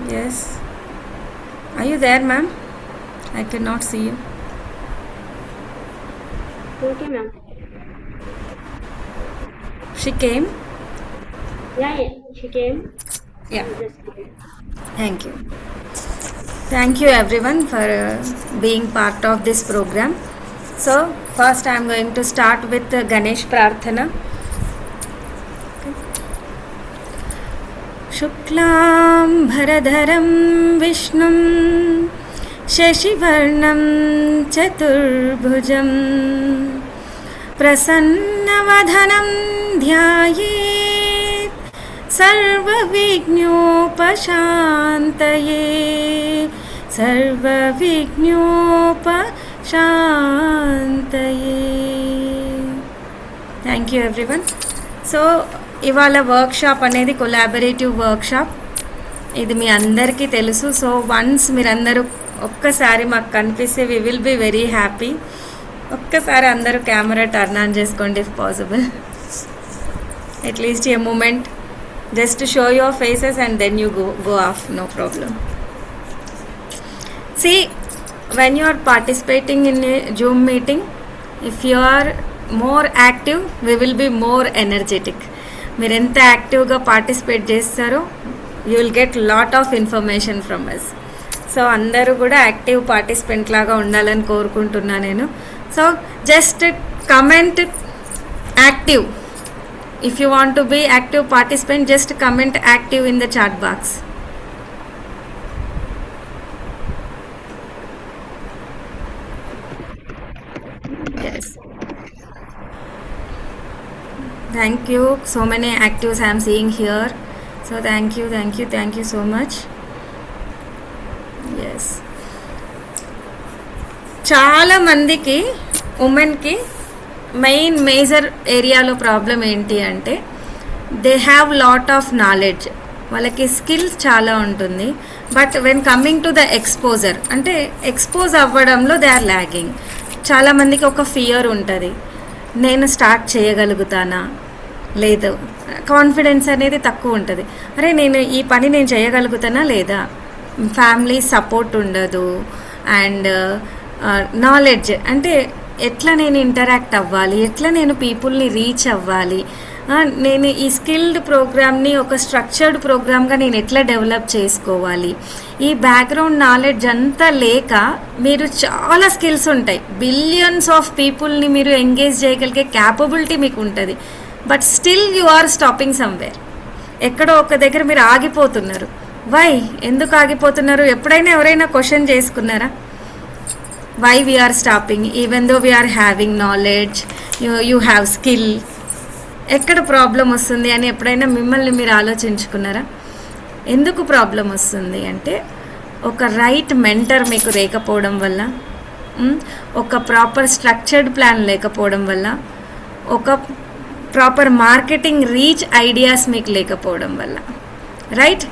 Yes. Are you there, ma'am? I cannot see you. Okay, ma'am. She came? Yeah, she came. Yeah. Just came. Thank you. Thank you everyone for being part of this program. So, first I am going to start with Ganesh Prarthana. शुक्लां भरधरं विष्णुं शशिवर्णं चतुर्भुजं प्रसन्नवदनं ध्यायेत् सर्वविघ्नोपशान्तये thank you everyone. So ఇవాళ workshop అనేది collaborative workshop, ఇది మీ అందరికీ తెలుసు. సో వన్స్ మీరందరూ ఒక్కసారి మాకు కనిపిస్తే we will be very happy. ఒక్కసారి అందరూ కెమెరా టర్న్ ఆన్ చేసుకోండి if possible, at least a moment, just show your faces and then you go off, no problem. See, when you are participating in a Zoom meeting, if you are more active, we will be more energetic. మీరు ఎంత యాక్టివ్గా participate చేస్తారో you will get lot of information from us. So అందరూ కూడా active participant లాగా ఉండాలని కోరుకుంటున్నా నేను. So just comment active. If you want to be active participant, just comment active in the chat box. Yes. Thank you. So many actives I am seeing here. So thank you so much. Yes. చాలా మందికి ఉమెన్కి main major ఏరియాలో problem ఏంటి అంటే they have lot of knowledge, వాళ్ళకి skills చాలా ఉంటుంది. But when coming to the exposure, అంటే ఎక్స్పోజ్ అవ్వడంలో దే ఆర్ ల్యాగింగ్. చాలామందికి ఒక ఫియర్ ఉంటుంది, నేను స్టార్ట్ చేయగలుగుతానా, లేదు, కాన్ఫిడెన్స్ అనేది తక్కువ ఉంటుంది. అరే నేను ఈ పని నేను చేయగలుగుతానా లేదా, ఫ్యామిలీ సపోర్ట్ ఉండదు, అండ్ నాలెడ్జ్ అంటే ఎట్లా నేను ఇంటరాక్ట్ అవ్వాలి, ఎట్లా నేను పీపుల్ని రీచ్ అవ్వాలి, నేను ఈ స్కిల్డ్ ప్రోగ్రామ్ని ఒక స్ట్రక్చర్డ్ ప్రోగ్రామ్గా నేను ఎట్లా డెవలప్ చేసుకోవాలి, ఈ బ్యాక్గ్రౌండ్ నాలెడ్జ్ అంతా లేక మీరు చాలా స్కిల్స్ ఉంటాయి, బిలియన్స్ ఆఫ్ పీపుల్ని మీరు ఎంగేజ్ చేయగలిగే క్యాపబిలిటీ మీకు ఉంటుంది. But still you are stopping somewhere. ఎక్కడో ఒక దగ్గర మీరు ఆగిపోతున్నారు. వై, ఎందుకు ఆగిపోతున్నారు? ఎప్పుడైనా ఎవరైనా క్వశ్చన్ చేసుకున్నారా? Why we're stopping even though we're having knowledge, you have skill, ఎక్కడ ప్రాబ్లం వస్తుంది అని ఎప్పుడైనా మిమ్మల్ని మీరు ఆలోచించుకున్నారా? ఎందుకు ప్రాబ్లం వస్తుంది అంటే ఒక రైట్ మెంటర్ మీకు లేకపోవడం వల్ల, ఒక ప్రాపర్ స్ట్రక్చర్డ్ ప్లాన్ లేకపోవడం వల్ల, ఒక ప్రాపర్ మార్కెటింగ్ రీచ్ ఐడియాస్ మీకు లేకపోవడం వల్ల. రైట్,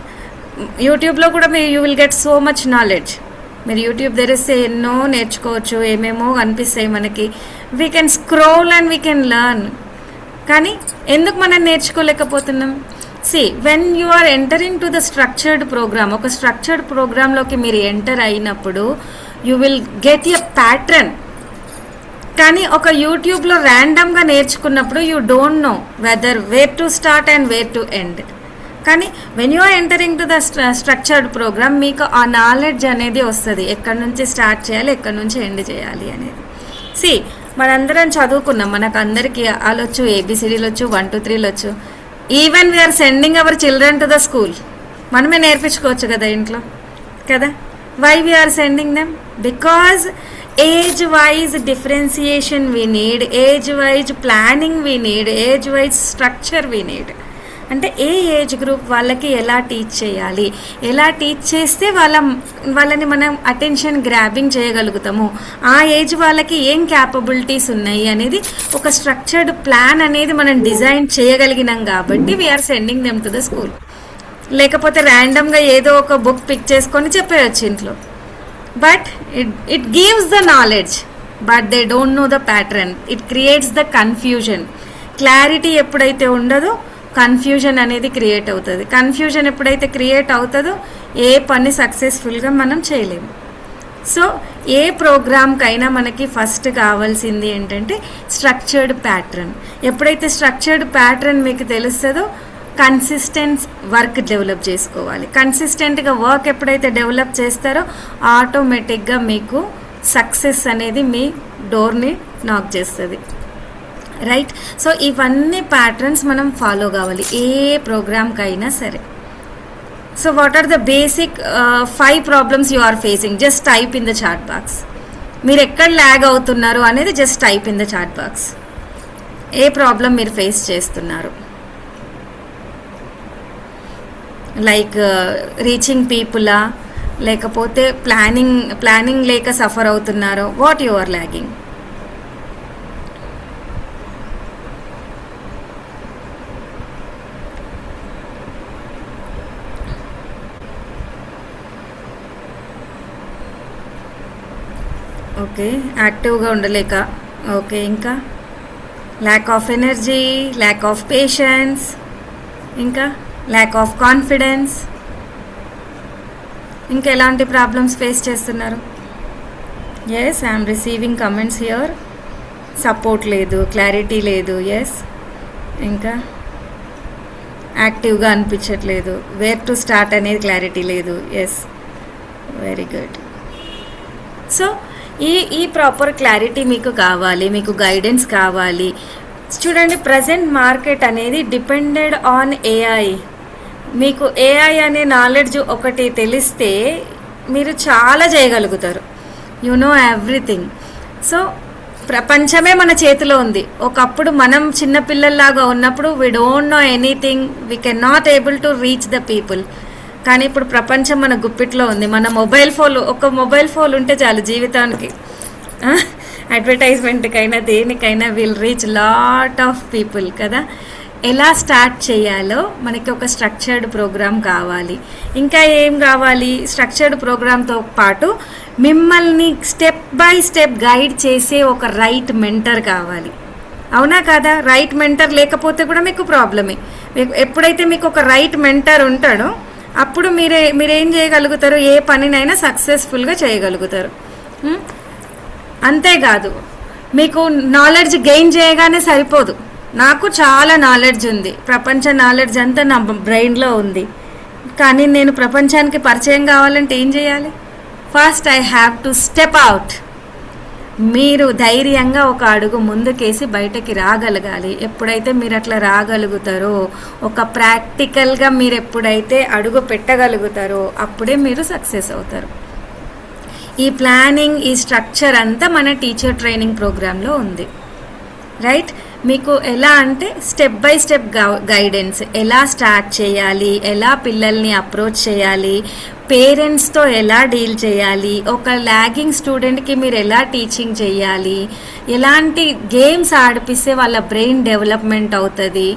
యూట్యూబ్లో కూడా మీరు you will get so much knowledge. మీరు యూట్యూబ్ తెరిస్తే ఎన్నో నేర్చుకోవచ్చు, ఏమేమో అనిపిస్తాయి మనకి. We can scroll and we can learn. కానీ ఎందుకు మనం నేర్చుకోలేకపోతున్నాం? See, when you are entering to the structured programme, ఒక స్ట్రక్చర్డ్ ప్రోగ్రాంలోకి మీరు ఎంటర్ అయినప్పుడు you will get a pattern. కానీ ఒక యూట్యూబ్లో ర్యాండమ్గా నేర్చుకున్నప్పుడు you don't know whether where to start and where to end. కానీ when you are entering to the structured programme మీకు ఆ నాలెడ్జ్ అనేది వస్తుంది, ఎక్కడి నుంచి స్టార్ట్ చేయాలి, ఎక్కడి నుంచి ఎండ్ చేయాలి అనేది. సి, మనందరం చదువుకున్నాం, మనకు అందరికీ ఆలొచ్చు, ఏబిసిడీలు వచ్చు, 1 2 3 వచ్చు. Even we are sending our children to the school. మనమే నేర్పించుకోవచ్చు కదా ఇంట్లో, కదా? Why we are sending them? Because age wise differentiation we need, age wise planning we need, age wise structure we need. అంటే ఏ ఏజ్ గ్రూప్ వాళ్ళకి ఎలా టీచ్ చేయాలి, ఎలా టీచ్ చేస్తే వాళ్ళని మనం అటెన్షన్ గ్రాబింగ్ చేయగలుగుతాము, ఆ ఏజ్ వాళ్ళకి ఏం క్యాపబిలిటీస్ ఉన్నాయి అనేది ఒక స్ట్రక్చర్డ్ ప్లాన్ అనేది మనం డిజైన్ చేయగలిగినాం కాబట్టి we are sending them to the school. లేకపోతే ర్యాండమ్గా ఏదో ఒక బుక్ పిక్ చేసుకొని చెప్పేయచ్చు ఇంట్లో. But it gives the knowledge, but they don't know the pattern. It creates the confusion. Clarity ఎప్పుడైతే ఉండదో కన్ఫ్యూజన్ అనేది క్రియేట్ అవుతుంది. కన్ఫ్యూజన్ ఎప్పుడైతే క్రియేట్ అవుతుందో ఏ పని సక్సెస్ఫుల్గా మనం చేయలేము. సో ఏ ప్రోగ్రామ్కైనా మనకి ఫస్ట్ కావాల్సింది ఏంటంటే స్ట్రక్చర్డ్ ప్యాటర్న్. ఎప్పుడైతే స్ట్రక్చర్డ్ ప్యాటర్న్ మీకు తెలుస్తుందో కన్సిస్టెంట్ వర్క్ డెవలప్ చేసుకోవాలి. కన్సిస్టెంట్గా వర్క్ ఎప్పుడైతే డెవలప్ చేస్తారో ఆటోమేటిక్గా మీకు సక్సెస్ అనేది మీ డోర్ని నాక్ చేస్తుంది. రైట్. సో ఇవన్నీ ప్యాటర్న్స్ మనం ఫాలో కావాలి ఏ ప్రోగ్రామ్కైనా సరే. So what are the basic 5 problems you are facing? Just type in the chat box. మీరు ఎక్కడ ల్యాగ్ అవుతున్నారు అనేది just type in the chat box. ఏ ప్రాబ్లం మీరు ఫేస్ చేస్తున్నారు? లైక్ రీచింగ్ పీపులా, లేకపోతే ప్లానింగ్ లేక సఫర్ అవుతున్నారో? What you are lagging? Okay, యాక్టివ్గా ఉండలేక. ఓకే, ఇంకా lack of energy, lack of patience, ఇంకా ల్యాక్ ఆఫ్ కాన్ఫిడెన్స్. ఇంకా ఎలాంటి ప్రాబ్లమ్స్ ఫేస్ చేస్తున్నారు? Yes, I'm receiving comments here. Support లేదు, క్లారిటీ లేదు. ఎస్, ఇంకా యాక్టివ్గా అనిపించట్లేదు, వేర్ టు స్టార్ట్ అనేది క్లారిటీ లేదు. Yes, very good. సో ఈ ప్రాపర్ క్లారిటీ మీకు కావాలి, మీకు గైడెన్స్ కావాలి. చూడండి, ప్రజెంట్ మార్కెట్ అనేది డిపెండెడ్ ఆన్ ఏఐ. మీకు ఏఐ అనే నాలెడ్జ్ ఒకటి తెలిస్తే మీరు చాలా చేయగలుగుతారు. You know everything. సో ప్రపంచమే మన చేతిలో ఉంది. ఒకప్పుడు మనం చిన్నపిల్లల్లాగా ఉన్నప్పుడు we don't know anything, we can not able to reach the people. కానీ ఇప్పుడు ప్రపంచం మన గుప్పిట్లో ఉంది. మన ఒక మొబైల్ ఫోన్ ఉంటే చాలు జీవితానికి. అడ్వర్టైజ్మెంట్కైనా దేనికైనా will reach lot of people కదా. ఎలా స్టార్ట్ చేయాలో మనకి ఒక స్ట్రక్చర్డ్ ప్రోగ్రామ్ కావాలి. ఇంకా ఏం కావాలి? స్ట్రక్చర్డ్ ప్రోగ్రామ్తో పాటు మిమ్మల్ని స్టెప్ బై స్టెప్ గైడ్ చేసే ఒక రైట్ మెంటర్ కావాలి. అవునా కదా? రైట్ మెంటర్ లేకపోతే కూడా మీకు ప్రాబ్లమే. ఎప్పుడైతే మీకు ఒక రైట్ మెంటర్ ఉంటాడో అప్పుడు మీరేం చేయగలుగుతారు? ఏ పనినైనా సక్సెస్ఫుల్గా చేయగలుగుతారు. అంతేకాదు, మీకు నాలెడ్జ్ గెయిన్ చేయగానే సరిపోదు. నాకు చాలా నాలెడ్జ్ ఉంది, ప్రపంచ నాలెడ్జ్ అంతా నా బ్రెయిన్లో ఉంది, కానీ నేను ప్రపంచానికి పరిచయం కావాలంటే ఏం చేయాలి? First I have to step out. మీరు ధైర్యంగా ఒక అడుగు ముందుకేసి బయటకి రాగలగాలి. ఎప్పుడైతే మీరు అట్లా రాగలుగుతారో, ఒక ప్రాక్టికల్గా మీరు ఎప్పుడైతే అడుగు పెట్టగలుగుతారో అప్పుడే మీరు సక్సెస్ అవుతారు. ఈ ప్లానింగ్, ఈ స్ట్రక్చర్ అంతా మన టీచర్ ట్రైనింగ్ ప్రోగ్రాంలో ఉంది. రైట్. మీకు ఎలా అంటే స్టెప్ బై స్టెప్ గైడెన్స్, ఎలా స్టార్ట్ చేయాలి, ఎలా పిల్లల్ని అప్రోచ్ చేయాలి, పేరెంట్స్తో ఎలా డీల్ చేయాలి, ఒక లాగింగ్ స్టూడెంట్కి మీరు ఎలా టీచింగ్ చేయాలి, ఎలాంటి గేమ్స్ ఆడిపిస్తే వాళ్ళ బ్రెయిన్ డెవలప్మెంట్ అవుతుంది.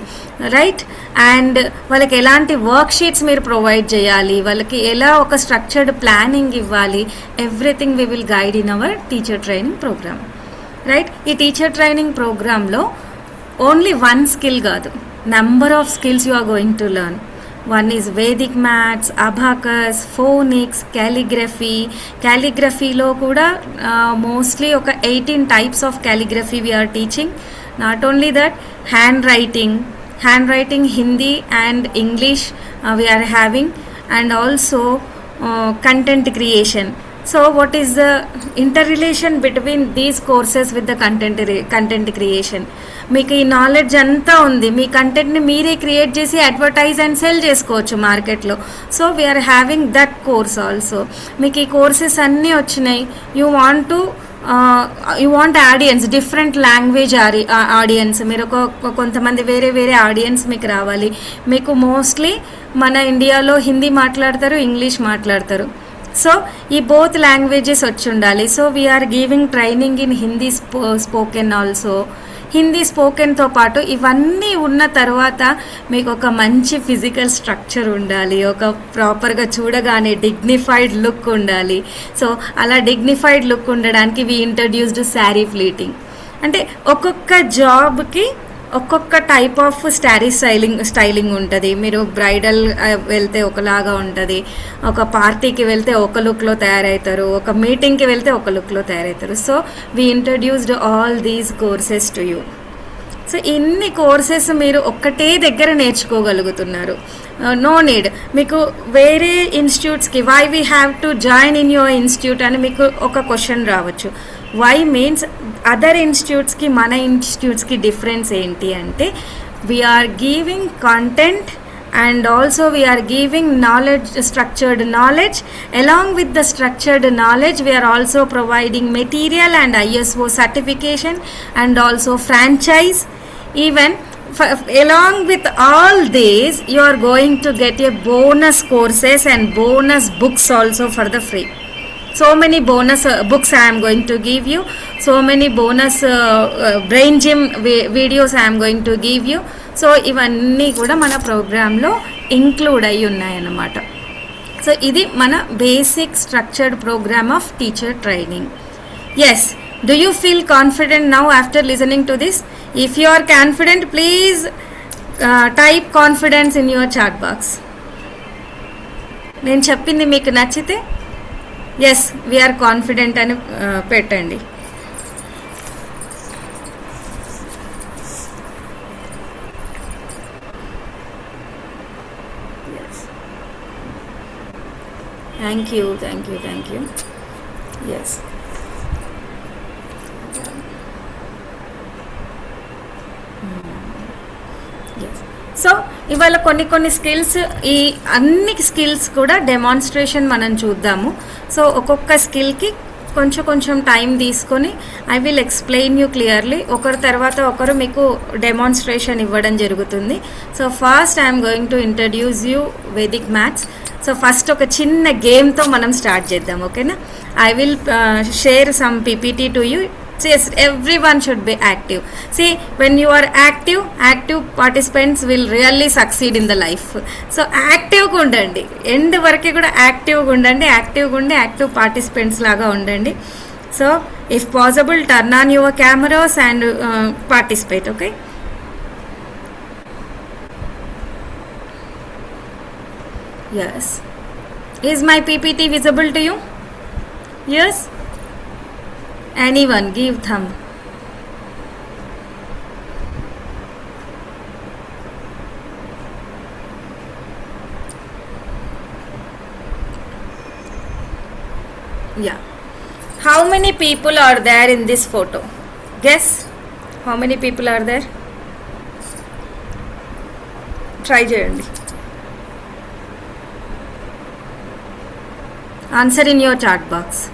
రైట్. అండ్ వాళ్ళకి ఎలాంటి వర్క్ షీట్స్ మీరు ప్రొవైడ్ చేయాలి, వాళ్ళకి ఎలా ఒక స్ట్రక్చర్డ్ ప్లానింగ్ ఇవ్వాలి, everything we will guide in our teacher training programme. Right. ఈ టీచర్ ట్రైనింగ్ ప్రోగ్రాంలో ఓన్లీ వన్ స్కిల్ కాదు, number of skills you are going to learn. One is Vedic maths, abacus, phonics, క్యాలిగ్రఫీలో కూడా mostly ఒక 18 types of calligraphy we are teaching. Not only that, handwriting Hindi and English we are having, and also content creation. So what is the interrelation between these courses with the content creation? మీకు ఈ knowledge అంతా ఉంది, మీ కంటెంట్ని మీరే create చేసి advertise and sell చేసుకోవచ్చు మార్కెట్లో. So we are having that course also. మీకు ఈ కోర్సెస్ అన్నీ వచ్చినాయి. You want audience, different language audience. మీరు కొంతమంది వేరే ఆడియన్స్ మీకు రావాలి. మీకు మోస్ట్లీ మన ఇండియాలో హిందీ మాట్లాడతారు, ఇంగ్లీష్ మాట్లాడతారు. సో ఈ బోత్ లాంగ్వేజెస్ వచ్చి ఉండాలి. So we are giving training in Hindi spoken also. Hindi స్పోకెన్తో పాటు ఇవన్నీ ఉన్న తర్వాత మీకు ఒక మంచి ఫిజికల్ స్ట్రక్చర్ ఉండాలి, ఒక ప్రాపర్గా చూడగానే డిగ్నిఫైడ్ లుక్ ఉండాలి. సో అలా డిగ్నిఫైడ్ లుక్ ఉండడానికి వీ ఇంట్రడ్యూస్డ్ శారీ ప్లీటింగ్. అంటే ఒక్కొక్క జాబ్కి ఒక్కొక్క టైప్ ఆఫ్ స్టైలింగ్ ఉంటుంది. మీరు బ్రైడల్ వెళ్తే ఒకలాగా ఉంటుంది, ఒక పార్టీకి వెళ్తే ఒక లుక్లో తయారవుతారు, ఒక మీటింగ్కి వెళ్తే ఒక లుక్లో తయారవుతారు. So we introduced all these courses to you. So ఇన్ని కోర్సెస్ మీరు ఒక్కటే దగ్గర నేర్చుకోగలుగుతున్నారు. నో నీడ్ మీకు వేరే ఇన్స్టిట్యూట్స్కి why we have to join in your institute అని మీకు ఒక క్వశ్చన్ రావచ్చు. వై మీన్స్ అదర్ ఇన్స్టిట్యూట్స్కి మన ఇన్స్టిట్యూట్స్కి డిఫరెన్స్ ఏంటి అంటే we are giving content and also we are giving knowledge, structured knowledge. Along with the structured knowledge we are also providing material and ISO certification and also franchise. Even along with all these you are going to get a bonus courses and bonus books also for the free. So many bonus books I am going to give you, so many bonus brain gym videos I am going to give you. So ఇవన్నీ కూడా మన ప్రోగ్రాంలో include అయి ఉన్నాయన్నమాట. So ఇది మన basic structured program of teacher training. Yes, do you feel confident now after listening to this? If you are confident please type confidence in your chat box. నేను చెప్పింది మీకు నచ్చితే ఎస్ వీఆర్ కాన్ఫిడెంట్ అని పెట్టండి. Thank you. Yes. Yes. So ఇవాళ కొన్ని skills, ఈ అన్ని స్కిల్స్ కూడా డెమాన్స్ట్రేషన్ మనం చూద్దాము. సో ఒక్కొక్క స్కిల్కి కొంచెం టైం తీసుకొని I will explain you clearly. ఒకరి తర్వాత ఒకరు మీకు డెమాన్స్ట్రేషన్ ఇవ్వడం జరుగుతుంది. So first I'm going to introduce you Vedic maths. So first ఒక చిన్న గేమ్తో మనం స్టార్ట్ చేద్దాం, ఓకేనా? I will share some PPT to you. Yes, everyone should be active. See, when you are active participants will really succeed in the life. So active గా ఉండండి, end వరకు కూడా యాక్టివ్గా ఉండండి. యాక్టివ్ పార్టిసిపెంట్స్ లాగా ఉండండి. So if possible turn on your cameras and participate, okay? Yes. Is my PPT visible to you? Yes? Anyone give thumb. Yeah. How many people are there in this photo? Guess. How many people are there? Try cheyandi. Answer in your chat box.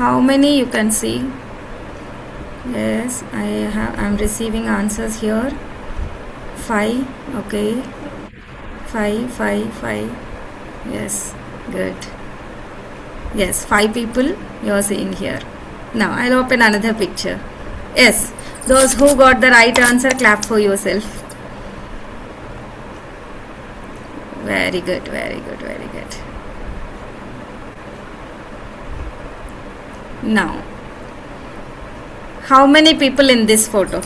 How many you can see? Yes, I'm receiving answers here. 5, okay. 5. Yes, good. Yes, 5 people you are seeing here. Now I'll open another picture. Yes, those who got the right answer, clap for yourself. Very good. Now, how many people in this photo?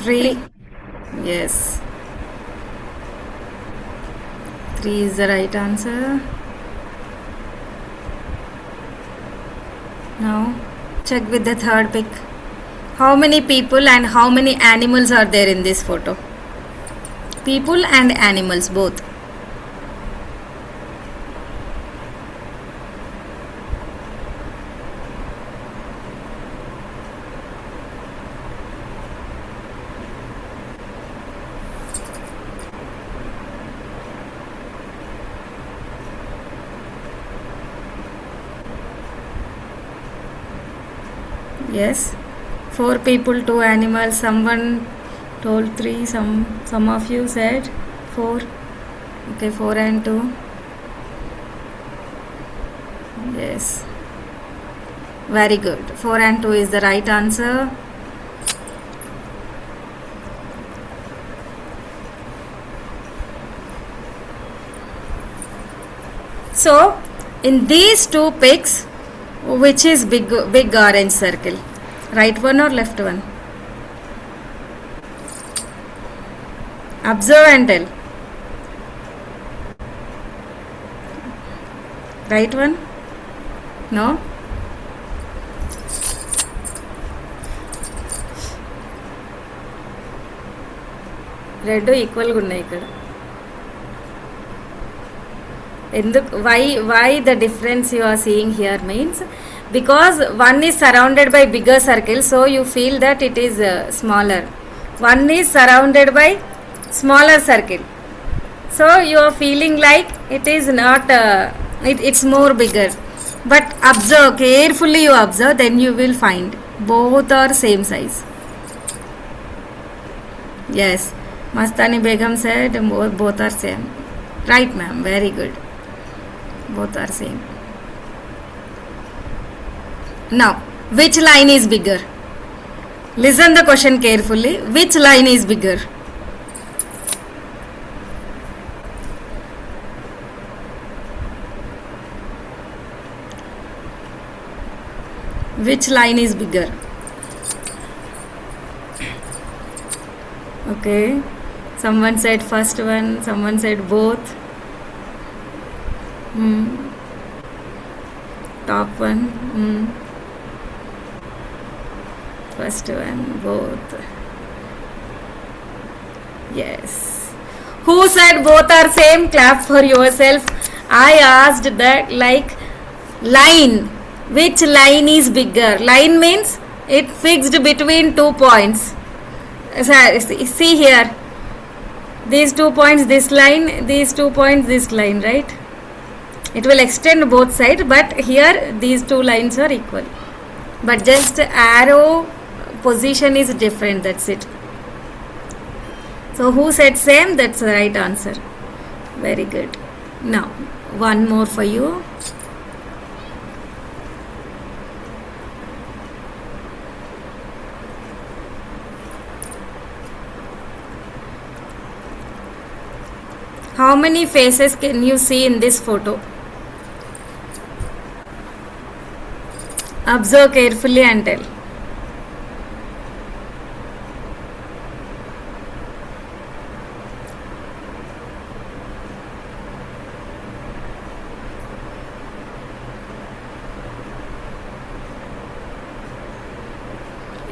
Three. Yes. 3 is the right answer. Now check with the third pic. How many people and how many animals are there in this photo? People and animals both. Yes, 4 people, 2 animals. Someone told 3. Some of you said 4. Okay, 4 and 2. Yes. Very good. 4 and 2 is the right answer. So, in these two pics, which is big orange circle? Right one or left one? Observe and tell. Right one? No? Red ఈక్వల్గా ఉన్నాయి ఇక్కడ. ఎందుకు why the difference you are seeing here means because one is surrounded by bigger circle, so you feel that it is smaller. One is surrounded by smaller circle, so you are feeling like it is not it's more bigger. But observe carefully, you observe, then you will find both are same size. Yes, Mastani Begum said both are same. Right, ma'am, very good. Both are same. Now, which line is bigger? Listen the question carefully. Which line is bigger? Which line is bigger? Okay. Someone said first one, someone said both. Top one. First one, both. Yes. Who said both are same? Clap for yourself. I asked that, like, line. Which line is bigger? Line means it fixed between 2 points. See here. These 2 points, this line, these 2 points, this line, right? It will extend both sides, but here these two lines are equal. But just arrow position is different, that's it. So who said same? That's the right answer. Very good. Now, one more for you. How many faces can you see in this photo? Observe carefully and tell.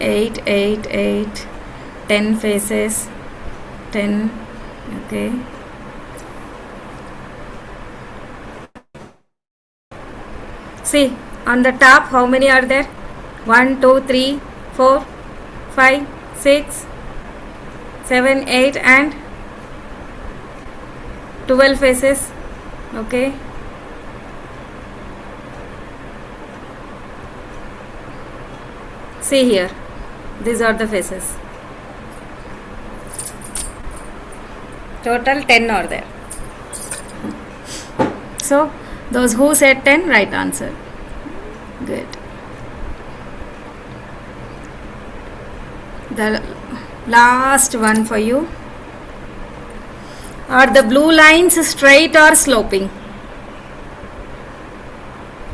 Eight, 10 faces, 10, okay. See, on the top, how many are there? 1, 2, 3, 4, 5, 6, 7, 8 and 12 faces. Okay. See here. These are the faces. Total 10 are there. So, those who said 10, right answer. Good. The last one for you. Are the blue lines straight or sloping?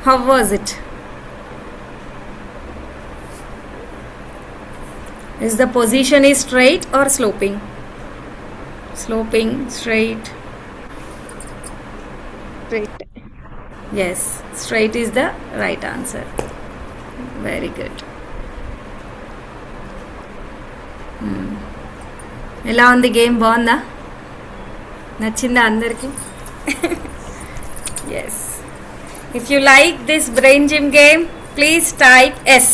How was it? Is the position is straight or sloping? Sloping, straight. Straight. Yes, straight is the right answer. Very good. ఎలా ఉంది game? బాగుందా? నచ్చిందా అందరికీ? Yes. If you like this brain gym game, please type yes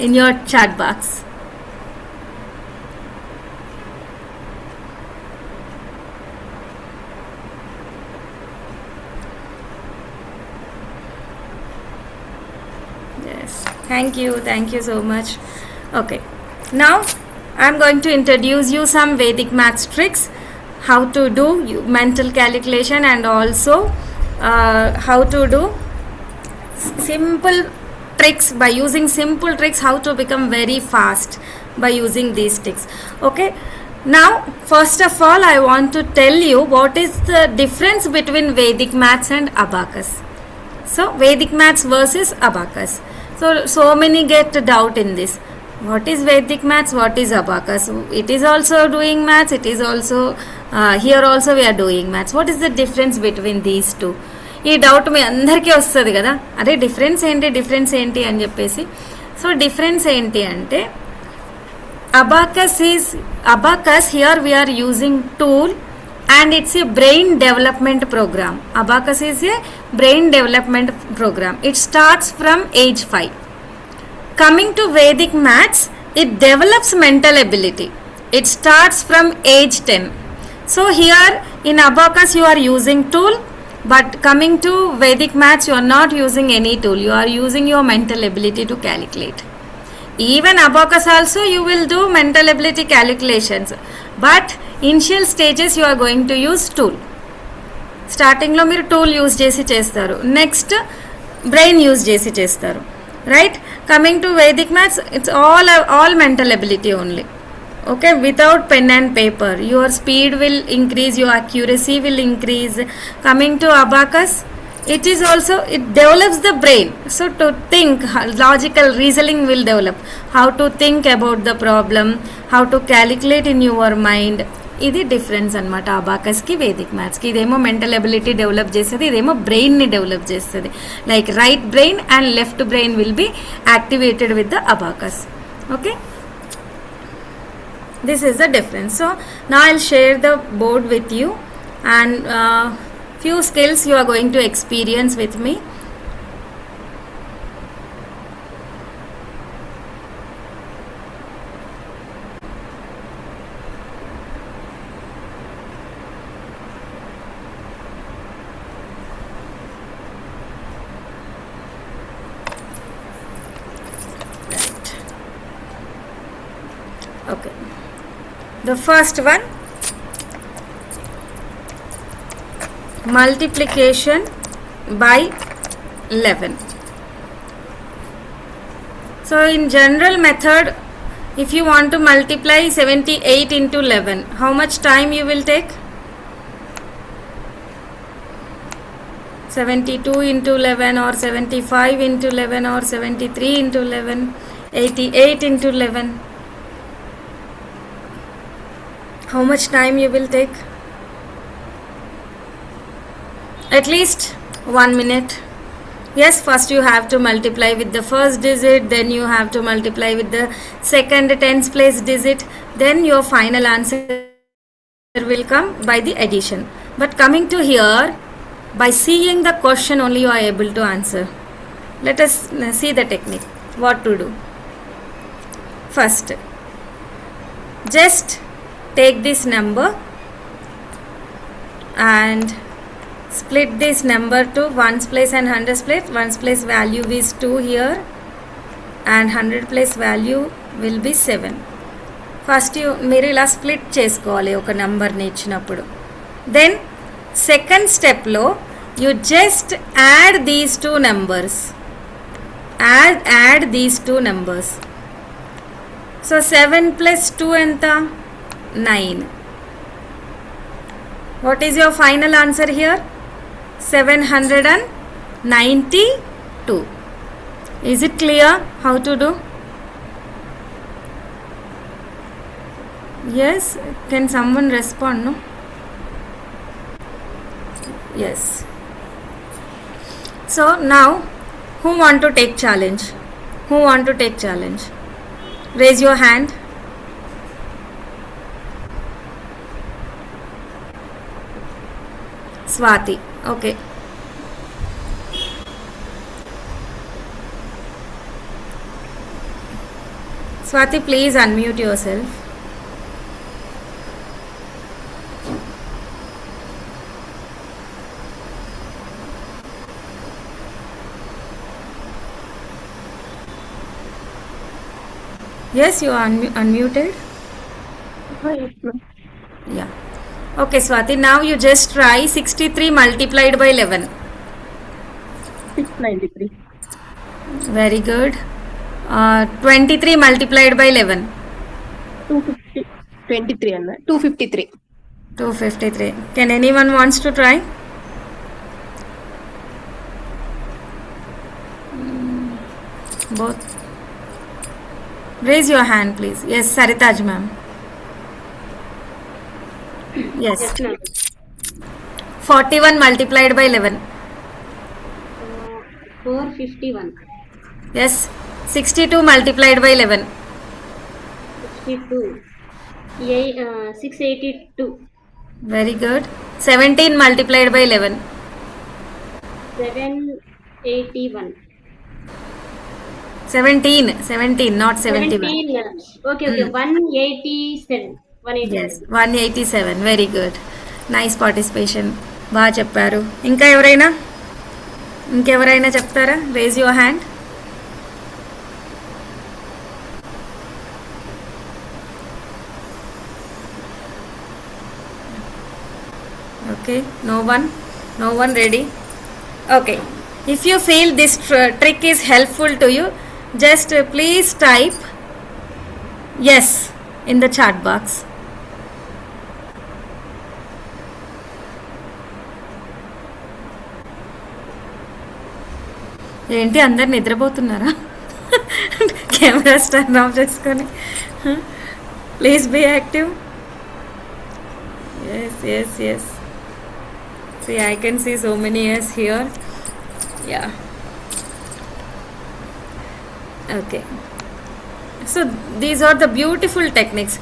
in your chat box. Thank you so much. Okay, now I'm going to introduce you some Vedic maths tricks. how to do mental calculation, and also how to do simple tricks. By using simple tricks, how to become very fast by using these tricks. Okay, now first of all I want to tell you what is the difference between Vedic maths and abacus. So Vedic maths versus abacus. So many get doubt in this. What is Vedic maths? What is abacus? It is also doing maths. It is also here also we are doing maths. What is the difference between these two? ఈ doubt మీ అందరికీ వస్తుంది కదా, అరే difference ఏంటి అని చెప్పేసి. So difference ఏంటి అంటే abacus here we are using tool and it's a brain development program. Abacus is a brain development program. It starts from age 5. Coming to Vedic maths, it develops mental ability. It starts from age 10. So here in abacus you are using tool, but coming to Vedic maths you are not using any tool. You are using your mental ability to calculate. Even abacus also you will do mental ability calculations, but initial stages you are going to use tool. స్టార్టింగ్లో మీరు tool use చేసి చేస్తారు, next brain use చేసి చేస్తారు, right. Coming to Vedic maths it's all mental ability only. Okay, without pen and paper your speed will increase, your accuracy will increase. Coming to abacus, it is also, it develops the brain. So to think, logical reasoning will develop, how to think about the problem, how to calculate in your mind. ఇది difference అనమాట అబాకస్కి Vedic మ్యాథ్స్కి. ఇదేమో mental ability develop చేస్తుంది, ఇదేమో బ్రెయిన్ని develop చేస్తుంది. Like right brain and left brain will be activated with the abacus. Okay, this is the difference. So now I'll share the board with you, and few skills you are going to experience with me. Right. Okay, the first one, multiplication by 11. So in general method, if you want to multiply 78 into 11, how much time you will take? 72 into 11 or 75 into 11 or 73 into 11, 88 into 11. How much time you will take? At least 1 minute. Yes, first you have to multiply with the first digit, then you have to multiply with the second tens place digit, then your final answer will come by the addition. But coming to here, by seeing the question only you are able to answer. Let us see the technique, what to do. First, just take this number and split this number to ones place and hundreds place. Ones place value is 2 here and 100 place value will be 7. First మీరు ఇలా split చేసుకోవాలి ఒక నెంబర్ని ఇచ్చినప్పుడు. Then second స్టెప్లో you just add these two numbers. Add these two numbers. So 7 plus 2 ఎంత? 9. What is your final answer here? 792. Is it clear how to do? Yes, can someone respond? No? Yes. So now who want to take challenge? Who want to take challenge? Raise your hand. Swati. Okay. Swati, please unmute yourself. Yes, you are unmuted. Yes, ma'am. Yeah. Okay, Swati, now you just try 63 multiplied by 11. 693. Very good. 23 multiplied by 11. 250. 23 అన్న 253. 253. Can anyone wants to try? Both. Raise your hand, please. Yes, Saritaj ma'am. Yes. Yes, ma'am. 41 multiplied by 11. 451. Yes. 62 multiplied by 11. 62. 682. Very good. 17 multiplied by 11. 781. 17, not 71. 17. Okay. 187. 187. Yes, 187. Very good. Nice participation. బాగా చెప్పారు. ఇంకెవరైనా చెప్తారా? Raise your hand. Okay, no one ready. Okay, if you feel this trick is helpful to you, just please type yes in the chat box. ఏంటి అందరు నిద్రపోతున్నారా? Cameras turn off చేసుకొని. Please be active. yes. See, I can see so many yes here. Yeah. Okay. So these are the beautiful techniques.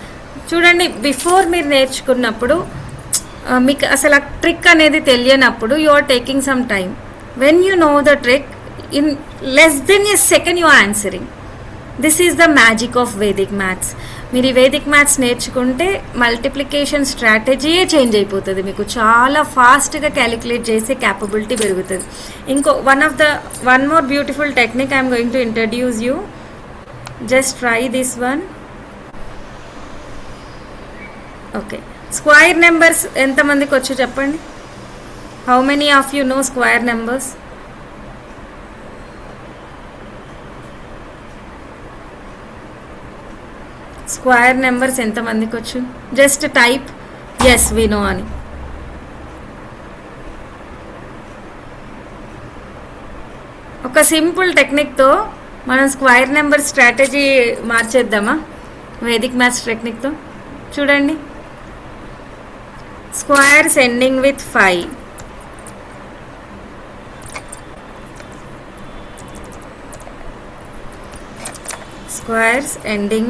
చూడండి, before మీరు నేర్చుకున్నప్పుడు మీకు అసలు ఆ ట్రిక్ అనేది తెలియనప్పుడు you are taking some time. When you know the trick, in less then a second you are answering. This is the magic of Vedic maths. మీరు ఈ వేదిక్ మ్యాథ్స్ నేర్చుకుంటే మల్టిప్లికేషన్ స్ట్రాటజీయే చేంజ్ అయిపోతుంది. మీకు చాలా ఫాస్ట్గా క్యాలిక్యులేట్ చేసే క్యాపబిలిటీ పెరుగుతుంది. One more beautiful technique I'm going to introduce you. Just try this one. Okay, square numbers ఎంతమందికి వచ్చి చెప్పండి. How many of you know square numbers? Square numbers ఎంతమందికి వచ్చు? Just type yes we know అని. ఒక simple టెక్నిక్తో మనం square number strategy మార్చేద్దామా? వేదిక్ మ్యాథ్స్ టెక్నిక్తో చూడండి. Squares ending with 5. Squares ending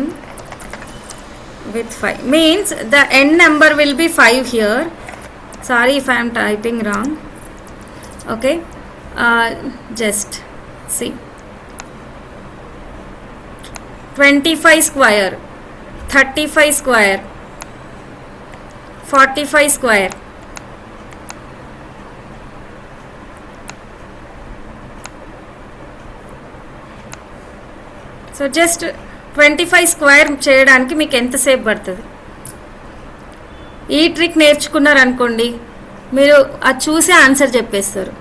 with 5 means the end number will be 5 here. Sorry if I am typing wrong. Okay, just see. 25 square, 35 square, 45 square. So just 25 square చేయడానికి మీకు ఎంతసేపు పడుతుంది? ఈ trick నేర్చుకున్నారనుకోండి, మీరు అది చూసే ఆన్సర్ చెప్పేస్తారు.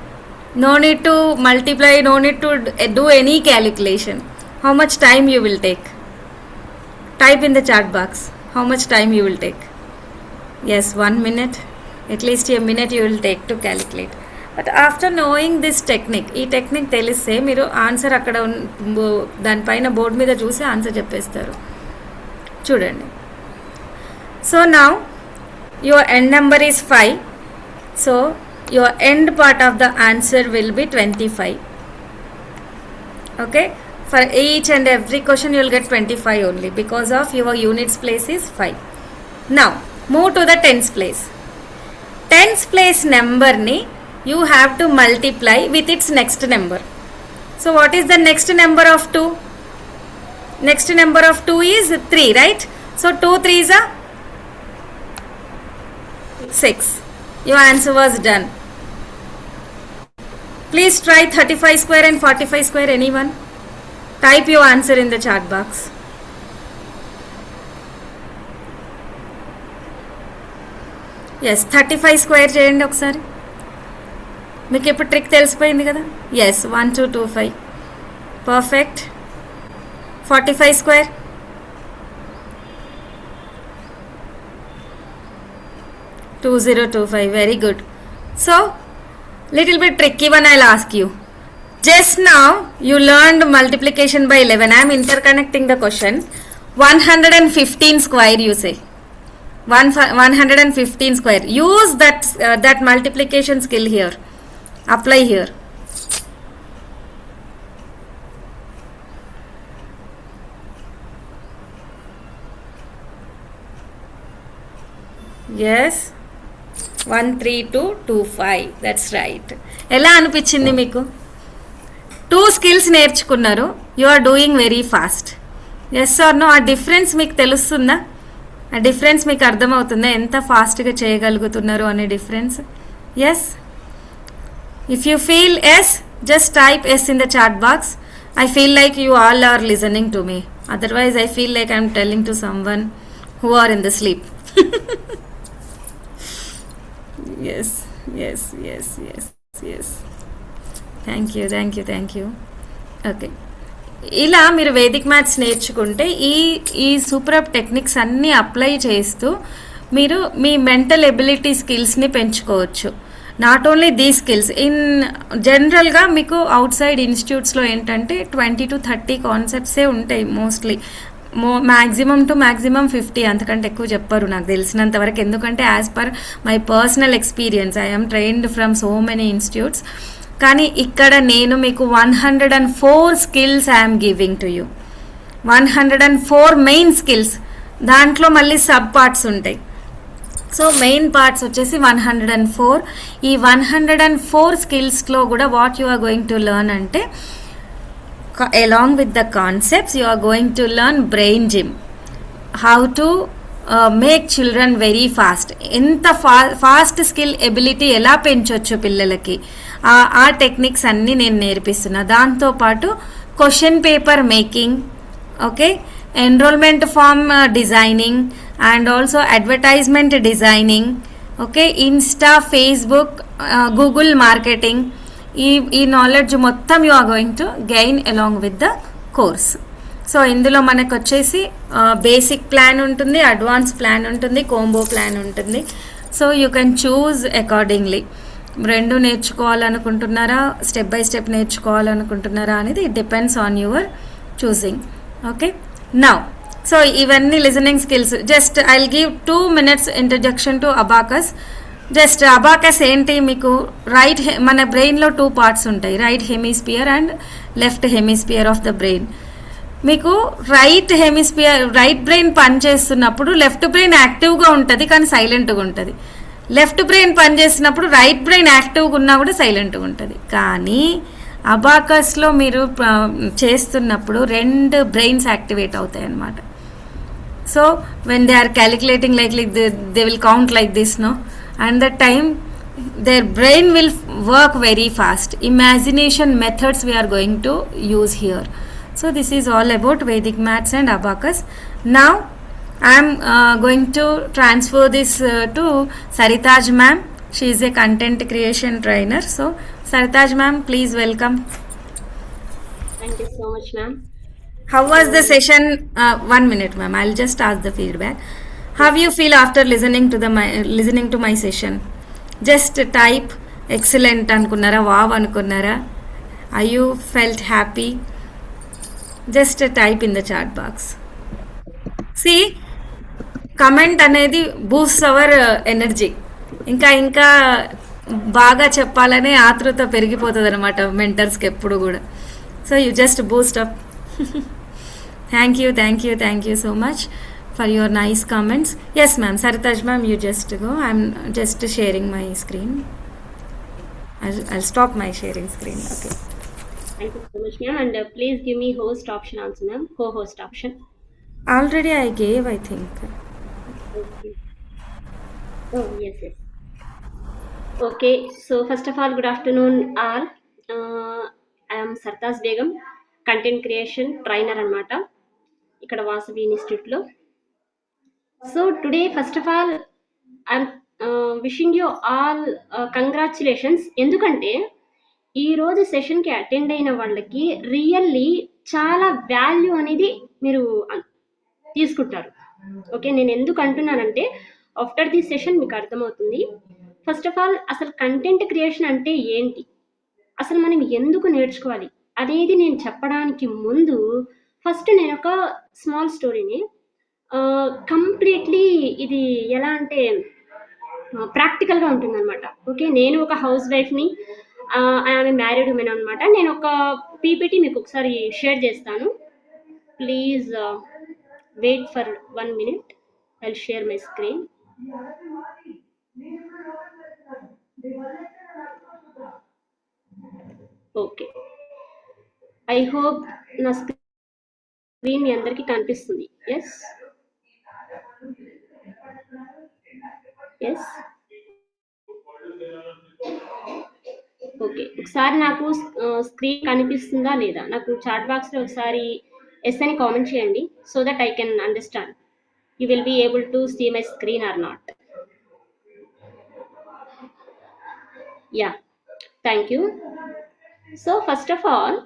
No need to multiply, no need to do any calculation. How much time you will take? Type in the chat box how much time you will take. Yes, 1 minute. At least a minute you will take to calculate. But after knowing this technique, ఈ technique తెలిస్తే మీరు answer అక్కడ దానిపైన board మీద చూసి answer చెప్పేస్తారు. చూడండి. So now your end number is 5. So your end part of the answer will be 25. Okay, for each and every question you will get 25 only because of your units place is 5. Now move to the tens place. Tens place నెంబర్ని you have to multiply with its next number. So what is the next number of 2? Next number of 2 is 3, right? So 2 3s are 6. Your answer was done. Please try 35 square and 45 square. Anyone? Type your answer in the chat box. Yes 35 square చేయండి ఒకసారి. మీకు ఇప్పుడు trick తెలిసిపోయింది కదా. Yes 1225 perfect. 45 square 2025 very good. So little bit tricky one I'll ask you. Just now you learned multiplication by 11. I am interconnecting the question. 115 square you say. 115 square. Use that multiplication skill here. Apply here. Yes. 13225. That's right. ఎలా అనిపించింది మీకు? 2 skills నేర్చుకున్నారు. You are doing very fast. Yes or no? ఆ difference మీకు తెలుస్తుందా? ఆ difference మీకు అర్థమవుతుందా ఎంత ఫాస్ట్గా చేయగలుగుతున్నారు అనే difference? Yes. If you feel yes, just type yes in the chat box. I feel like you all are listening to me. Otherwise I feel like I'm telling to someone who are in the sleep. yes yes yes yes yes thank you. Okay, ఇలా మీరు Vedic maths నేర్చుకుంటే ఈ super techniques అన్నీ apply చేస్తూ మీరు మీ mental ability స్కిల్స్ని పెంచుకోవచ్చు. Not only దీ స్కిల్స్, ఇన్ జనరల్గా మీకు అవుట్ సైడ్ ఇన్స్టిట్యూట్స్లో ఏంటంటే 20 to 30 కాన్సెప్ట్సే ఉంటాయి మోస్ట్లీ. మ్యాక్సిమం టు మ్యాక్సిమం 50, అంతకంటే ఎక్కువ చెప్పరు నాకు తెలిసినంత వరకు. ఎందుకంటే as per my personal experience I'm trained from so many institutes. కానీ ఇక్కడ నేను మీకు 104 skills I'm giving to you. 104 main skills, దాంట్లో మళ్ళీ సబ్ పార్ట్స్ ఉంటాయి. సో మెయిన్ పార్ట్స్ వచ్చేసి 104. ఈ 104 స్కిల్స్లో కూడా what you are going to learn అంటే, along with the concepts you are going to learn brain gym, how to make children very fast. ఎంత fast skill ability ఎలా పెంచవచ్చు పిల్లలకి, ఆ టెక్నిక్స్ అన్నీ నేను నేర్పిస్తున్నా. దాంతోపాటు question paper making, okay, enrollment form designing and also advertisement designing, okay, Insta, Facebook, Google marketing. ఈ నాలెడ్జ్ మొత్తం you are going to gain along with the course. So ఇందులో మనకు వచ్చేసి బేసిక్ ప్లాన్ ఉంటుంది, అడ్వాన్స్ ప్లాన్ ఉంటుంది, combo plan ఉంటుంది. So you can choose accordingly. రెండు నేర్చుకోవాలనుకుంటున్నారా, స్టెప్ బై స్టెప్ నేర్చుకోవాలనుకుంటున్నారా అనేది it depends on your choosing. Okay, now so ఇవన్నీ listening skills. Just I will give 2 minutes introduction to abacus. Just abacus ఏంటి, మీకు మన బ్రెయిన్లో 2 parts ఉంటాయి, right hemisphere and left hemisphere of the brain. మీకు right brain పనిచేస్తున్నప్పుడు left brain యాక్టివ్గా ఉంటుంది కానీ సైలెంట్గా ఉంటుంది. లెఫ్ట్ బ్రెయిన్ పనిచేస్తున్నప్పుడు రైట్ బ్రెయిన్ యాక్టివ్గా ఉన్నా కూడా సైలెంట్గా ఉంటుంది. కానీ అబాకస్లో మీరు చేస్తున్నప్పుడు 2 బ్రెయిన్స్ యాక్టివేట్ అవుతాయి అన్నమాట. So when they are calculating like they will count like this, no, and that time their brain will work very fast. Imagination methods we are going to use here. So this is all about Vedic maths and abacus. Now I am going to transfer this to Saritaj ma'am. She is a content creation trainer. So Saritaj ma'am, please welcome. Thank you so much, ma'am. How was the session? 1 minute ma'am, I'll just ask the feedback. How you feel after listening to my session? Just type excellent అనుకున్నారా, wow అనుకున్నారా, are you felt happy? Just type in the chat box. See, comment అనేది boosts our energy. ఇంకా బాగా చెప్పాలనే ఆతృత పెరిగిపోతుంది అనమాట మెంటర్స్కి ఎప్పుడు కూడా. So you just Boost up. Thank you so much for your nice comments. Yes ma'am, Saritaj ma'am, you just go. I'm just sharing my screen. I'll stop my sharing screen. Okay, Thank you so much, ma'am. And please give me host option also, ma'am. Co-host option. already I gave, I think. Okay. Oh, yes. Okay, so first of all, good afternoon all. I am Sartaj Begum, content creation trainer anamata ikkada Vasavi Institute lo. So today, first of all, I'm wishing you all congratulations. ఎందుకంటే ఈరోజు సెషన్కి attend అయిన వాళ్ళకి really చాలా value అనేది మీరు తీసుకుంటారు. Okay, నేను ఎందుకు అంటున్నానంటే ఆఫ్టర్ దిస్ సెషన్ మీకు అర్థమవుతుంది. ఫస్ట్ ఆఫ్ ఆల్ అసలు కంటెంట్ క్రియేషన్ అంటే ఏంటి, అసలు మనం ఎందుకు నేర్చుకోవాలి అనేది నేను చెప్పడానికి ముందు ఫస్ట్ నేను ఒక స్మాల్ స్టోరీని కంప్లీట్లీ ఇది ఎలా అంటే ప్రాక్టికల్గా ఉంటుందన్నమాట. ఓకే, నేను ఒక హౌస్ వైఫ్ని, ఆమె మ్యారీడ్ ఉమెన్ అనమాట. నేను ఒక పీపీటీ మీకు ఒకసారి షేర్ చేస్తాను. Please wait for 1 minute. I'll share my screen. Okay, I hope నా స్క్రీన్ మీ అందరికీ కనిపిస్తుంది. ఎస్ ఎస్ ఓకే, ఒకసారి నాకు స్క్రీన్ కనిపిస్తుందా లేదా నాకు చాట్ బాక్స్లో ఒకసారి ఎస్ అని కామెంట్ చేయండి, so that I can understand you will be able to see my screen or not. Yeah, thank you. So first of all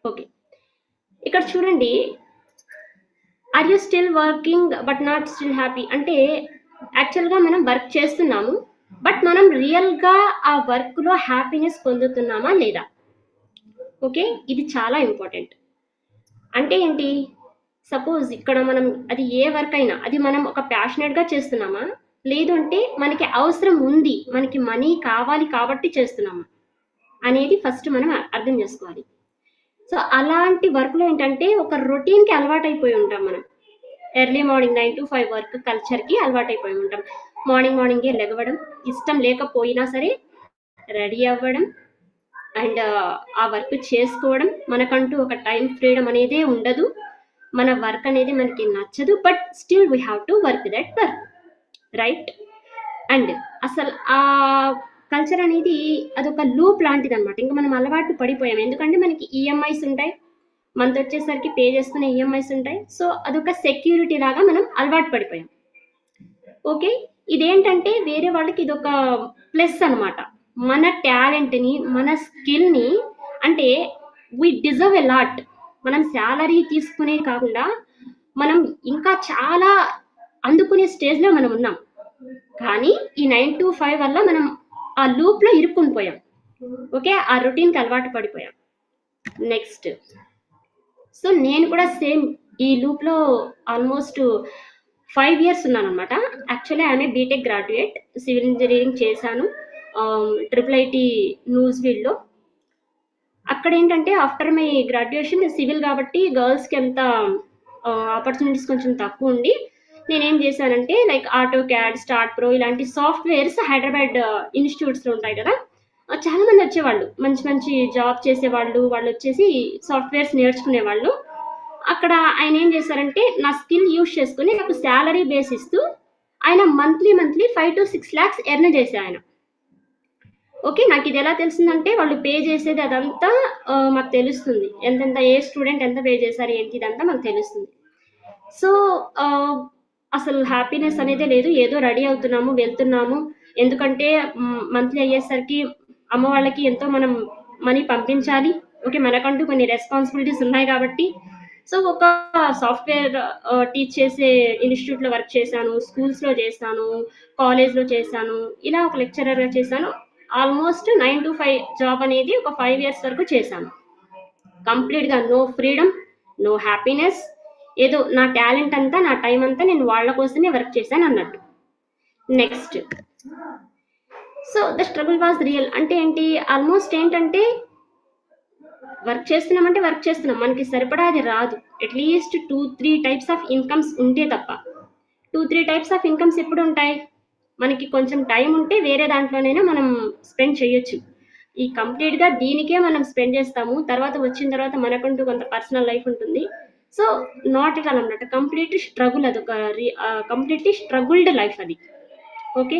okay, ఇక్కడ చూడండి, are you still working but not still happy అంటే యాక్చువల్గా మనం work చేస్తున్నాము, but మనం రియల్గా ఆ వర్క్లో హ్యాపీనెస్ పొందుతున్నామా లేదా? ఓకే, ఇది చాలా ఇంపార్టెంట్. అంటే ఏంటి, సపోజ్ ఇక్కడ మనం అది ఏ వర్క్ అయినా అది మనం ఒక ప్యాషనెట్గా చేస్తున్నామా, లేదు అంటే మనకి అవసరం ఉంది, మనకి మనీ కావాలి కాబట్టి చేస్తున్నామా అనేది ఫస్ట్ మనం అర్థం చేసుకోవాలి. సో అలాంటి వర్క్లో ఏంటంటే ఒక రొటీన్కి అలవాటు అయిపోయి ఉంటాం మనం. ఎర్లీ మార్నింగ్ 9 to 5 వర్క్ కల్చర్కి అలవాటు అయిపోయి ఉంటాం. మార్నింగే లెగవడం, ఇష్టం లేకపోయినా సరే రెడీ అవ్వడం అండ్ ఆ వర్క్ చేసుకోవడం. మనకంటూ ఒక టైం ఫ్రీడమ్ అనేదే ఉండదు, మన వర్క్ అనేది మనకి నచ్చదు, but still we have to work that work, right? And అసలు ఆ కల్చర్ అనేది అదొక లూప్ లాంటిది అనమాట. ఇంకా మనం అలవాటు పడిపోయాం, ఎందుకంటే మనకి ఈఎంఐస్ ఉంటాయి, మంత్ వచ్చేసరికి పే చేసుకునే ఈఎంఐస్ ఉంటాయి. సో అదొక సెక్యూరిటీ లాగా మనం అలవాటు పడిపోయాం. ఓకే, ఇదేంటంటే వేరే వాళ్ళకి ఇదొక ప్లస్ అనమాట. మన టాలెంట్ని, మన స్కిల్ని, అంటే వీ డిజర్వ్ ఎ లాట్. మనం శాలరీ తీసుకునే కాకుండా మనం ఇంకా చాలా అందుకునే స్టేజ్లో మనం ఉన్నాం. కానీ ఈ 9 to 5 వల్ల మనం ఆ లూప్లో ఇరుక్కుని పోయాం. ఓకే, ఆ రొటీన్కి అలవాటు పడిపోయాం. నెక్స్ట్, సో నేను కూడా సేమ్ ఈ లూప్లో ఆల్మోస్ట్ 5 years ఉన్నాను అనమాట. యాక్చువల్లీ ఆమె బీటెక్ గ్రాడ్యుయేట్, సివిల్ ఇంజనీరింగ్ చేశాను IIIT న్యూజివీడ్లో. అక్కడ ఏంటంటే ఆఫ్టర్ మై గ్రాడ్యుయేషన్ సివిల్ కాబట్టి గర్ల్స్కి ఎంత ఆపర్చునిటీస్ కొంచెం తక్కువ ఉండి నేనేం చేశానంటే like auto CAD, STAAD pro ఇలాంటి సాఫ్ట్వేర్స్ హైదరాబాద్ ఇన్స్టిట్యూట్స్లో ఉంటాయి కదా, చాలామంది వచ్చేవాళ్ళు, మంచి మంచి జాబ్ చేసేవాళ్ళు, వాళ్ళు వచ్చేసి సాఫ్ట్వేర్స్ నేర్చుకునేవాళ్ళు. అక్కడ ఆయన ఏం చేశారంటే నా స్కిల్ యూజ్ చేసుకుని నాకు శాలరీ బేస్ ఇస్తూ ఆయన మంత్లీ 5 to 6 lakhs ఎర్న్ చేసే ఆయన. ఓకే, నాకు ఇది ఎలా తెలిసిందంటే వాళ్ళు పే చేసేది అదంతా మాకు తెలుస్తుంది, ఎంతెంత ఏ స్టూడెంట్ ఎంత పే చేశారు ఏంటి ఇదంతా మాకు తెలుస్తుంది. సో అసలు హ్యాపీనెస్ అనేదే లేదు, ఏదో రెడీ అవుతున్నాము వెళ్తున్నాము, ఎందుకంటే మంత్లీ అయ్యేసరికి అమ్మ వాళ్ళకి ఎంతో మనం మనీ పంపించాలి. ఓకే, మనకంటూ కొన్ని రెస్పాన్సిబిలిటీస్ ఉన్నాయి కాబట్టి. సో ఒక సాఫ్ట్వేర్ టీచ్ చేసే ఇన్స్టిట్యూట్లో వర్క్ చేశాను, స్కూల్స్లో చేశాను, కాలేజ్లో చేశాను, ఇలా ఒక లెక్చరర్గా చేశాను. ఆల్మోస్ట్ 9 to 5 జాబ్ అనేది ఒక 5 years వరకు చేశాను. కంప్లీట్గా నో ఫ్రీడమ్, నో హ్యాపీనెస్, ఏదో నా టాలెంట్ అంతా, నా టైం అంతా నేను వాళ్ళ కోసమే వర్క్ చేశాను అన్నట్టు. Next, so the struggle was real. అంటే ఏంటి, ఆల్మోస్ట్ ఏంటంటే వర్క్ చేస్తున్నామంటే వర్క్ చేస్తున్నాం, మనకి సరిపడా అది రాదు. అట్లీస్ట్ 2-3 types ఆఫ్ ఇన్కమ్స్ ఉంటే తప్ప. 2-3 types ఆఫ్ ఇన్కమ్స్ ఎప్పుడు ఉంటాయి, మనకి కొంచెం టైం ఉంటే వేరే దాంట్లోనైనా మనం స్పెండ్ చేయొచ్చు. ఈ కంప్లీట్గా దీనికే మనం స్పెండ్ చేస్తాము, తర్వాత వచ్చిన తర్వాత మనకంటూ కొంత పర్సనల్ లైఫ్ ఉంటుంది. సో నాట్ ఇట్ అన్నమాట, కంప్లీట్లీ స్ట్రగుల్, అదొక కంప్లీట్లీ స్ట్రగుల్డ్ లైఫ్ అది. ఓకే,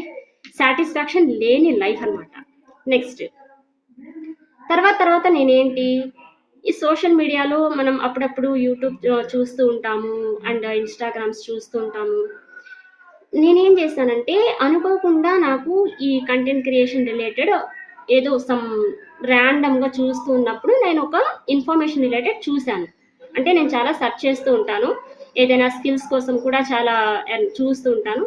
సాటిస్ఫాక్షన్ లేని లైఫ్ అనమాట. నెక్స్ట్, తర్వాత నేనేంటి, ఈ సోషల్ మీడియాలో మనం అప్పుడప్పుడు యూట్యూబ్ చూస్తూ ఉంటాము అండ్ ఇన్స్టాగ్రామ్స్ చూస్తూ ఉంటాము. నేనేం చేశానంటే అనుకోకుండా నాకు ఈ కంటెంట్ క్రియేషన్ రిలేటెడ్ ఏదో సమ్ ర్యాండమ్గా చూస్తూ ఉన్నప్పుడు నేను ఒక ఇన్ఫర్మేషన్ రిలేటెడ్ చూశాను. అంటే నేను చాలా సెర్చ్ చేస్తూ ఉంటాను, ఏదైనా స్కిల్స్ కోసం కూడా చాలా చూస్తూ ఉంటాను.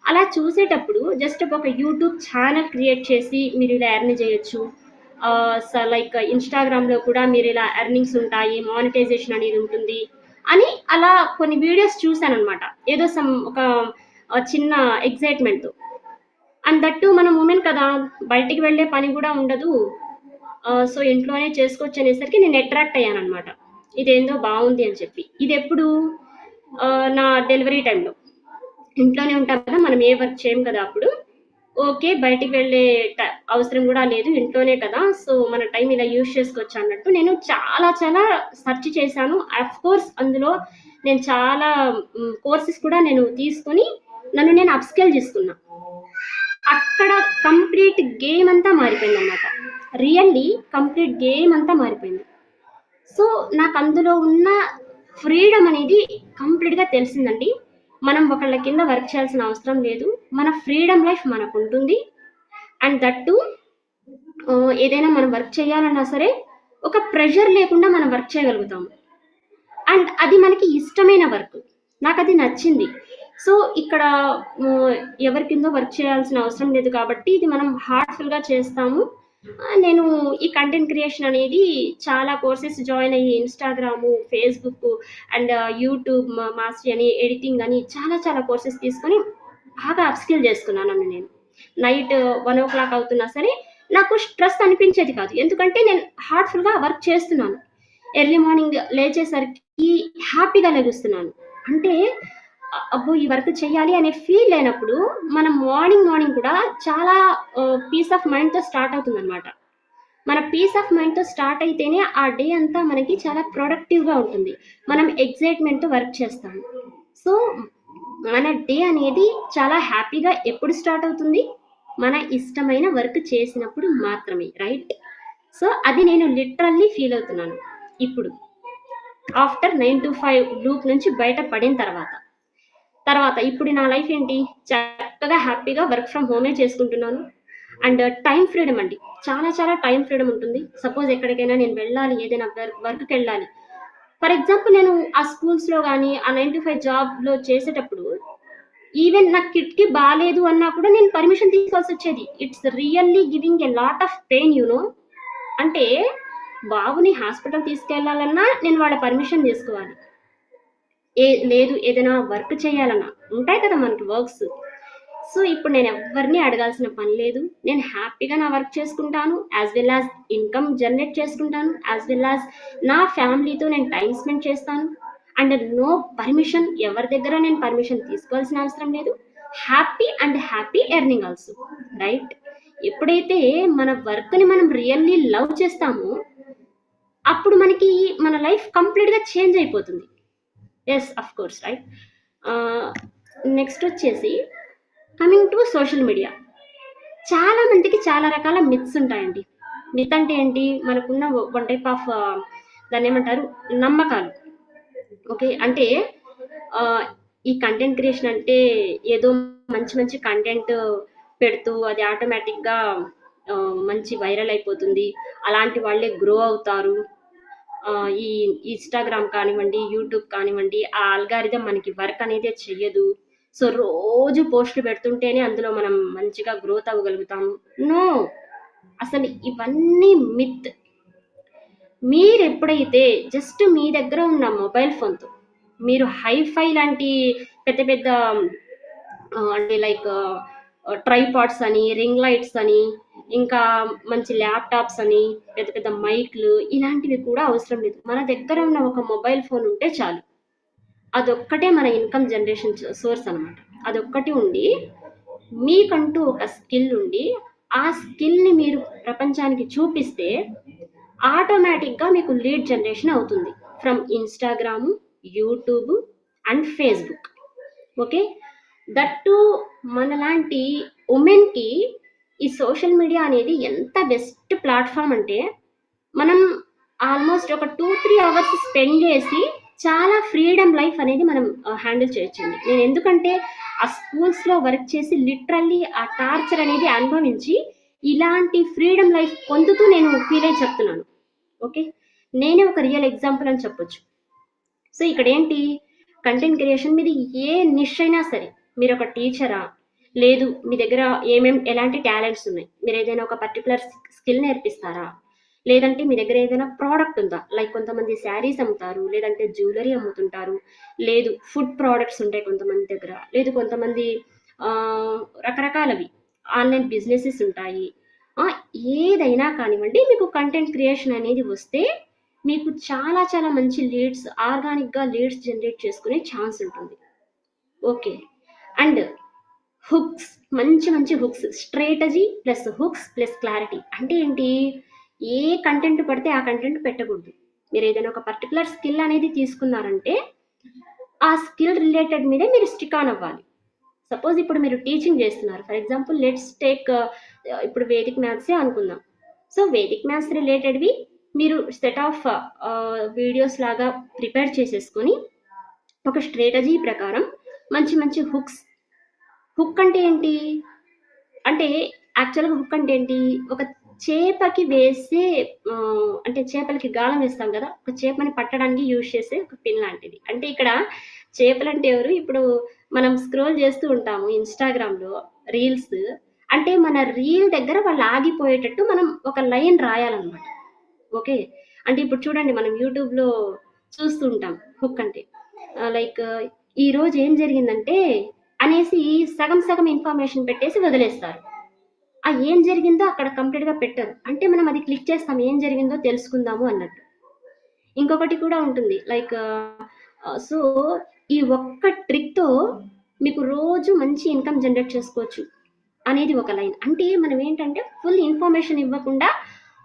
అలా చూసేటప్పుడు జస్ట్ ఒక యూట్యూబ్ ఛానల్ క్రియేట్ చేసి మీరు ఇలా ఎర్న్ చేయొచ్చు, లైక్ ఇన్స్టాగ్రామ్లో కూడా మీరు ఇలా ఎర్నింగ్స్ ఉంటాయి, మానిటైజేషన్ అనేది ఉంటుంది అని అలా కొన్ని వీడియోస్ చూశాను అనమాట. ఏదో సమ్ ఒక చిన్న ఎగ్జైట్మెంట్తో. అండ్ దట్టు మనం ఉమెన్ కదా, బయటికి వెళ్ళే పని కూడా ఉండదు, సో ఇంట్లోనే చేసుకోవచ్చు అనేసరికి నేను అట్రాక్ట్ అయ్యాను అనమాట. ఇదేందో బాగుంది అని చెప్పి. ఇది ఎప్పుడు నా డెలివరీ టైంలో ఇంట్లోనే ఉంటాం కదా, మనం ఏ వర్క్ చేయం కదా, అప్పుడు ఓకే బయటికి వెళ్ళే అవసరం కూడా లేదు, ఇంట్లోనే కదా, సో మన టైం ఇలా యూజ్ చేసుకోవచ్చు అన్నట్టు నేను చాలా చాలా సెర్చ్ చేశాను. అఫ్ కోర్స్ అందులో నేను చాలా కోర్సెస్ కూడా నేను తీసుకొని నన్ను నేను అప్స్కేల్ చేసుకున్నా. అక్కడ కంప్లీట్ గేమ్ అంతా మారిపోయింది అనమాట. రియల్లీ కంప్లీట్ గేమ్ అంతా మారిపోయింది. సో నాకు అందులో ఉన్న ఫ్రీడమ్ అనేది కంప్లీట్గా తెలిసిందండి. మనం ఒకళ్ళ కింద వర్క్ చేయాల్సిన అవసరం లేదు, మన ఫ్రీడమ్ లైఫ్ మనకు ఉంటుంది. అండ్ దట్టు ఏదైనా మనం వర్క్ చేయాలన్నా సరే ఒక ప్రెషర్ లేకుండా మనం వర్క్ చేయగలుగుతాము. అండ్ అది మనకి ఇష్టమైన వర్క్, నాకు అది నచ్చింది. సో ఇక్కడ ఎవరి కిందో వర్క్ చేయాల్సిన అవసరం లేదు కాబట్టి ఇది మనం హార్ట్ఫుల్గా చేస్తాము. నేను ఈ కంటెంట్ క్రియేషన్ అనేది చాలా కోర్సెస్ జాయిన్ అయ్యి Instagram, Facebook and YouTube mastery అని, ఎడిటింగ్ అని చాలా చాలా కోర్సెస్ తీసుకొని బాగా అప్స్కిల్ చేసుకున్నాను నన్ను నేను. నైట్ 1 o'clock అవుతున్నా సరే నాకు స్ట్రెస్ అనిపించేది కాదు, ఎందుకంటే నేను హార్ట్ఫుల్గా వర్క్ చేస్తున్నాను. ఎర్లీ మార్నింగ్ లేచేసరికి హ్యాపీగా లెగుస్తున్నాను. అంటే అబ్బో ఈ వర్క్ చేయాలి అనే ఫీల్ లేనప్పుడు మనం మార్నింగ్ కూడా చాలా పీస్ ఆఫ్ మైండ్తో స్టార్ట్ అవుతుంది అనమాట. మన పీస్ ఆఫ్ మైండ్తో స్టార్ట్ అయితేనే ఆ డే అంతా మనకి చాలా ప్రొడక్టివ్గా ఉంటుంది, మనం ఎగ్జైట్మెంట్తో వర్క్ చేస్తాము. సో మన డే అనేది చాలా హ్యాపీగా ఎప్పుడు స్టార్ట్ అవుతుంది, మన ఇష్టమైన వర్క్ చేసినప్పుడు మాత్రమే, రైట్? సో అది నేను లిటరల్లీ ఫీల్ అవుతున్నాను ఇప్పుడు ఆఫ్టర్ 9 to 5 లూప్ నుంచి బయట పడిన తర్వాత. ఇప్పుడు నా లైఫ్ ఏంటి, చక్కగా హ్యాపీగా వర్క్ ఫ్రమ్ హోమే చేసుకుంటున్నాను. అండ్ టైం ఫ్రీడమ్ అండి, చాలా చాలా టైం ఫ్రీడమ్ ఉంటుంది. సపోజ్ ఎక్కడికైనా నేను వెళ్ళాలి, ఏదైనా వర్క్కి వెళ్ళాలి, ఫర్ ఎగ్జాంపుల్ నేను ఆ స్కూల్స్లో కానీ ఆ 9 to 5 జాబ్లో చేసేటప్పుడు ఈవెన్ నా కిడ్కి బాగాలేదు అన్నా కూడా నేను పర్మిషన్ తీసుకోవాల్సి వచ్చేది. It's really giving a lot of pain you know. అంటే బాబుని హాస్పిటల్ తీసుకెళ్లాలన్నా నేను వాళ్ళ పర్మిషన్ తీసుకోవాలి, లేదు ఏదైనా వర్క్ చేయాలన్నా ఉంటాయి కదా మనకి వర్క్స్. సో ఇప్పుడు నేను ఎవరిని అడగాల్సిన పని లేదు, నేను హ్యాపీగా నా వర్క్ చేసుకుంటాను, as well as income generate చేసుకుంటాను, యాజ్ వెల్ యాజ్ నా ఫ్యామిలీతో నేను టైం స్పెండ్ చేస్తాను. అండ్ నో పర్మిషన్, ఎవరి దగ్గర నేను పర్మిషన్ తీసుకోవాల్సిన అవసరం లేదు. Happy earning also, right? ఎప్పుడైతే మన వర్క్ని మనం రియల్లీ లవ్ చేస్తామో అప్పుడు మనకి మన లైఫ్ కంప్లీట్గా చేంజ్ అయిపోతుంది. Yes, of course, right? Next వచ్చేసి కమింగ్ టు సోషల్ మీడియా. చాలా మందికి చాలా రకాల మిత్స్ ఉంటాయండి. మిత్ అంటే ఏంటి, మనకున్న వన్ టైప్ ఆఫ్ దాన్ని ఏమంటారు, నమ్మకాలు. ఓకే, అంటే ఈ కంటెంట్ క్రియేషన్ అంటే ఏదో మంచి కంటెంట్ పెడుతూ అది ఆటోమేటిక్గా మంచి వైరల్ అయిపోతుంది, అలాంటి వాళ్ళే గ్రో అవుతారు. ఈ ఇన్స్టాగ్రామ్ కానివ్వండి, యూట్యూబ్ కానివ్వండి, ఆ అల్గారిథం మనకి వర్క్ అనేది చెయ్యదు. సో రోజు పోస్టులు పెడుతుంటేనే అందులో మనం మంచిగా గ్రోత్ అవ్వగలుగుతాము. నో, అసలు ఇవన్నీ మిత్. మీరు ఎప్పుడైతే జస్ట్ మీ దగ్గర ఉన్న మొబైల్ ఫోన్తో మీరు హైఫై లాంటి పెద్ద అంటే లైక్ ట్రైపాడ్స్ అని, రింగ్ లైట్స్ అని, ఇంకా మంచి ల్యాప్టాప్స్ అని, పెద్ద మైక్లు, ఇలాంటివి కూడా అవసరం లేదు. మన దగ్గర ఉన్న ఒక మొబైల్ ఫోన్ ఉంటే చాలు, అదొక్కటే మన ఇన్కమ్ జనరేషన్ సోర్స్ అనమాట. అదొక్కటి ఉండి మీకంటూ ఒక స్కిల్ ఉండి ఆ స్కిల్ని మీరు ప్రపంచానికి చూపిస్తే ఆటోమేటిక్గా మీకు లీడ్ జనరేషన్ అవుతుంది from Instagram, YouTube and Facebook. Okay, that మనలాంటి ఉమెన్కి ఈ సోషల్ మీడియా అనేది ఎంత బెస్ట్ ప్లాట్ఫామ్ అంటే మనం ఆల్మోస్ట్ ఒక 2-3 hours స్పెండ్ చేసి చాలా ఫ్రీడమ్ లైఫ్ అనేది మనం హ్యాండిల్ చేయొచ్చండి. నేను ఎందుకంటే ఆ స్కూల్స్‌లో వర్క్ చేసి లిటరల్లీ ఆ టార్చర్ అనేది అనుభవించి ఇలాంటి ఫ్రీడమ్ లైఫ్ పొందుతూ నేను ఫీల్ అయ్యి చెప్తున్నాను. ఓకే. నేనే ఒక రియల్ ఎగ్జాంపుల్ అని చెప్పొచ్చు. సో ఇక్కడేంటి కంటెంట్ క్రియేషన్ మీది ఏ నిష్ అయినా సరే, మీరు ఒక టీచరా, లేదు మీ దగ్గర ఎలాంటి టాలెంట్స్ ఉన్నాయి, మీరు ఏదైనా ఒక పర్టికులర్ స్కిల్ నేర్పిస్తారా, లేదంటే మీ దగ్గర ఏదైనా ప్రోడక్ట్ ఉందా, లైక్ కొంతమంది శారీస్ అమ్ముతారు, లేదంటే జ్యువెలరీ అమ్ముతుంటారు, లేదు ఫుడ్ ప్రోడక్ట్స్ ఉంటాయి కొంతమంది దగ్గర, లేదు కొంతమంది రకరకాలవి ఆన్లైన్ బిజినెసెస్ ఉంటాయి. ఏదైనా కానివ్వండి, మీకు కంటెంట్ క్రియేషన్ అనేది వస్తే మీకు చాలా చాలా మంచి లీడ్స్, ఆర్గానిక్గా లీడ్స్ జనరేట్ చేసుకునే ఛాన్స్ ఉంటుంది. ఓకే. అండ్ హుక్స్, మంచి మంచి hooks, strategy plus hooks plus clarity. అంటే ఏంటి, ఏ కంటెంట్ పడితే ఆ కంటెంట్ పెట్టకూడదు. మీరు ఏదైనా ఒక పర్టికులర్ స్కిల్ అనేది తీసుకున్నారంటే ఆ స్కిల్ రిలేటెడ్ మీదే మీరు స్టిక్ ఆన్ అవ్వాలి. సపోజ్ ఇప్పుడు మీరు టీచింగ్ చేస్తున్నారు, ఫర్ ఎగ్జాంపుల్ లెట్స్ టేక్ ఇప్పుడు వేదిక్ మ్యాథ్సే అనుకుందాం. సో వేదిక్ మ్యాథ్స్ రిలేటెడ్వి మీరు సెట్ ఆఫ్ వీడియోస్ లాగా ప్రిపేర్ చేసేసుకొని ఒక స్ట్రాటజీ ప్రకారం మంచి మంచి హుక్స్. హుక్ అంటే ఏంటి అంటే, యాక్చువల్గా హుక్ అంటే ఏంటి, ఒక చేపకి వేసే అంటే చేపలకి గాలం వేస్తాం కదా, ఒక చేపని పట్టడానికి యూజ్ చేసే ఒక పిన్ లాంటిది. అంటే ఇక్కడ చేపలు అంటే ఎవరు, ఇప్పుడు మనం స్క్రోల్ చేస్తూ ఉంటాము ఇన్స్టాగ్రామ్లో రీల్స్, అంటే మన రీల్ దగ్గర వాళ్ళు ఆగిపోయేటట్టు మనం ఒక లైన్ రాయాలన్నమాట. ఓకే. అంటే ఇప్పుడు చూడండి, మనం యూట్యూబ్లో చూస్తూ ఉంటాం హుక్ అంటే లైక్ ఈరోజు ఏం జరిగిందంటే అనేసి సగం సగం ఇన్ఫర్మేషన్ పెట్టేసి వదిలేస్తారు. ఆ ఏం జరిగిందో అక్కడ కంప్లీట్గా పెట్టరు, అంటే మనం అది క్లిక్ చేస్తాం ఏం జరిగిందో తెలుసుకుందాము అన్నట్టు. ఇంకొకటి కూడా ఉంటుంది లైక్ సో ఈ ఒక్క ట్రిక్తో మీకు రోజు మంచి ఇన్కమ్ జనరేట్ చేసుకోవచ్చు అనేది ఒక లైన్. అంటే మనం ఏంటంటే ఫుల్ ఇన్ఫర్మేషన్ ఇవ్వకుండా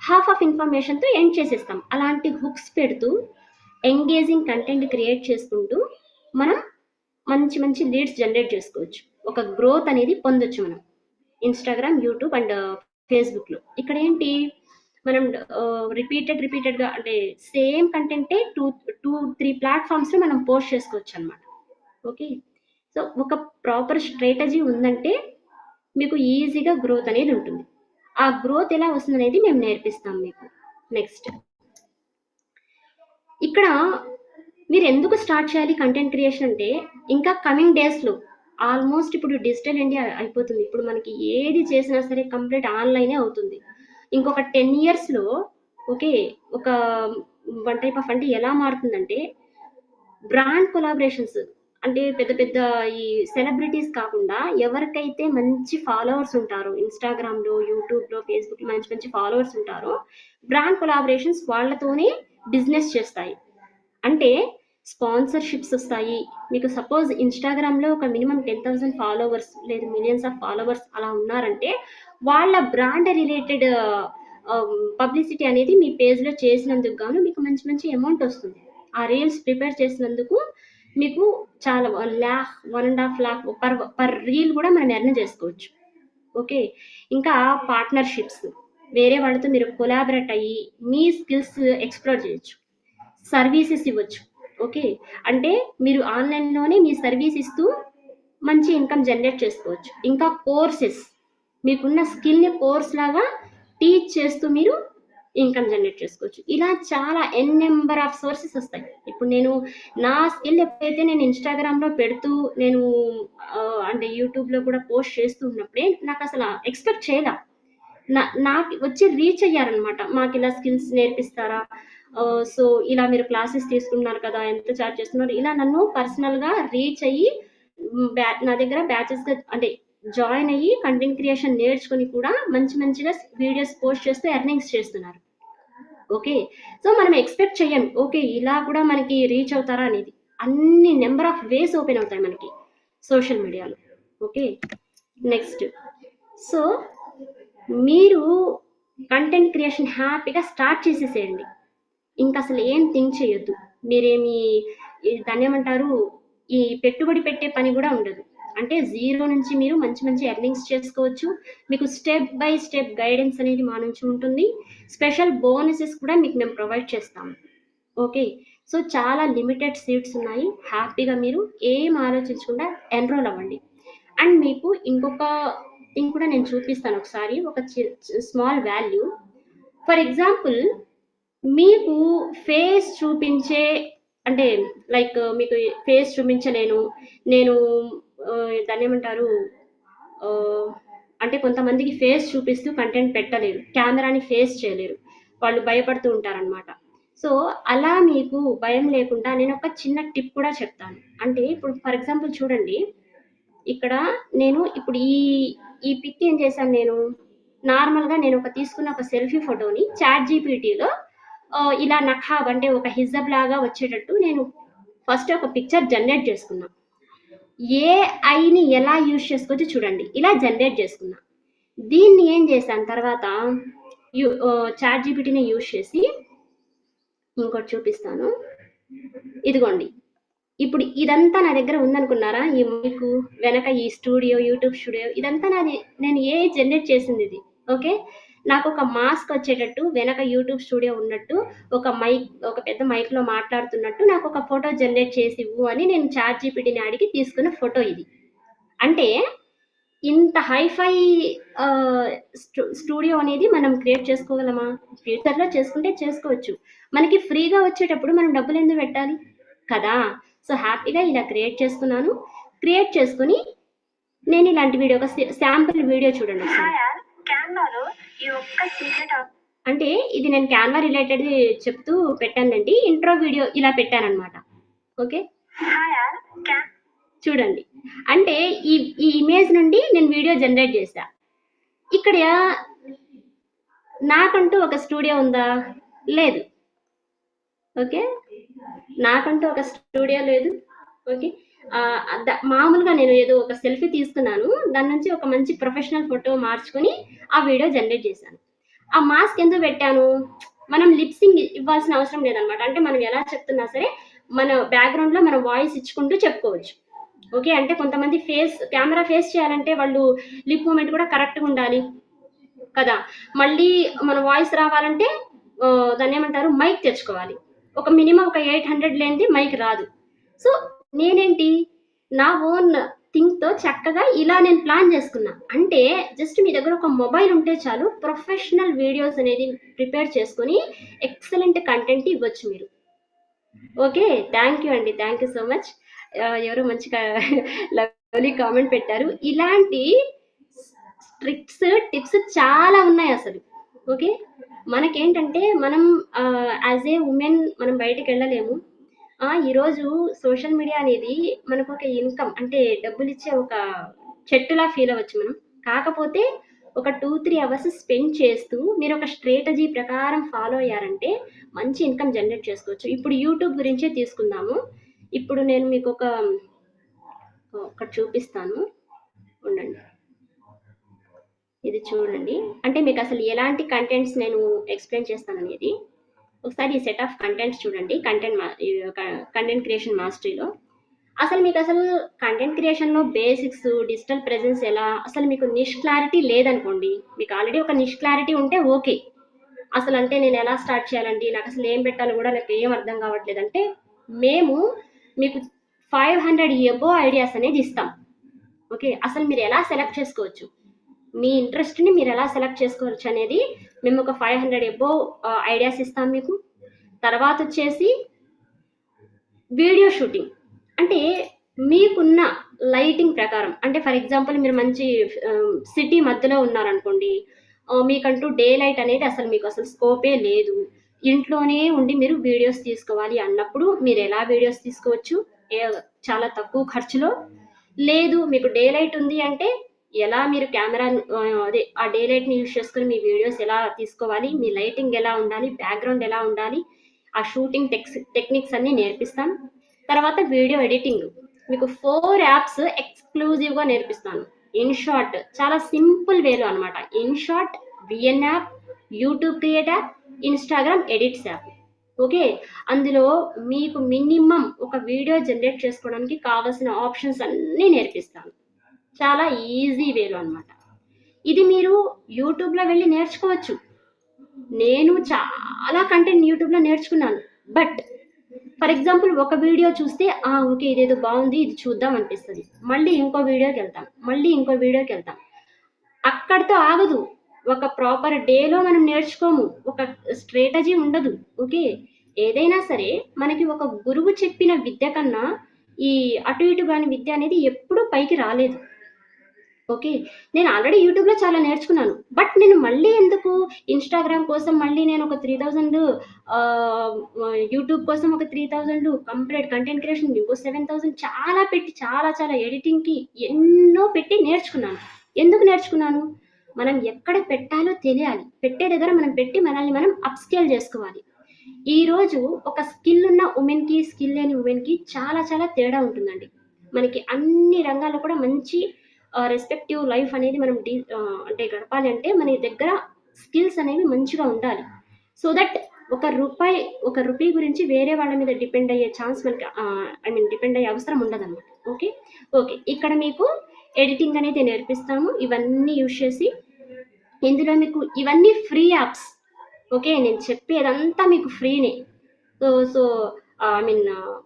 హాఫ్ ఆఫ్ ఇన్ఫర్మేషన్తో ఎండ్ చేసేస్తాం. అలాంటి హుక్స్ పెడుతూ ఎంగేజింగ్ కంటెంట్ క్రియేట్ చేసుకుంటూ మనం మంచి మంచి లీడ్స్ జనరేట్ చేసుకోవచ్చు, ఒక గ్రోత్ అనేది పొందొచ్చు మనం ఇన్స్టాగ్రామ్, యూట్యూబ్ అండ్ ఫేస్బుక్లో. ఇక్కడ ఏంటి, మనం రిపీటెడ్గా అంటే సేమ్ కంటెంటే 2-3 ప్లాట్ఫామ్స్లో మనం పోస్ట్ చేసుకోవచ్చు అనమాట. ఓకే. సో ఒక ప్రాపర్ స్ట్రాటజీ ఉందంటే మీకు ఈజీగా గ్రోత్ అనేది ఉంటుంది. ఆ గ్రోత్ ఎలా వస్తుంది అనేది మేము నేర్పిస్తాం మీకు. నెక్స్ట్, ఇక్కడ మీరు ఎందుకు స్టార్ట్ చేయాలి కంటెంట్ క్రియేషన్ అంటే, ఇంకా కమింగ్ డేస్లో ఆల్మోస్ట్ ఇప్పుడు డిజిటల్ ఇండియా అయిపోతుంది. ఇప్పుడు మనకి ఏది చేసినా సరే కంప్లీట్ ఆన్లైనే అవుతుంది. ఇంకొక 10 yearsలో ఓకే ఒక వన్ టైప్ ఆఫ్ అంటే ఎలా మారుతుందంటే, బ్రాండ్ కొలాబరేషన్స్ అంటే పెద్ద పెద్ద ఈ సెలబ్రిటీస్ కాకుండా ఎవరికైతే మంచి ఫాలోవర్స్ ఉంటారో ఇన్స్టాగ్రామ్లో, యూట్యూబ్లో, ఫేస్బుక్లో మంచి మంచి ఫాలోవర్స్ ఉంటారో బ్రాండ్ కొలాబరేషన్స్ వాళ్ళతోనే బిజినెస్ చేస్తాయి. అంటే స్పాన్సర్షిప్స్ వస్తాయి మీకు. సపోజ్ ఇన్స్టాగ్రామ్లో ఒక మినిమం 10,000 ఫాలోవర్స్ లేదు మిలియన్స్ ఆఫ్ ఫాలోవర్స్ అలా ఉన్నారంటే వాళ్ళ బ్రాండ్ రిలేటెడ్ పబ్లిసిటీ అనేది మీ పేజ్లో చేసినందుకు గాను మీకు మంచి మంచి అమౌంట్ వస్తుంది. ఆ రీల్స్ ప్రిపేర్ చేసినందుకు మీకు చాలా 1.5 lakh పర్ రీల్ కూడా మనం ఎర్న్ చేసుకోవచ్చు. ఓకే. ఇంకా పార్ట్నర్షిప్స్, వేరే వాళ్ళతో మీరు కొలాబరేట్ అయ్యి మీ స్కిల్స్ ఎక్స్ప్లోర్ చేయొచ్చు, సర్వీసెస్ ఇవ్వచ్చు. ఓకే. అంటే మీరు ఆన్లైన్లోనే మీ సర్వీస్ ఇస్తూ మంచి ఇన్కమ్ జనరేట్ చేసుకోవచ్చు. ఇంకా కోర్సెస్, మీకున్న స్కిల్ని కోర్స్ లాగా టీచ్ చేస్తూ మీరు ఇన్కమ్ జనరేట్ చేసుకోవచ్చు. ఇలా చాలా నెంబర్ ఆఫ్ సోర్సెస్ వస్తాయి. ఇప్పుడు నేను నా స్కిల్ ఎప్పుడైతే నేను ఇన్స్టాగ్రామ్లో పెడుతూ నేను అంటే యూట్యూబ్లో కూడా పోస్ట్ చేస్తూ ఉన్నప్పుడే నాకు అసలు ఎక్స్పెక్ట్ చేయలే, నాకు వచ్చి రీచ్ అయ్యారనమాట. మాకు ఇలా స్కిల్స్ నేర్పిస్తారా, సో ఇలా మీరు క్లాసెస్ తీసుకున్నారు కదా, ఎంత చార్జ్ చేస్తున్నారు, ఇలా నన్ను పర్సనల్గా రీచ్ అయ్యి నా దగ్గర బ్యాచెస్గా అంటే జాయిన్ అయ్యి కంటెంట్ క్రియేషన్ నేర్చుకుని కూడా మంచి మంచిగా వీడియోస్ పోస్ట్ చేస్తూ ఎర్నింగ్స్ చేస్తున్నారు. ఓకే. సో మనం ఎక్స్పెక్ట్ చెయ్యం ఓకే ఇలా కూడా మనకి రీచ్ అవుతారా అనేది. అన్ని నెంబర్ ఆఫ్ వేస్ ఓపెన్ అవుతాయి మనకి సోషల్ మీడియాలో. ఓకే. నెక్స్ట్, సో మీరు కంటెంట్ క్రియేషన్ హ్యాపీగా స్టార్ట్ చేసేసేయండి. ఇంకా అసలు ఏం థింక్ చేయొద్దు. మీరేమి దాన్ని ఏమంటారు, ఈ పెట్టుబడి పెట్టే పని కూడా ఉండదు. అంటే జీరో నుంచి మీరు మంచి మంచి ఎర్నింగ్స్ చేసుకోవచ్చు. మీకు స్టెప్ బై స్టెప్ గైడెన్స్ అనేది మా నుంచి ఉంటుంది. స్పెషల్ బోనసెస్ కూడా మీకు మేము ప్రొవైడ్ చేస్తాము. ఓకే. సో చాలా లిమిటెడ్ సీట్స్ ఉన్నాయి. హ్యాపీగా మీరు ఏం ఆలోచించకుండా ఎన్రోల్ అవ్వండి. అండ్ మీకు ఇంకొక థింగ్ కూడా నేను చూపిస్తాను ఒకసారి, ఒక స్మాల్ వాల్యూ. ఫర్ ఎగ్జాంపుల్, మీకు ఫేస్ చూపించే, అంటే లైక్ మీకు ఫేస్ చూపించలేను నేను, దాన్ని ఏమంటారు, అంటే కొంతమందికి ఫేస్ చూపిస్తూ కంటెంట్ పెట్టలేరు, కెమెరాని ఫేస్ చేయలేరు, వాళ్ళు భయపడుతూ ఉంటారనమాట. సో అలా మీకు భయం లేకుండా నేను ఒక చిన్న టిప్ కూడా చెప్తాను. అంటే ఇప్పుడు ఫర్ ఎగ్జాంపుల్ చూడండి, ఇక్కడ నేను ఇప్పుడు ఈ పిక్ ఏం చేశాను, నేను నార్మల్గా నేను తీసుకున్న ఒక సెల్ఫీ ఫోటోని చాట్ జీపీటీలో ఇలా నఖాబ్ అంటే ఒక హిజబ్ లాగా వచ్చేటట్టు నేను ఫస్ట్ ఒక పిక్చర్ జనరేట్ చేసుకున్నా. ఏఐని ఎలా యూజ్ చేసుకోవచ్చు చూడండి, ఇలా జనరేట్ చేసుకున్నా. దీన్ని ఏం చేశాను తర్వాత చాట్ జీపీటీని యూజ్ చేసి ఇంకోటి చూపిస్తాను. ఇదిగోండి, ఇప్పుడు ఇదంతా నా దగ్గర ఉందనుకున్నారా, ఈ మీకు వెనక ఈ స్టూడియో, యూట్యూబ్ స్టూడియో, ఇదంతా నాది, నేను జనరేట్ చేసింది ఇది. ఓకే, నాకు ఒక మాస్క్ వచ్చేటట్టు వెనక యూట్యూబ్ స్టూడియో ఉన్నట్టు, ఒక పెద్ద మైక్లో మాట్లాడుతున్నట్టు నాకు ఒక ఫోటో జనరేట్ చేసి ఇవ్వు అని నేను చాట్ జీపీటీని అడిగి తీసుకున్న ఫోటో ఇది. అంటే ఇంత హైఫై స్టూడియో అనేది మనం క్రియేట్ చేసుకోగలమా? ఫ్యూచర్లో చేసుకుంటే చేసుకోవచ్చు. మనకి ఫ్రీగా వచ్చేటప్పుడు మనం డబ్బులు ఎందుకు పెట్టాలి కదా? సో హ్యాపీగా ఇలా క్రియేట్ చేసుకున్నాను. క్రియేట్ చేసుకుని నేను ఇలాంటి వీడియో, ఒక శాంపుల్ వీడియో చూడండి ఒకసారి. అంటే ఇది నేను క్యాన్వా రిలేటెడ్ చెప్తూ పెట్టానండి, ఇంట్రో వీడియో ఇలా పెట్టానన్నమాట. ఓకే, చూడండి. అంటే ఈ ఇమేజ్ నుండి నేను వీడియో జనరేట్ చేశా. ఇక్కడ నాకంటూ ఒక స్టూడియో ఉందా? లేదు. ఓకే, నాకంటూ ఒక స్టూడియో లేదు. ఓకే, మామూలుగా నేను ఏదో ఒక సెల్ఫీ తీసుకున్నాను, దాని నుంచి ఒక మంచి ప్రొఫెషనల్ ఫోటో మార్చుకొని ఆ వీడియో జనరేట్ చేశాను. ఆ మాస్క్ ఎందుకు పెట్టాను? మనం లిప్సింగ్ ఇవ్వాల్సిన అవసరం లేదనమాట. అంటే మనం ఎలా చెప్తున్నా సరే మన బ్యాక్గ్రౌండ్లో మనం వాయిస్ ఇచ్చుకుంటూ చెప్పుకోవచ్చు. ఓకే, అంటే కొంతమంది కెమెరా ఫేస్ చేయాలంటే వాళ్ళు లిప్ మూమెంట్ కూడా కరెక్ట్గా ఉండాలి కదా. మళ్ళీ మన వాయిస్ రావాలంటే దాన్ని ఏమంటారు, మైక్ తెచ్చుకోవాలి. ఒక మినిమం ఒక 800 లేనిది మైక్ రాదు. సో నేనేంటి, నా ఓన్ థింక్తో చక్కగా ఇలా నేను ప్లాన్ చేసుకున్నా. అంటే జస్ట్ మీ దగ్గర ఒక మొబైల్ ఉంటే చాలు, ప్రొఫెషనల్ వీడియోస్ అనేది ప్రిపేర్ చేసుకొని ఎక్సలెంట్ కంటెంట్ ఇవ్వచ్చు మీరు. ఓకే, థ్యాంక్ యూ అండి, థ్యాంక్ యూ సో మచ్. ఎవరో మంచిగా లవ్లీ కామెంట్ పెట్టారు. ఇలాంటి ట్రిక్స్, టిప్స్ చాలా ఉన్నాయి అసలు. ఓకే, మనకేంటంటే మనం యాజ్ ఏ ఉమెన్ మనం బయటకు వెళ్ళలేము. ఈరోజు సోషల్ మీడియా అనేది మనకు ఒక ఇన్కమ్, అంటే డబ్బులు ఇచ్చే ఒక చెట్టులా ఫీల్ అవ్వచ్చు మనం. కాకపోతే ఒక 2-3 అవర్స్ స్పెండ్ చేస్తూ మీరు ఒక స్ట్రాటజీ ప్రకారం ఫాలో అయ్యారంటే మంచి ఇన్కమ్ జనరేట్ చేసుకోవచ్చు. ఇప్పుడు యూట్యూబ్ గురించే తీసుకుందాము. ఇప్పుడు నేను మీకు ఒకటి చూపిస్తాను, ఉండండి. ఇది చూడండి, అంటే మీకు అసలు ఎలాంటి కంటెంట్స్ నేను ఎక్స్ప్లెయిన్ చేస్తాను అనేది. ఒకసారి ఈ సెట్ ఆఫ్ కంటెంట్స్ చూడండి, కంటెంట్ క్రియేషన్ మాస్టరీలో. అసలు మీకు కంటెంట్ క్రియేషన్లో బేసిక్స్, డిజిటల్ ప్రెజెన్స్ ఎలా, అసలు మీకు నిష్ క్లారిటీ లేదనుకోండి, మీకు ఆల్రెడీ ఒక నిష్ క్లారిటీ ఉంటే ఓకే. అసలు అంటే నేను ఎలా స్టార్ట్ చేయాలండి, నాకు అసలు ఏం పెట్టాలో కూడా నాకు ఏం అర్థం కావట్లేదంటే మేము మీకు 500 ఎబో ఐడియాస్ అనేది ఇస్తాం. ఓకే, అసలు మీరు ఎలా సెలెక్ట్ చేసుకోవచ్చు, మీ ఇంట్రెస్ట్ని మీరు ఎలా సెలెక్ట్ చేసుకోవచ్చు అనేది మేము ఒక 500 ఎబో ఐడియాస్ ఇస్తాం మీకు. తర్వాత వచ్చేసి వీడియో షూటింగ్, అంటే మీకున్న లైటింగ్ ప్రకారం, అంటే ఫర్ ఎగ్జాంపుల్ మీరు మంచి సిటీ మధ్యలో ఉన్నారనుకోండి, మీకంటూ డే లైట్ అనేది మీకు అసలు స్కోపే లేదు, ఇంట్లోనే ఉండి మీరు వీడియోస్ తీసుకోవాలి అన్నప్పుడు మీరు ఎలా వీడియోస్ తీసుకోవచ్చు చాలా తక్కువ ఖర్చులో. లేదు మీకు డే లైట్ ఉంది అంటే ఎలా మీరు కెమెరా ఆ డే లైట్ని యూజ్ చేసుకుని మీ వీడియోస్ ఎలా తీసుకోవాలి, మీ లైటింగ్ ఎలా ఉండాలి, బ్యాక్గ్రౌండ్ ఎలా ఉండాలి, ఆ షూటింగ్ టెక్నిక్స్ అన్నీ నేర్పిస్తాం. తర్వాత వీడియో ఎడిటింగ్ మీకు 4 యాప్స్ ఎక్స్క్లూజివ్గా నేర్పిస్తాను. ఇన్షాట్ చాలా సింపుల్ వేలో అనమాట. InShot, VN app, YouTube create app, Instagram edits app. Okay, అందులో మీకు మినిమం ఒక వీడియో జనరేట్ చేసుకోవడానికి కావాల్సిన ఆప్షన్స్ అన్నీ నేర్పిస్తాను చాలా ఈజీ వేలో అనమాట. ఇది మీరు యూట్యూబ్లో వెళ్ళి నేర్చుకోవచ్చు. నేను చాలా కంటెంట్ యూట్యూబ్లో నేర్చుకున్నాను. బట్ ఫర్ ఫర్ ఎగ్జాంపుల్ ఒక వీడియో చూస్తే ఓకే ఇదేదో బాగుంది, ఇది చూద్దాం అనిపిస్తుంది. మళ్ళీ ఇంకో వీడియోకి వెళ్తాం, మళ్ళీ ఇంకో వీడియోకి వెళ్తాం. అక్కడితో ఆగదు. ఒక ప్రాపర్ డేలో మనం నేర్చుకోము, ఒక స్ట్రాటజీ ఉండదు. ఓకే, ఏదైనా సరే మనకి ఒక గురువు చెప్పిన విద్య కన్నా ఈ అటు ఇటు కాని విద్య అనేది ఎప్పుడూ పైకి రాలేదు. ఓకే, నేను ఆల్రెడీ యూట్యూబ్లో చాలా నేర్చుకున్నాను. బట్ నేను మళ్ళీ ఎందుకు ఇన్స్టాగ్రామ్ కోసం మళ్ళీ నేను ఒక 3000, యూట్యూబ్ కోసం ఒక 3000, కంప్లీట్ కంటెంట్ క్రియేషన్ ఇంకో 7000 చాలా పెట్టి చాలా చాలా ఎడిటింగ్కి ఎన్నో పెట్టి నేర్చుకున్నాను. ఎందుకు నేర్చుకున్నాను? మనం ఎక్కడ పెట్టాలో తెలియాలి. పెట్టే దగ్గర మనం పెట్టి మనల్ని మనం అప్స్కేల్ చేసుకోవాలి. ఈరోజు ఒక స్కిల్ ఉన్న ఉమెన్కి, స్కిల్ లేని ఉమెన్కి చాలా చాలా తేడా ఉంటుందండి. మనకి అన్ని రంగాల్లో కూడా మంచి రెస్పెక్టివ్ లైఫ్ అనేది మనం అంటే గడపాలి అంటే మన దగ్గర స్కిల్స్ అనేవి మంచిగా ఉండాలి. సో దట్ ఒక రూపీ గురించి వేరే వాళ్ళ మీద డిపెండ్ అయ్యే ఛాన్స్ మనకి డిపెండ్ అయ్యే అవసరం ఉండదన్నమాట. ఓకే, ఇక్కడ మీకు ఎడిటింగ్ అనేది నేర్పిస్తాము. ఇవన్నీ యూజ్ చేసి ఇందులో మీకు ఇవన్నీ ఫ్రీ యాప్స్. ఓకే, నేను చెప్పేదంతా మీకు ఫ్రీనే. సో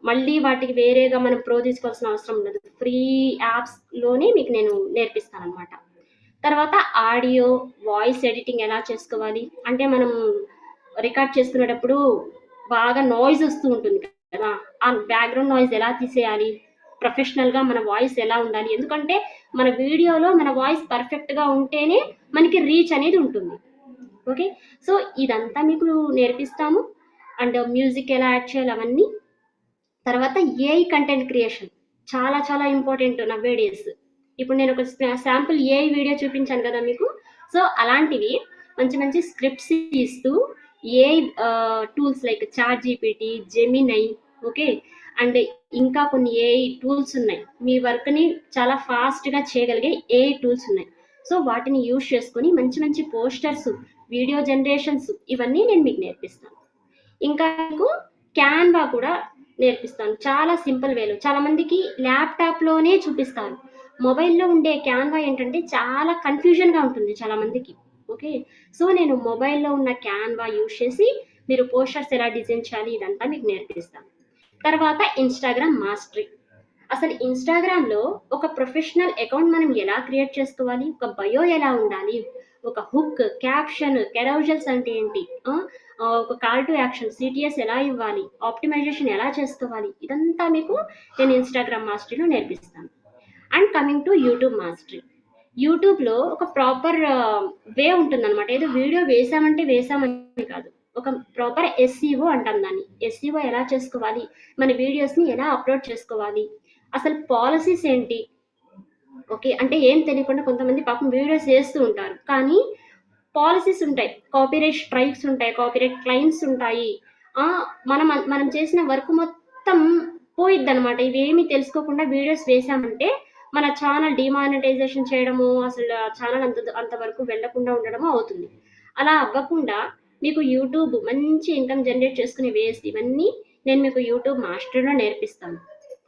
మళ్ళీ వాటికి వేరేగా మనం ప్రో తీసుకోవాల్సిన అవసరం ఉండదు. ఫ్రీ యాప్స్లోనే మీకు నేను నేర్పిస్తాను అనమాట. తర్వాత ఆడియో, వాయిస్ ఎడిటింగ్ ఎలా చేసుకోవాలి అంటే మనం రికార్డ్ చేసుకునేటప్పుడు బాగా నాయిస్ వస్తూ ఉంటుంది కదా, ఆ బ్యాక్గ్రౌండ్ నాయిస్ ఎలా తీసేయాలి, ప్రొఫెషనల్గా మన వాయిస్ ఎలా ఉండాలి. ఎందుకంటే మన వీడియోలో మన వాయిస్ పర్ఫెక్ట్గా ఉంటేనే మనకి రీచ్ అనేది ఉంటుంది. ఓకే, సో ఇదంతా మీకు నేర్పిస్తాము. అండ్ మ్యూజిక్ ఎలా యాడ్ చేయాలి అవన్నీ. తర్వాత ఏఐ కంటెంట్ క్రియేషన్ చాలా చాలా ఇంపార్టెంట్ నవ్వే డేస్. ఇప్పుడు నేను ఒక శాంపుల్ ఏఐ వీడియో చూపించాను కదా మీకు. సో అలాంటివి మంచి మంచి స్క్రిప్ట్స్ ఇస్తూ AI tools like chat GPT, Gemini, okay, and ఇంకా కొన్ని ఏఐ టూల్స్ ఉన్నాయి. మీ వర్క్ని చాలా ఫాస్ట్గా చేయగలిగే ఏఐ టూల్స్ ఉన్నాయి. సో వాటిని యూజ్ చేసుకొని మంచి మంచి పోస్టర్స్, వీడియో జనరేషన్స్ ఇవన్నీ నేను మీకు నేర్పిస్తాను. ఇంకా మీకు క్యాన్వా కూడా నేర్పిస్తాను చాలా సింపుల్ వేలో. చాలామందికి ల్యాప్టాప్లోనే చూపిస్తారు. మొబైల్లో ఉండే క్యాన్వా ఏంటంటే చాలా కన్ఫ్యూజన్గా ఉంటుంది చాలామందికి. ఓకే, సో నేను మొబైల్లో ఉన్న క్యాన్వా యూజ్ చేసి మీరు పోస్టర్స్ ఎలా డిజైన్ చేయాలి ఇదంతా మీకు నేర్పిస్తాను. తర్వాత ఇన్స్టాగ్రామ్ మాస్టరీ. అసలు ఇన్స్టాగ్రామ్లో ఒక ప్రొఫెషనల్ అకౌంట్ మనం ఎలా క్రియేట్ చేసుకోవాలి, ఒక బయో ఎలా ఉండాలి, ఒక హుక్, క్యాప్షన్, కెరౌజల్స్ అంటే ఏంటి, ఒక కాల్ టు యాక్షన్, సిటిఎస్ ఎలా ఇవ్వాలి, ఆప్టిమైజేషన్ ఎలా చేసుకోవాలి, ఇదంతా మీకు నేను ఇన్స్టాగ్రామ్ మాస్టరీలో నేర్పిస్తాను. And coming to YouTube mastery. యూట్యూబ్లో ఒక ప్రాపర్ వే ఉంటుందన్నమాట. ఏదో వీడియో వేసామని కాదు, ఒక ప్రాపర్ ఎస్ఈఓ అంటాం దాన్ని. ఎస్ఈఓ ఎలా చేసుకోవాలి, మన వీడియోస్ని ఎలా అప్లోడ్ చేసుకోవాలి, అసలు పాలసీస్ ఏంటి. ఓకే, అంటే ఏం తెలియకుండా కొంతమంది పాపం వీడియోస్ చేస్తూ ఉంటారు, కానీ పాలసీస్ ఉంటాయి, కాపీరైట్ స్ట్రైక్స్ ఉంటాయి, కాపీరైట్ క్లైమ్స్ ఉంటాయి. మనం చేసిన వర్క్ మొత్తం పోయిద్ది అనమాట. ఇవేమి తెలుసుకోకుండా వీడియోస్ వేసామంటే మన ఛానల్ డిమానిటైజేషన్ చేయడము, అసలు ఛానల్ అంతవరకు వెళ్లకుండా ఉండడము అవుతుంది. అలా అవ్వకుండా మీకు యూట్యూబ్ మంచి ఇన్కమ్ జనరేట్ చేసుకునే వేస్ ఇవన్నీ నేను మీకు యూట్యూబ్ మాస్టర్లో నేర్పిస్తాను.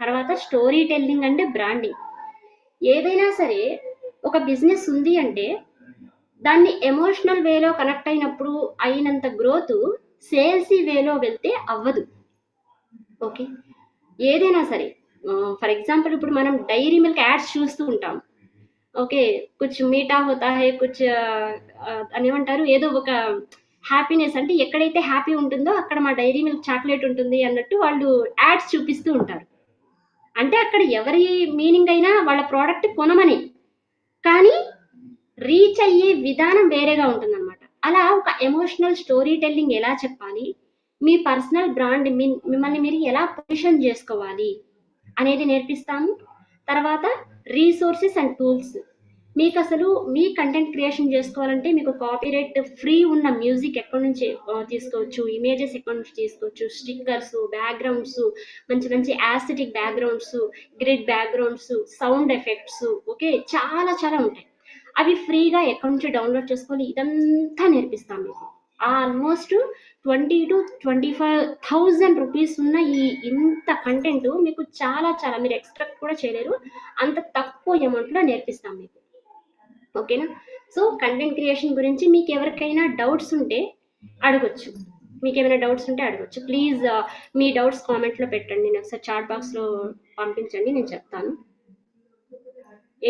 తర్వాత స్టోరీ టెల్లింగ్ అంటే బ్రాండింగ్. ఏదైనా సరే ఒక బిజినెస్ ఉంది అంటే దాన్ని ఎమోషనల్ వేలో కనెక్ట్ అయినప్పుడు అయినంత గ్రోత్ సేల్సీ వేలో వెళ్తే అవ్వదు. ఓకే, ఏదైనా సరే ఫర్ ఎగ్జాంపుల్ ఇప్పుడు మనం డైరీ మిల్క్ యాడ్స్ చూస్తూ ఉంటాం. ఓకే, కుచ్ మీఠా హోతా హై, కుచ్ అని ఏమంటారు, ఏదో ఒక హ్యాపీనెస్ అంటే ఎక్కడైతే హ్యాపీ ఉంటుందో అక్కడ మా డైరీ మిల్క్ చాక్లెట్ ఉంటుంది అన్నట్టు వాళ్ళు యాడ్స్ చూపిస్తూ ఉంటారు. అంటే అక్కడ ఎవరి మీనింగ్ అయినా వాళ్ళ ప్రోడక్ట్ కొనమని, కానీ రీచ్ అయ్యే విధానం వేరేగా ఉంటుందన్నమాట. అలా ఒక ఎమోషనల్ స్టోరీ టెల్లింగ్ ఎలా చెప్పాలి, మీ పర్సనల్ బ్రాండ్ మిమ్మల్ని మీరు ఎలా పొజిషన్ చేసుకోవాలి అనేది నేర్పిస్తాము. తర్వాత రీసోర్సెస్ అండ్ టూల్స్. మీకు అసలు మీ కంటెంట్ క్రియేషన్ చేసుకోవాలంటే మీకు కాపీరైట్ ఫ్రీ ఉన్న మ్యూజిక్ ఎక్కడి నుంచి తీసుకోవచ్చు, ఇమేజెస్ ఎక్కడి నుంచి తీసుకోవచ్చు, స్టిక్కర్స్, బ్యాక్గ్రౌండ్స్, మంచి మంచి aesthetic backgrounds, grid backgrounds, sound effects, okay, చాలా చాలా ఉంటాయి. అవి ఫ్రీగా ఎక్కడి నుంచి డౌన్లోడ్ చేసుకోవాలి ఇదంతా నేర్పిస్తాం మీకు. ఆల్మోస్ట్ 20,000 to 25,000 రూపీస్ ఉన్న ఇంత కంటెంట్ మీకు చాలా చాలా మీరు ఎక్స్పెక్ట్ కూడా చేయలేరు, అంత తక్కువ అమౌంట్లో నేర్పిస్తాం మీకు. ఓకేనా? సో కంటెంట్ క్రియేషన్ గురించి మీకు ఎవరికైనా డౌట్స్ ఉంటే అడగొచ్చు. మీకేమైనా డౌట్స్ ఉంటే అడగొచ్చు. ప్లీజ్ మీ డౌట్స్ కామెంట్లో పెట్టండి. నేను ఒకసారి చాట్ బాక్స్లో పంపించండి, నేను చెప్తాను.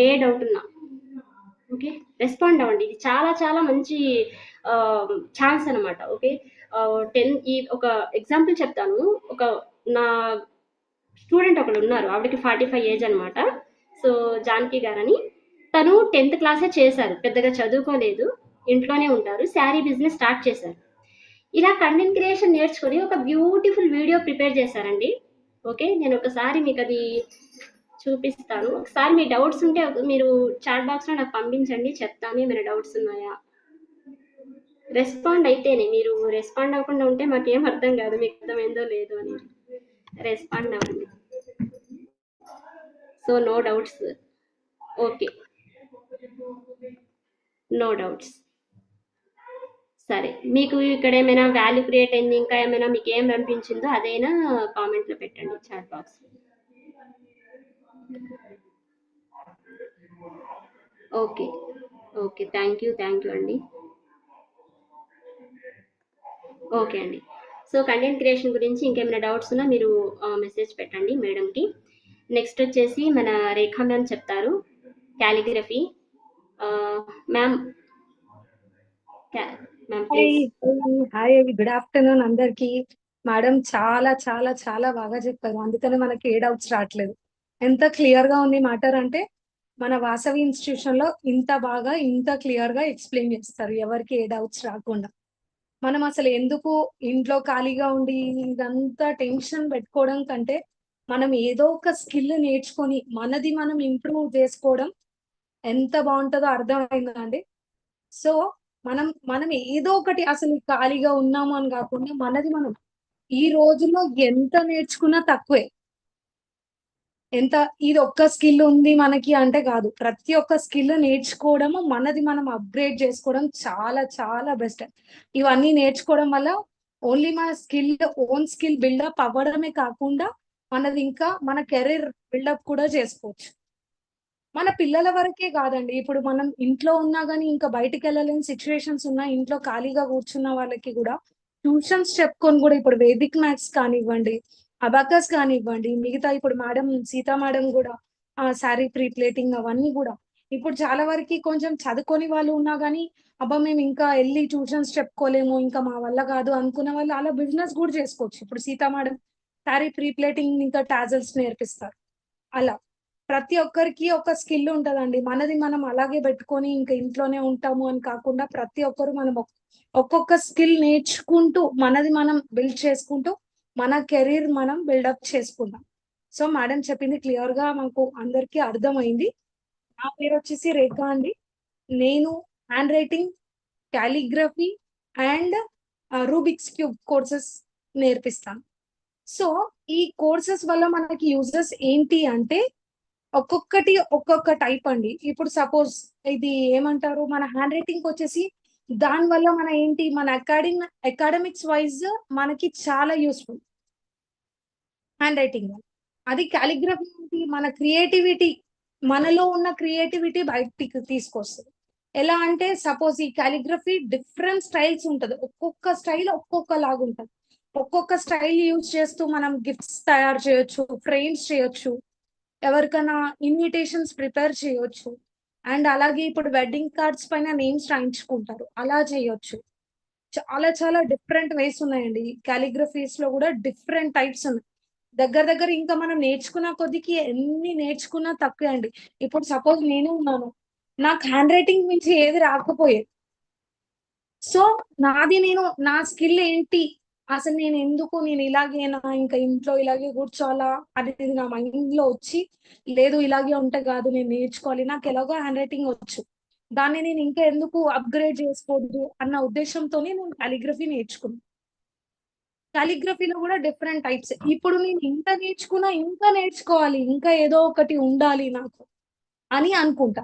ఏ డౌట్ ఉన్నా ఓకే, రెస్పాండ్ అవ్వండి. ఇది చాలా చాలా మంచి ఛాన్స్ అనమాట. ఓకే, 10 ఈ ఒక ఎగ్జాంపుల్ చెప్తాను. ఒక నా స్టూడెంట్ ఒకళ్ళు ఉన్నారు, ఆవిడకి 45 ఏజ్ అనమాట. సో జానకి గారని, తను 10th క్లాసే చేశారు, పెద్దగా చదువుకోలేదు, ఇంట్లోనే ఉంటారు, శారీ బిజినెస్ స్టార్ట్ చేశారు. ఇలా కంటెంట్ క్రియేషన్ నేర్చుకొని ఒక బ్యూటిఫుల్ వీడియో ప్రిపేర్ చేశారండి. ఓకే, నేను ఒకసారి మీకు అది చూపిస్తాను. ఒకసారి మీ డౌట్స్ ఉంటే మీరు చాట్ బాక్స్లో నాకు పంపించండి, చెప్తాను ఏమైనా డౌట్స్ ఉన్నాయా. రెస్పాండ్ అయితేనే, మీరు రెస్పాండ్ అవ్వకుండా ఉంటే మాకేం అర్థం కాదు, మీకు అర్థమైందో లేదో అని. రెస్పాండ్ అవ్వండి. So no doubts. Okay, no doubts. సరే, మీకు ఇక్కడ ఏమైనా వాల్యూ క్రియేట్ అయింది, ఇంకా ఏమైనా మీకు ఏం అనిపించిందో అదైనా కామెంట్లో పెట్టండి chat box. Okay okay, thank you అండి. ఓకే అండి. సో కంటెంట్ క్రియేషన్ గురించి ఇంకేమైనా డౌట్స్ ఉన్నా మీరు మెసేజ్ పెట్టండి మేడంకి. నెక్స్ట్ వచ్చేసి మన రేఖా మ్యామ్ చెప్తారు calligraphy. Ma'am ma'am please. Hi అవి గుడ్ ఆఫ్టర్నూన్ అందరికి. మేడం చాలా చాలా చాలా బాగా చెప్పారు, అందుకనే మనకి ఏ డౌట్స్ రావట్లేదు. ఎంత క్లియర్ గా ఉంది మ్యాటర్ అంటే మన వాసవి ఇన్స్టిట్యూషన్ లో ఇంత బాగా ఇంత క్లియర్ గా ఎక్స్ప్లెయిన్ చేస్తారు, ఎవరికి ఏ డౌట్స్ రాకుండా. మనం అసలు ఎందుకు ఇంట్లో ఖాళీగా ఉండి ఇదంతా టెన్షన్ పెట్టుకోవడం కంటే మనం ఏదో ఒక స్కిల్ నేర్చుకొని మనది మనం ఇంప్రూవ్ చేసుకోవడం ఎంత బాగుంటుందో అర్థమైందా అండి. సో మనం ఏదో ఒకటి అసలు ఖాళీగా ఉన్నాము అని కాకుండా మనది మనం ఈ రోజుల్లో ఎంత నేర్చుకున్నా తక్కువే. ఎంత ఇది ఒక్క స్కిల్ ఉంది మనకి అంటే కాదు, ప్రతి ఒక్క స్కిల్ నేర్చుకోవడము, మనది మనం అప్గ్రేడ్ చేసుకోవడం చాలా చాలా బెస్ట్. ఇవన్నీ నేర్చుకోవడం వల్ల ఓన్లీ మన స్కిల్, ఓన్ స్కిల్ బిల్డప్ అవ్వడమే కాకుండా మనది ఇంకా మన కెరీర్ బిల్డప్ కూడా చేసుకోవచ్చు. మన పిల్లల వరకే కాదండి, ఇప్పుడు మనం ఇంట్లో ఉన్నా కానీ ఇంకా బయటికి వెళ్ళలేని సిచ్యువేషన్స్ ఉన్నా, ఇంట్లో ఖాళీగా కూర్చున్న వాళ్ళకి కూడా ట్యూషన్స్ చెప్పుకొని కూడా ఇప్పుడు వేదిక్ మ్యాథ్స్ కానివ్వండి, అబాకస్ కానివ్వండి, మిగతా ఇప్పుడు మేడం సీతా మేడం కూడా శారీ ప్రీ ప్లేటింగ్ అవన్నీ కూడా ఇప్పుడు చాలా వరకు కొంచెం చదువుకొని వాళ్ళు ఉన్నా కానీ అబ్బా మేము ఇంకా వెళ్ళి ట్యూషన్స్ చెప్పుకోలేము, ఇంకా మా వల్ల కాదు అనుకున్న వాళ్ళు అలా బిజినెస్ కూడా చేసుకోవచ్చు. ఇప్పుడు Sita madam sari pre plating ఇంకా టాజల్స్ నేర్పిస్తారు. అలా ప్రతి ఒక్కరికి ఒక స్కిల్ ఉంటదండి, మనది మనం అలాగే పెట్టుకొని ఇంకా ఇంట్లోనే ఉంటాము అని కాకుండా ప్రతి ఒక్కరు మనం ఒక్కొక్క స్కిల్ నేర్చుకుంటూ మనది మనం బిల్డ్ చేసుకుంటూ మన కెరీర్ మనం బిల్డప్ చేసుకుందాం. సో మేడం చెప్పింది క్లియర్ గా మాకు అందరికీ అర్థమైంది. నా పేరు వచ్చేసి రేఖా అండి. నేను hand writing, calligraphy and Rubik's cube courses నేర్పిస్తాను. సో ఈ కోర్సెస్ వల్ల మనకి యూజెస్ ఏంటి అంటే ఒక్కొక్కటి ఒక్కొక్క టైప్ అండి. ఇప్పుడు సపోజ్ ఇది ఏమంటారు, మన హ్యాండ్ రైటింగ్ వచ్చేసి దాని వల్ల మన ఏంటి, మన అకాడమిక్స్ వైజ్ మనకి చాలా యూస్ఫుల్ హ్యాండ్ రైటింగ్. అది కాలిగ్రఫీ ఏంటి, మన క్రియేటివిటీ, మనలో ఉన్న క్రియేటివిటీ బయటికి తీసుకొస్తుంది. ఎలా అంటే సపోజ్ ఈ కాలిగ్రఫీ డిఫరెంట్ స్టైల్స్ ఉంటది, ఒక్కొక్క స్టైల్ ఒక్కొక్క లాగా ఉంటది. ఒక్కొక్క స్టైల్ యూజ్ చేస్తూ మనం గిఫ్ట్స్ తయారు చేయొచ్చు, ఫ్రేమ్స్ చేయొచ్చు, ఎవరికైనా ఇన్విటేషన్స్ ప్రిపేర్ చేయొచ్చు. అండ్ అలాగే ఇప్పుడు వెడ్డింగ్ కార్డ్స్ పైన నేమ్స్ రాయించుకుంటారు, అలా చేయొచ్చు. చాలా చాలా డిఫరెంట్ వేస్ ఉన్నాయండి. కాలిగ్రఫీస్ లో కూడా డిఫరెంట్ టైప్స్ ఉన్నాయి. దగ్గర దగ్గర ఇంకా మనం నేర్చుకున్న కొద్దికి ఎన్ని నేర్చుకున్నా తక్కువే అండి. ఇప్పుడు సపోజ్ నేను ఉన్నాను, నాకు హ్యాండ్ రైటింగ్ మించి ఏది రాకపోయేది. సో నా స్కిల్ ఏంటి, అసలు నేను ఇలాగేనా ఇంకా ఇంట్లో ఇలాగే కూర్చోవాలా అనేది నా మైండ్ లో వచ్చి, లేదు ఇలాగే ఉంటే కాదు నేను నేర్చుకోవాలి, నాకు ఎలాగో హ్యాండ్ రైటింగ్ వచ్చు, దాన్ని నేను ఇంకా ఎందుకు అప్గ్రేడ్ చేసుకోవద్దు అన్న ఉద్దేశంతోనే నేను కాలిగ్రఫీ నేర్చుకున్నాను. కాలిగ్రఫీలో కూడా డిఫరెంట్ టైప్స్. ఇప్పుడు నేను ఇంత నేర్చుకున్నా ఇంకా నేర్చుకోవాలి, ఇంకా ఏదో ఒకటి ఉండాలి నాకు అని అనుకుంటా.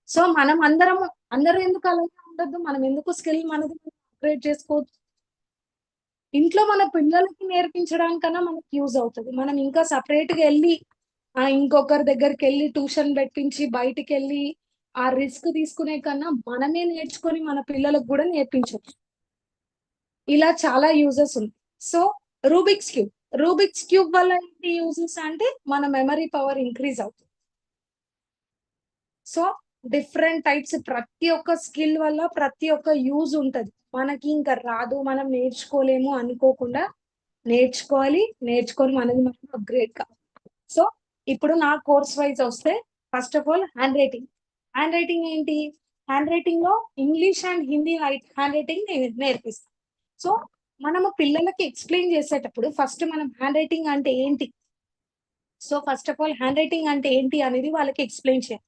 సో మనం అందరూ ఎందుకు అలాగే ఉండద్దు, మనం ఎందుకు స్కిల్ మనది అప్గ్రేడ్ చేసుకోవచ్చు. ఇంట్లో మన పిల్లలకి నేర్పించడానికన్నా మనకి యూజ్ అవుతుంది. మనం ఇంకా సపరేట్ గా వెళ్ళి ఇంకొకరి దగ్గరికి వెళ్ళి ట్యూషన్ పెట్టించి బయటికి వెళ్ళి ఆ రిస్క్ తీసుకునే కన్నా మనమే నేర్చుకొని మన పిల్లలకు కూడా నేర్పించవచ్చు. ఇలా చాలా యూజెస్ ఉన్నాయి. సో రూబిక్స్ క్యూబ్ వల్ల ఏంటి యూజెస్ అంటే మన మెమరీ పవర్ ఇంక్రీజ్ అవుతుంది. సో డిఫరెంట్ టైప్స్, ప్రతి ఒక్క స్కిల్ వల్ల ప్రతి ఒక్క యూజ్ ఉంటది. మనకి ఇంకా రాదు, మనం నేర్చుకోలేము అనుకోకుండా నేర్చుకొని మనది మనం అప్గ్రేడ్ కావాలి. సో ఇప్పుడు నా కోర్స్ వైజ్ వస్తే, first of all hand writing ఏంటి, హ్యాండ్ రైటింగ్ లో English and Hindi hand writing నేర్పిస్తాం. సో మనము పిల్లలకి ఎక్స్ప్లెయిన్ చేసేటప్పుడు ఫస్ట్ మనం హ్యాండ్ రైటింగ్ అంటే ఏంటి, so first of all hand writing అంటే ఏంటి అనేది వాళ్ళకి ఎక్స్ప్లెయిన్ చేయాలి.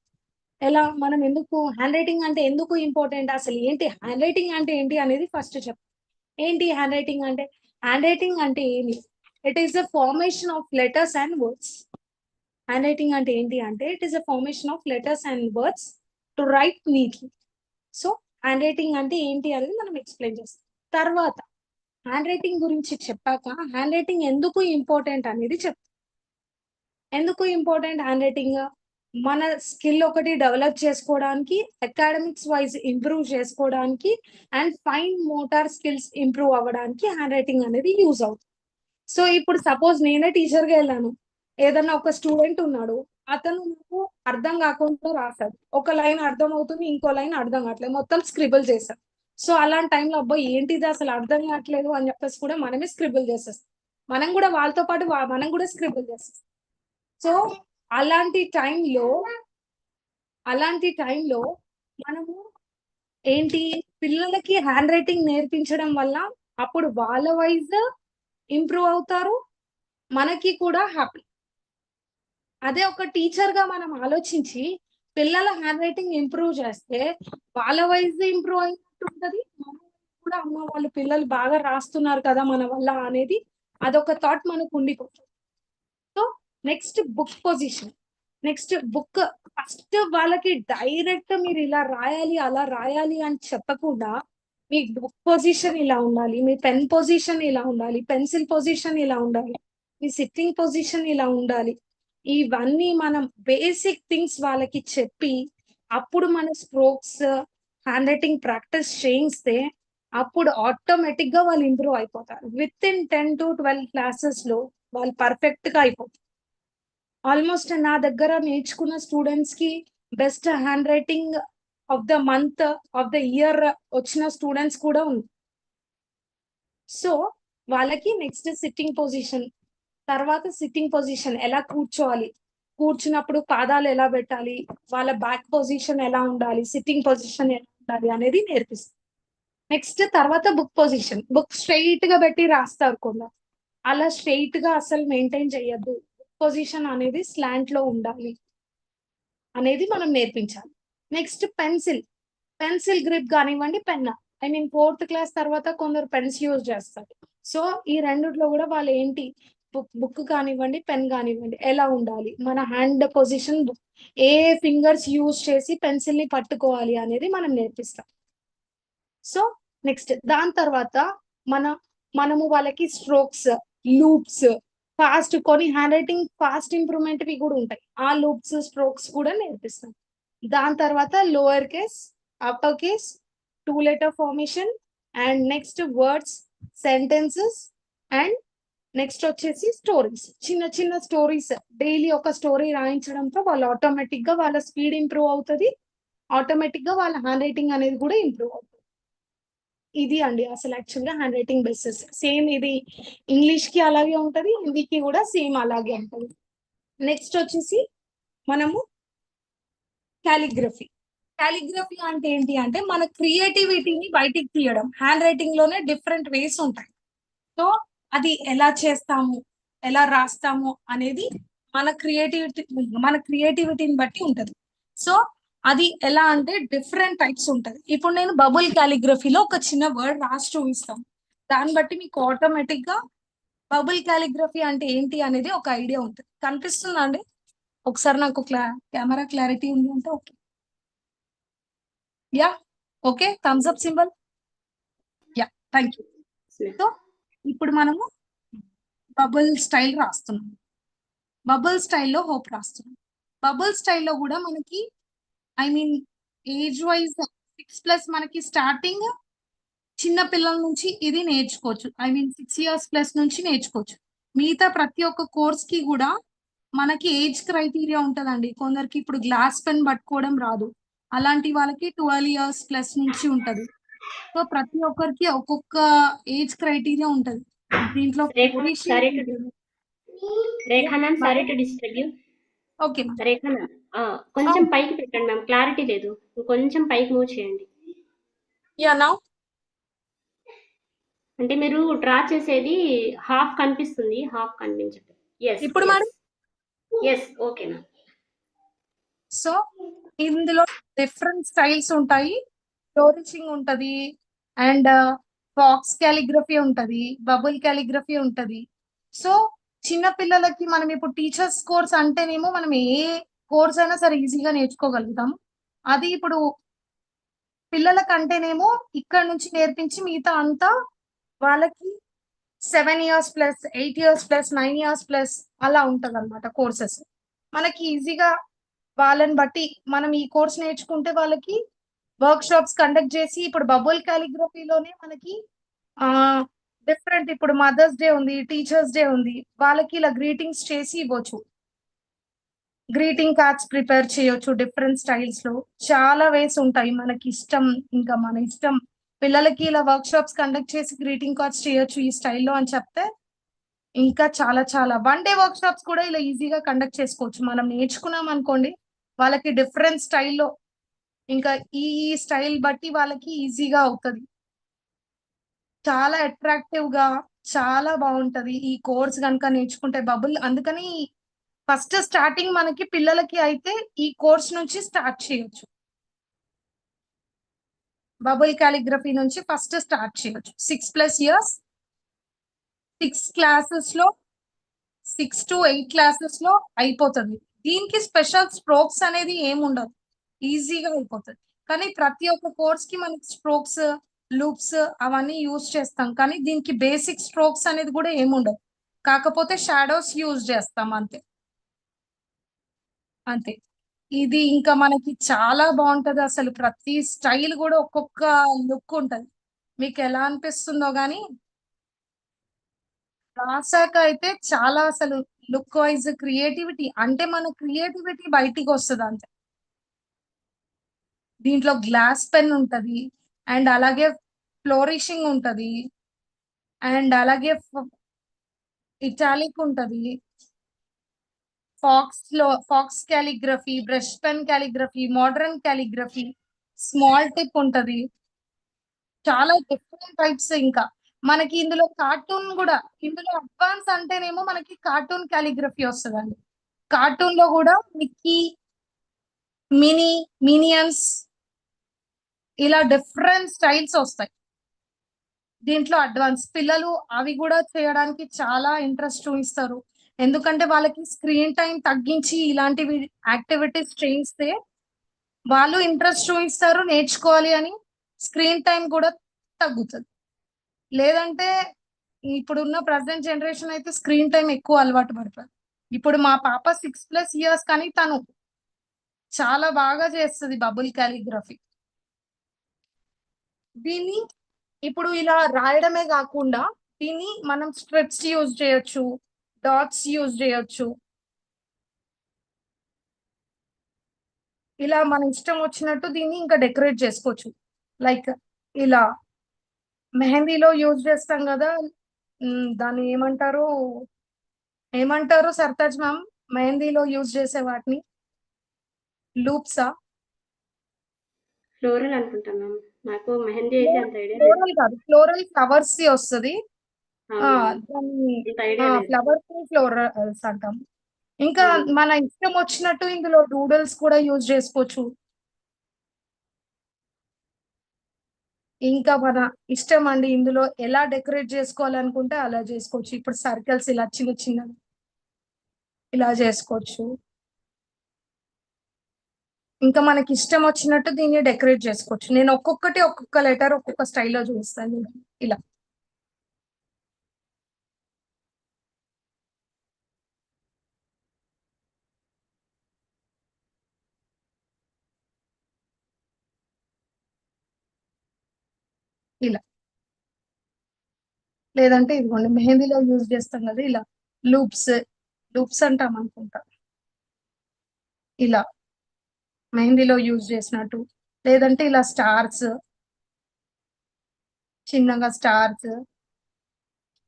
ఎలా, మనం ఎందుకు హ్యాండ్ రైటింగ్ అంటే ఎందుకు ఇంపార్టెంట్, అసలు ఏంటి హ్యాండ్ రైటింగ్ అంటే ఏంటి అనేది ఫస్ట్ చెప్పాలి. ఏంటి హ్యాండ్ రైటింగ్ అంటే, హ్యాండ్ రైటింగ్ అంటే ఏమి, it is the formation of letters and words. Hand writing అంటే ఏంటి అంటే, it is the formation of letters and words to right neatly. So hand writing అంటే ఏంటి అనేది మనం ఎక్స్ప్లెయిన్ చేస్తాం. తర్వాత హ్యాండ్ రైటింగ్ గురించి చెప్పాక హ్యాండ్ రైటింగ్ ఎందుకు ఇంపార్టెంట్ అనేది చెప్తాం. ఎందుకు ఇంపార్టెంట్ హ్యాండ్ రైటింగ్, మన స్కిల్ ఒకటి డెవలప్ చేసుకోవడానికి, అకాడమిక్స్ వైజ్ ఇంప్రూవ్ చేసుకోవడానికి, and fine motor skills improve అవ్వడానికి హ్యాండ్ రైటింగ్ అనేది యూజ్ అవుతుంది. సో ఇప్పుడు సపోజ్ నేనే టీచర్ గా వెళ్ళాను, ఏదన్నా ఒక స్టూడెంట్ ఉన్నాడు, అతను నాకు అర్థం కాకుండా రాశాడు, ఒక లైన్ అర్థం అవుతుంది, ఇంకో లైన్ అర్థం కావట్లేదు, మొత్తం స్క్రిబుల్ చేశాడు. సో అలాంటి టైంలో అబ్బాయి ఏంటిది అసలు అర్థం కావట్లేదు అని చెప్పేసి కూడా మనమే స్క్రిబుల్ చేసేస్తాం. మనం కూడా వాళ్ళతో పాటు మనం కూడా స్క్రిబుల్ చేసేస్తాం. సో అలాంటి టైంలో మనము ఏంటి, పిల్లలకి హ్యాండ్ రైటింగ్ నేర్పించడం వల్ల అప్పుడు వాళ్ళ వైజ్ ఇంప్రూవ్ అవుతారు, మనకి కూడా హ్యాపీ. అదే ఒక టీచర్ గా మనం ఆలోచించి పిల్లల హ్యాండ్ రైటింగ్ ఇంప్రూవ్ చేస్తే వాళ్ళ వైజ్ ఇంప్రూవ్ అయినట్టు ఉంటది, మన కూడా అమ్మ వాళ్ళు పిల్లలు బాగా రాస్తున్నారు కదా మన వల్ల అనేది అదొక థాట్ మనకు ఉండిపోతుంది. So next book position. First వాళ్ళకి డైరెక్ట్ మీరు ఇలా రాయాలి అలా రాయాలి అని చెప్పకుండా, మీ బుక్ పొజిషన్ ఇలా ఉండాలి, మీ పెన్ పొజిషన్ ఇలా ఉండాలి, పెన్సిల్ పొజిషన్ ఇలా ఉండాలి, మీ సిట్టింగ్ పొజిషన్ ఇలా ఉండాలి, ఇవన్నీ మనం బేసిక్ థింగ్స్ వాళ్ళకి చెప్పి అప్పుడు మన స్ట్రోక్స్ హ్యాండ్ రైటింగ్ ప్రాక్టీస్ చేయిస్తే అప్పుడు ఆటోమేటిక్ గా వాళ్ళు ఇంప్రూవ్ అయిపోతారు. విత్ ఇన్ 10 to 12 క్లాసెస్ లో వాళ్ళు పర్ఫెక్ట్ గా అయిపోతారు. ఆల్మోస్ట్ నా దగ్గర నేర్చుకున్న స్టూడెంట్స్ కి best hand writing of the month of the year వచ్చిన స్టూడెంట్స్ కూడా ఉంది. సో వాళ్ళకి నెక్స్ట్ సిట్టింగ్ పొజిషన్ ఎలా కూర్చోవాలి, కూర్చున్నప్పుడు పాదాలు ఎలా పెట్టాలి, వాళ్ళ బ్యాక్ పొజిషన్ ఎలా ఉండాలి, సిట్టింగ్ పొజిషన్ ఎలా ఉండాలి అనేది నేర్పిస్తాం. నెక్స్ట్ తర్వాత బుక్ స్ట్రైట్ గా పెట్టి రాస్తారు కొందరు, అలా స్ట్రైట్ గా అసలు మెయింటైన్ చేయొద్దు, పొజిషన్ అనేది స్లాంట్ లో ఉండాలి అనేది మనం నేర్పించాలి. నెక్స్ట్ పెన్సిల్ గ్రిప్ కానివ్వండి, pen, I mean 4th class తర్వాత కొందరు పెన్స్ యూజ్ చేస్తారు. సో ఈ రెండిట్లో కూడా వాళ్ళు ఏంటి, బుక్ కానివ్వండి, పెన్ కానివ్వండి ఎలా ఉండాలి, మన హ్యాండ్ పొజిషన్, ఏ ఫింగర్స్ యూజ్ చేసి పెన్సిల్ ని పట్టుకోవాలి అనేది మనం నేర్పిస్తాం. సో నెక్స్ట్ దాని తర్వాత మనము వాళ్ళకి స్ట్రోక్స్, లూప్స్, కొన్ని హ్యాండ్ రైటింగ్ ఫాస్ట్ ఇంప్రూవ్మెంట్ వి కూడా ఉంటాయి, ఆ లూప్స్ స్ట్రోక్స్ కూడా నేర్పిస్తాం. దాని తర్వాత lower case, upper case, 2-letter formation, and next words, sentences, and next వచ్చేసి స్టోరీస్. చిన్న స్టోరీస్, డైలీ ఒక స్టోరీ రాయించడంతో వాళ్ళు ఆటోమేటిక్ గా వాళ్ళ స్పీడ్ ఇంప్రూవ్ అవుతుంది, ఆటోమేటిక్ గా వాళ్ళ హ్యాండ్ రైటింగ్ అనేది కూడా ఇంప్రూవ్ అవుతుంది. ఇది అండి అసలు యాక్చువల్ గా హ్యాండ్ రైటింగ్ బేసిస్. సేమ్ ఇది ఇంగ్లీష్ కి అలాగే ఉంటది, హిందీకి కూడా సేమ్ అలాగే ఉంటది. నెక్స్ట్ వచ్చేసి మనము కాలిగ్రఫీ అంటే ఏంటి అంటే మన క్రియేటివిటీని బయటికి తీయడం. హ్యాండ్ రైటింగ్ లోనే డిఫరెంట్ వేస్ ఉంటాయి. సో అది ఎలా చేస్తాము, ఎలా రాస్తాము అనేది మన క్రియేటివిటీని బట్టి ఉంటది. సో అది ఎలా అంటే డిఫరెంట్ టైప్స్ ఉంటది. ఇప్పుడు నేను బబుల్ కాలిగ్రఫీలో ఒక చిన్న వర్డ్ రాసి చూపిస్తాను, దాన్ని బట్టి మీకు ఆటోమేటిక్ గా బబుల్ కాలిగ్రఫీ అంటే ఏంటి అనేది ఒక ఐడియా ఉంటుంది. కనిపిస్తుందా అండి? ఒకసారి నాకు కెమెరా క్లారిటీ ఉంది అంటే okay, ya okay, thumbs up symbol, ya thank you. So ఇప్పుడు మనము బబుల్ స్టైల్ రాస్తున్నాం, బబుల్ స్టైల్లో హోప్ రాస్తున్నాం. బబుల్ స్టైల్లో కూడా మనకి ఐ మీన్ ఏజ్ వైజ్ 6+ మనకి స్టార్టింగ్ చిన్న పిల్లల నుంచి ఇది నేర్చుకోవచ్చు. ఐ మీన్ 6 years ప్లస్ నుంచి నేర్చుకోవచ్చు. మిగతా ప్రతి ఒక్క కోర్స్ కి కూడా మనకి ఏజ్ క్రైటీరియా ఉంటదండి. కొందరికి ఇప్పుడు గ్లాస్ పెన్ పట్టుకోవడం రాదు. అలాంటి వాళ్ళకి 12 years ప్లస్ నుంచి ఉంటది. సో ప్రతి ఒక్కరికి ఒక్కొక్క ఏజ్ క్రైటీరియా ఉంటది. దీంట్లో రేఖా, ఫ్లోరిషింగ్ సారీ టు ఉంటది. Rekha ma'am, sorry to disturb you. Okay ma'am. Rekha ma'am, కొంచెం పైకి పెట్టండి మ్యామ్, క్లారిటీ లేదు. కొంచెం పైకి మూవ్ చేయండి. యా నౌ అంటే మీరు డ్రా చేసేది హాఫ్ కనిపిస్తుంది, హాఫ్ కనిపించట్లేదు. ఎస్ ఇప్పుడు yes madam. Yes, okay ma'am. So ఇందులో డిఫరెంట్ స్టైల్స్ ఉంటాయి. ఫ్లోరిషింగ్ ఉంటది అండ్ ఫాక్స్ క్యాలిగ్రఫీ ఉంటది, బబుల్ క్యాలిగ్రఫీ ఉంటది. సో చిన్న పిల్లలకి మనం ఇప్పుడు టీచర్స్ కోర్స్ అంటేనేమో మనం ఏ కోర్స్ అయినా సరే ఈజీగా నేర్చుకోగలుగుతాము. అది ఇప్పుడు పిల్లలకంటేనేమో ఇక్కడ నుంచి నేర్పించి మిగతా అంతా వాళ్ళకి 7 years plus 8 years plus 9 years plus అలా ఉంటది అనమాట కోర్సెస్. మనకి ఈజీగా వాళ్ళని బట్టి మనం ఈ కోర్స్ నేర్చుకుంటే వాళ్ళకి వర్క్ షాప్స్ కండక్ట్ చేసి ఇప్పుడు బబుల్ కాలిగ్రఫీలోనే మనకి ఆ డిఫరెంట్ ఇప్పుడు మదర్స్ డే ఉంది, టీచర్స్ డే ఉంది, వాళ్ళకి ఇలా గ్రీటింగ్స్ చేసి ఇవ్వచ్చు. గ్రీటింగ్ కార్డ్స్ ప్రిపేర్ చేయొచ్చు డిఫరెంట్ స్టైల్స్ లో. చాలా వేస్ ఉంటాయి మనకి ఇష్టం, ఇంకా మన ఇష్టం. పిల్లలకి ఇలా వర్క్ షాప్స్ కండక్ట్ చేసి గ్రీటింగ్ కార్డ్స్ చేయొచ్చు ఈ స్టైల్లో అని చెప్తే ఇంకా చాలా చాలా 1 day వర్క్ షాప్స్ కూడా ఇలా ఈజీగా కండక్ట్ చేసుకోవచ్చు. మనం నేర్చుకున్నాం అనుకోండి వాళ్ళకి డిఫరెంట్ స్టైల్లో ఇంకా ఈ స్టైల్ బట్టి వాళ్ళకి ఈజీగా అవుతుంది. చాలా అట్రాక్టివ్ గా చాలా బాగుంటది ఈ కోర్స్ కనుక నేర్చుకుంటే బబుల్. అందుకని ఫస్ట్ స్టార్టింగ్ మనకి పిల్లలకి అయితే ఈ కోర్స్ నుంచి స్టార్ట్ చేయొచ్చు. బబుల్ కాలిగ్రఫీ నుంచి ఫస్ట్ స్టార్ట్ చేయొచ్చు. 6+ years 6 classes లో 6 to 8 classes లో అయిపోతుంది. దీనికి స్పెషల్ స్ట్రోక్స్ అనేది ఏముండదు, ఈజీగా అయిపోతుంది. కానీ ప్రతి ఒక్క కోర్స్ కి మనకి స్ట్రోక్స్, లూప్స్ అవన్నీ యూజ్ చేస్తాం. కానీ దీనికి బేసిక్ స్ట్రోక్స్ అనేది కూడా ఏముండదు. కాకపోతే షాడోస్ యూజ్ చేస్తాం అంతే. అంతే. ఇది ఇంకా మనకి చాలా బాగుంటది. అసలు ప్రతి స్టైల్ కూడా ఒక్కొక్క లుక్ ఉంటది. మీకు ఎలా అనిపిస్తుందో గానీ రాసాక అయితే చాలా అసలు లుక్ వైజ్ క్రియేటివిటీ అంటే మన క్రియేటివిటీ బయటికి వస్తుంది అంతే. దీంట్లో గ్లాస్ పెన్ ఉంటది అండ్ అలాగే ఫ్లోరిషింగ్ ఉంటది అండ్ అలాగే ఇటాలిక్ ఉంటది, faux calligraphy, brush pen calligraphy, modern calligraphy, small tip ఉంటది. చాలా డిఫరెంట్ టైప్స్. ఇంకా మనకి ఇందులో కార్టూన్ కూడా, ఇందులో అడ్వాన్స్ అంటేనేమో మనకి కార్టూన్ క్యాలిగ్రఫీ వస్తుందండి. కార్టూన్ లో కూడా మిక్కీ, మినీ, మినియన్స్ ఇలా డిఫరెంట్ స్టైల్స్ వస్తాయి. దీంట్లో అడ్వాన్స్ పిల్లలు అవి కూడా చేయడానికి చాలా ఇంట్రెస్ట్ చూపిస్తారు. ఎందుకంటే వాళ్ళకి స్క్రీన్ టైం తగ్గించి ఇలాంటివి యాక్టివిటీస్ చేయిస్తే వాళ్ళు ఇంట్రెస్ట్ చూపిస్తారు నేర్చుకోవాలి అని. స్క్రీన్ టైం కూడా తగ్గుతుంది. లేదంటే ఇప్పుడున్న ప్రజెంట్ జనరేషన్ అయితే స్క్రీన్ టైం ఎక్కువ అలవాటు పడతారు. ఇప్పుడు మా పాప 6+ years కానీ తను చాలా బాగా చేస్తుంది బబుల్ కాలిగ్రఫీ. దీన్ని ఇప్పుడు ఇలా రాయడమే కాకుండా దీన్ని మనం స్ట్రిప్స్ యూజ్ చేయొచ్చు, డాట్స్ యూజ్ చేయొచ్చు. ఇలా మన ఇష్టం వచ్చినట్టు దీన్ని ఇంకా డెకరేట్ చేసుకోవచ్చు. లైక్ ఇలా మెహందీలో యూజ్ చేస్తాం కదా, దాన్ని ఏమంటారు ఏమంటారు సర్తాజ్ మ్యామ్, మెహందీలో యూజ్ చేసే వాటిని లూప్సా? ఫ్లోరల్ అనుకుంటాను మ్యామ్, నాకు మెహందీ అయితే అంత ఐడియా లేదు. ఫ్లోరల్ కాదు, ఫ్లోరల్ ఫ్లవర్స్ వస్తుంది. అవును, దాన్ని అంత ఐడియా లేదు. ఫ్లవర్స్ ఫ్లోరల్స్ అంటాం. ఇంకా అవును. మన ఇష్టం వచ్చినట్టు ఇందులో డూడల్స్ కూడా యూజ్ చేసుకోవచ్చు. ఇంకా మన ఇష్టం అండి, ఇందులో ఎలా డెకరేట్ చేసుకోవాలనుకుంటే అలా చేసుకోవచ్చు. ఇప్పుడు సర్కిల్స్ ఇలా చిన్న చిన్న ఇలా చేసుకోవచ్చు. ఇంకా మనకి ఇష్టం వచ్చినట్టు దీన్ని డెకరేట్ చేసుకోవచ్చు. నేను ఒక్కొక్కటి ఒక్కొక్క లెటర్ ఒక్కొక్క స్టైల్లో చూపిస్తాను. ఇలా ఇలా లేదంటే ఇదిగోండి మెహందీలో యూజ్ చేస్తాం కదా ఇలా లూప్స్, లూప్స్ అంటాం అనుకుంటా, ఇలా మెహందీలో యూజ్ చేసినట్టు, లేదంటే ఇలా స్టార్స్, చిన్నగా స్టార్స్,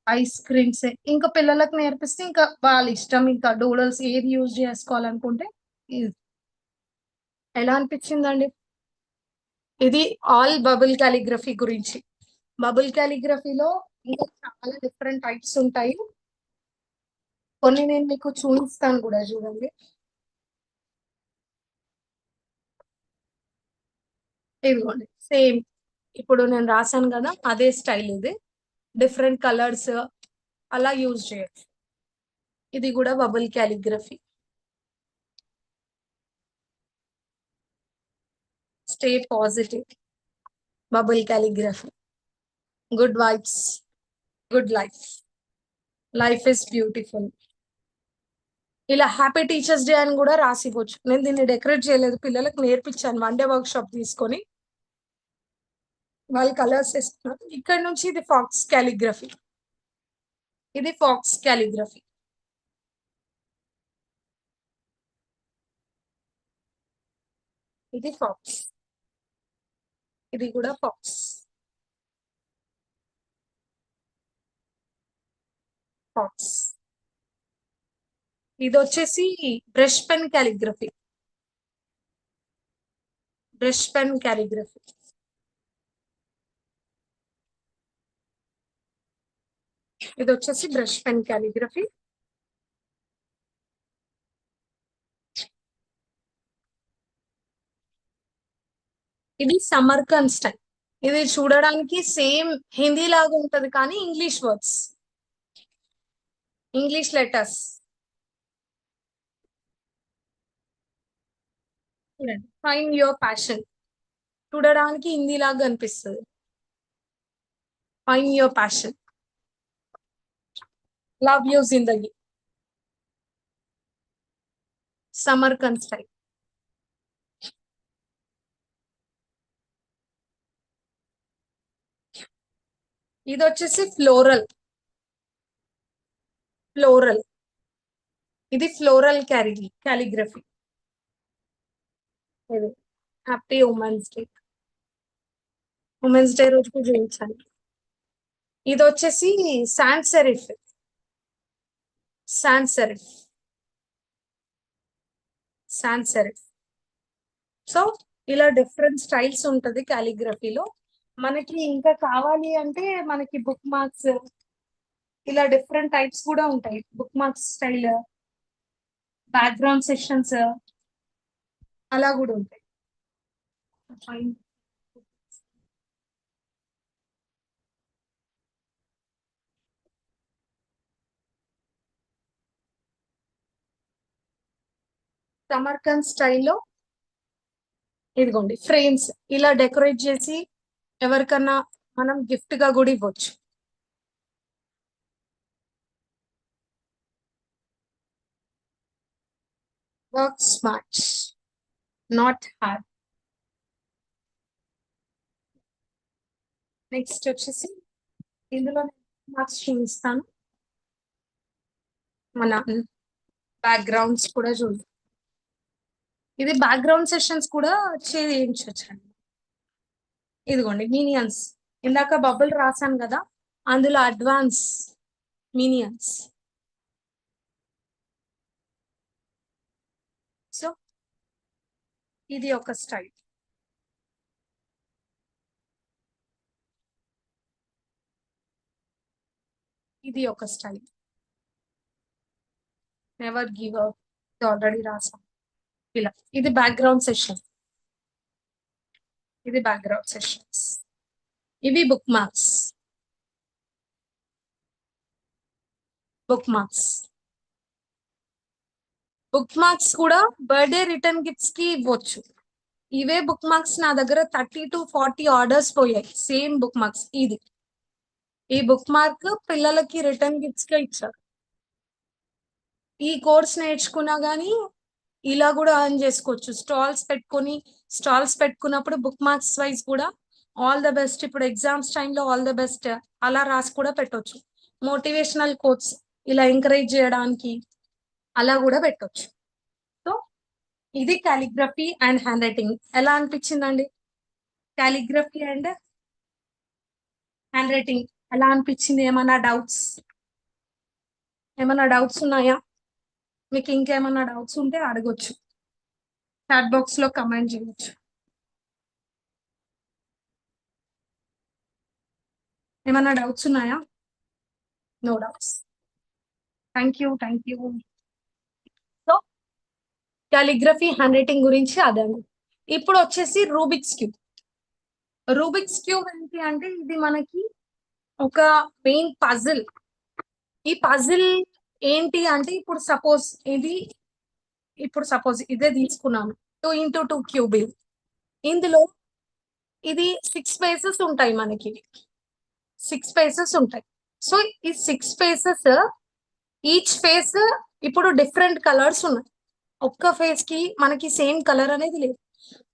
ఐస్ క్రీమ్స్. ఇంకా పిల్లలకు నేర్పిస్తే ఇంకా వాళ్ళ ఇష్టం, ఇంకా డూడల్స్ ఏది యూజ్ చేసుకోవాలనుకుంటే ఇది. ఎలా అనిపించిందండి? ఇది ఆల్ బబుల్ కాలిగ్రఫీ గురించి. బబుల్ కాలిగ్రఫీలో ఇంకా చాలా డిఫరెంట్ టైప్స్ ఉంటాయి. కొన్ని నేను మీకు చూపిస్తాను కూడా, చూడండి. ఇదిగోండి సేమ్ ఇప్పుడు నేను రాశాను కదా అదే స్టైల్, ఇది డిఫరెంట్ కలర్స్ అలా యూజ్ చేయొచ్చు. ఇది కూడా bubble calligraphy. Stay positive, bubble calligraphy, good vibes, good life, life is beautiful. ఇలా హ్యాపీ టీచర్స్ డే అని కూడా రాసి ఇవ్వచ్చు. నేను దీన్ని డెకరేట్ చేయలేదు, పిల్లలకు నేర్పించాను 1 డే వర్క్ షాప్ తీసుకొని. వాళ్ళు కలర్స్ వేస్తున్నారు. ఇక్కడ నుంచి ఇది ఫాక్స్ కాలిగ్రఫీ, ఇది ఫాక్స్ కాలిగ్రఫీ. ఇది ఫాక్స్, ఇది కూడా ఫాక్స్, ఫాక్స్. ఇది వచ్చేసి brush pen calligraphy, brush pen calligraphy. ఇది వచ్చేసి బ్రష్ పెన్ కాలిగ్రఫీ. ఇది సమర్కన్ స్టైల్. ఇది చూడడానికి సేమ్ హిందీ లాగా ఉంటది కానీ ఇంగ్లీష్ వర్డ్స్, ఇంగ్లీష్ లెటర్స్. చూడండి, ఫైండ్ యువర్ ప్యాషన్. చూడడానికి హిందీ లాగా అనిపిస్తుంది. Find your passion, love you Zindagi, సమర్కన్ style. ఇది వచ్చేసి ఫ్లోరల్, ఫ్లోరల్. ఇది floral calligraphy. Happy women's day, women's day రోజు చూపించాలి. ఇది వచ్చేసి sands serif, sands serif, sands serif. So ఇలా డిఫరెంట్ స్టైల్స్ ఉంటది కాలిగ్రఫీలో. మనకి ఇంకా కావాలి అంటే మనకి బుక్ మార్క్స్, ఇలా డిఫరెంట్ టైప్స్ కూడా ఉంటాయి. Book marks style, background sessions అలా కూడా ఉంటాయి. సమర్కన్ స్టైల్లో ఇదిగోండి ఫ్రేమ్స్ ఇలా డెకరేట్ చేసి ఎవరికన్నా మనం గిఫ్ట్ గా కూడా ఇవ్వచ్చు. Work smart, not hard. Next వచ్చేసి ఇందులో మార్క్స్ చూపిస్తాను. మన బ్యాక్గ్రౌండ్స్ కూడా చూద్దాం. ఇది బ్యాక్గ్రౌండ్ సెషన్స్ కూడా చేయించవచ్చండి. ఇదిగోండి మినియన్స్, ఇందాక బబుల్ రాశాను కదా అందులో అడ్వాన్స్ మినియన్స్. సో ఇది ఒక స్టైల్. ఇది ఒక స్టైల్. నెవర్ గివ్ అప్, ఇది ఆల్రెడీ రాసాం. ఇలా ఇది బ్యాక్గ్రౌండ్ సెషన్, ఇది బ్యాక్గ్రౌండ్ సెషన్స్. ఇవి book marks, book marks. Book marks కూడా బర్త్డే రిటర్న్ గిఫ్ట్స్ కి ఇవ్వచ్చు. ఇవే బుక్ మార్క్స్ నా దగ్గర 30 to 40 ఆర్డర్స్ పోయాయి. Same book marks. ఇది ఈ బుక్ మార్క్ పిల్లలకి రిటర్న్ గిఫ్ట్స్ గా ఇచ్చారు. ఈ కోర్స్ నేర్చుకున్నా గానీ ఇలా కూడా ఎర్న్ చేసుకోవచ్చు. స్టాల్స్ పెట్టుకున్నప్పుడు బుక్ మార్క్స్ వైజ్ కూడా ఆల్ ద బెస్ట్, ఇప్పుడు ఎగ్జామ్స్ టైంలో ఆల్ ద బెస్ట్ అలా రాసి కూడా పెట్టొచ్చు. మోటివేషనల్ కోట్స్ ఇలా ఎంకరేజ్ చేయడానికి అలా కూడా పెట్టొచ్చు. సో ఇది కాలిగ్రఫీ అండ్ హ్యాండ్ రైటింగ్. ఎలా అనిపించిందండి? కాలిగ్రఫీ అండ్ హ్యాండ్ రైటింగ్ ఎలా అనిపించింది? ఏమైనా డౌట్స్ ఉన్నాయా? మీకు ఇంకేమైనా డౌట్స్ ఉంటే అడగొచ్చు, చాట్ బాక్స్ లో కమెంట్ చేయొచ్చు. ఏమైనా డౌట్స్ ఉన్నాయా? No doubts. Thank you. So calligraphy handwriting గురించి అదండి. ఇప్పుడు వచ్చేసి రూబిక్స్ క్యూబ్. రూబిక్స్ క్యూబ్ ఏంటి అంటే ఇది మనకి ఒక మెయిన్ పజిల్. ఈ పజిల్ ఏంటి అంటే ఇప్పుడు సపోజ్ ఇదే తీసుకున్నాను 2x2 క్యూబ్. ఇందులో ఇది 6 స్పేసెస్ ఉంటాయి, మనకి 6 స్పేసెస్ ఉంటాయి. సో ఈ 6 స్పేసెస్ ఈచ్ ఫేస్ ఇప్పుడు డిఫరెంట్ కలర్స్ ఉన్నాయి. ఒక్క ఫేస్ కి మనకి సేమ్ కలర్ అనేది లేదు.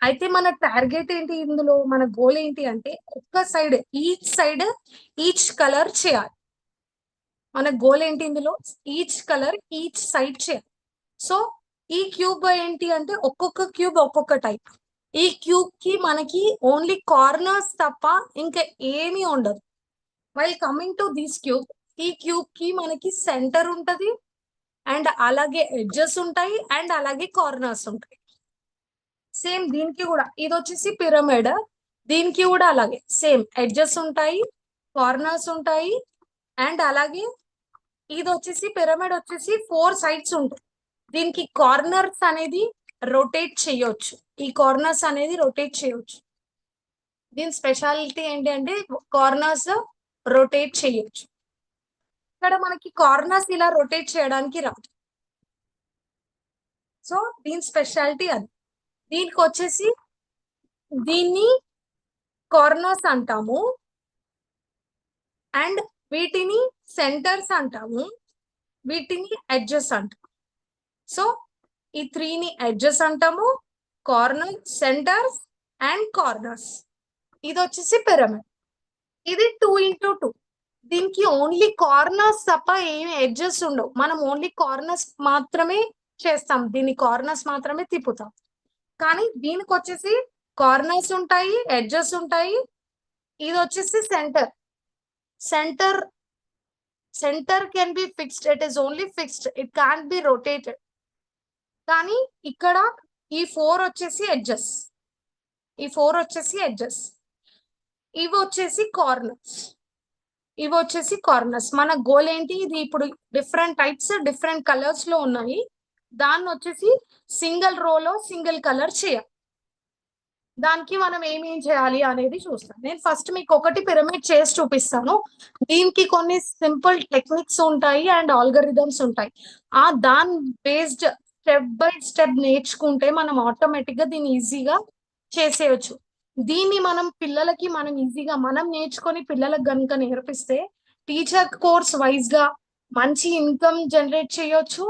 అయితే మన టార్గెట్ ఏంటి, ఇందులో మన గోల్ ఏంటి అంటే ఒక్క సైడ్ ఈచ్ కలర్ చేయాలి. మన గోల్ ఏంటి ఇందులో ఈచ్ కలర్ ఈచ్ సైడ్ చేయాలి. సో ఈ క్యూబ్ ఏంటి అంటే ఒక్కొక్క క్యూబ్ ఒక్కొక్క టైప్. ఈ క్యూబ్ కి మనకి ఓన్లీ కార్నర్స్ తప్ప ఇంకా ఏమీ ఉండదు. While coming to this cube, ఈ క్యూబ్ కి మనకి సెంటర్ ఉంటది అండ్ అలాగే ఎడ్జెస్ ఉంటాయి అండ్ అలాగే కార్నర్స్ ఉంటాయి. సేమ్ దీనికి కూడా ఇది వచ్చేసి పిరమిడ్, దీనికి కూడా అలాగే సేమ్ ఎడ్జెస్ ఉంటాయి, కార్నర్స్ ఉంటాయి అండ్ అలాగే ఇది వచ్చేసి పిరమిడ్ వచ్చేసి 4 సైడ్స్ ఉంటాయి. దీనికి కార్నర్స్ అనేది రొటేట్ చేయొచ్చు. ఈ కార్నర్స్ అనేది రొటేట్ చేయొచ్చు. దీని స్పెషాలిటీ ఏంటి అంటే కార్నర్స్ రొటేట్ చేయొచ్చు. ఇక్కడ మనకి కార్నర్స్ ఇలా రొటేట్ చేయడానికి రాదు. సో దీని స్పెషాలిటీ అది. దీనికి వచ్చేసి దీన్ని కార్నర్స్ అంటాము అండ్ వీటిని సెంటర్స్ అంటాము, వీటిని ఎడ్జెస్ అంటాము. సో ఈ 3ని ఎడ్జెస్ అంటాము, కార్నర్, సెంటర్స్ అండ్ కార్నర్స్. ఇది వచ్చేసి పిరమిడ్. ఇది 2x2. దీనికి ఓన్లీ కార్నర్స్ తప్ప ఏమి ఎడ్జెస్ ఉండవు. మనం ఓన్లీ కార్నర్స్ మాత్రమే చేస్తాం, దీని కార్నర్స్ మాత్రమే తిప్పుతాం. కానీ దీనికి వచ్చేసి కార్నర్స్ ఉంటాయి, ఎడ్జెస్ ఉంటాయి. ఇది వచ్చేసి centre can be fixed, it is only fixed, it can't be rotated. కానీ ఇక్కడ ఈ 4 వచ్చేసి ఎడ్జెస్, ఇవి వచ్చేసి కార్నర్స్. మన గోల్ ఏంటి, ఇది ఇప్పుడు డిఫరెంట్ టైప్స్ డిఫరెంట్ కలర్స్ లో ఉన్నాయి. దాన్ని వచ్చేసి సింగిల్ రోలో సింగిల్ కలర్ చేయాలి. దానికి మనం ఏమేం చేయాలి అనేది చూస్తాం. నేను ఫస్ట్ మీకు ఒకటి పిరమిడ్ చేసి చూపిస్తాను. దీనికి కొన్ని సింపుల్ టెక్నిక్స్ ఉంటాయి అండ్ ఆల్గరిథమ్స్ ఉంటాయి. దాని బేస్డ్ స్టెప్ బై స్టెప్ నేర్చుకుంటే మనం ఆటోమేటిక్ గా దీన్ని ఈజీగా చేసేయచ్చు. దీన్ని పిల్లలకి ఈజీగా మనం నేర్చుకొని పిల్లలకు గనుక నేర్పిస్తే టీచర్ కోర్స్ వైజ్ గా మంచి ఇన్కమ్ జనరేట్ చేయొచ్చు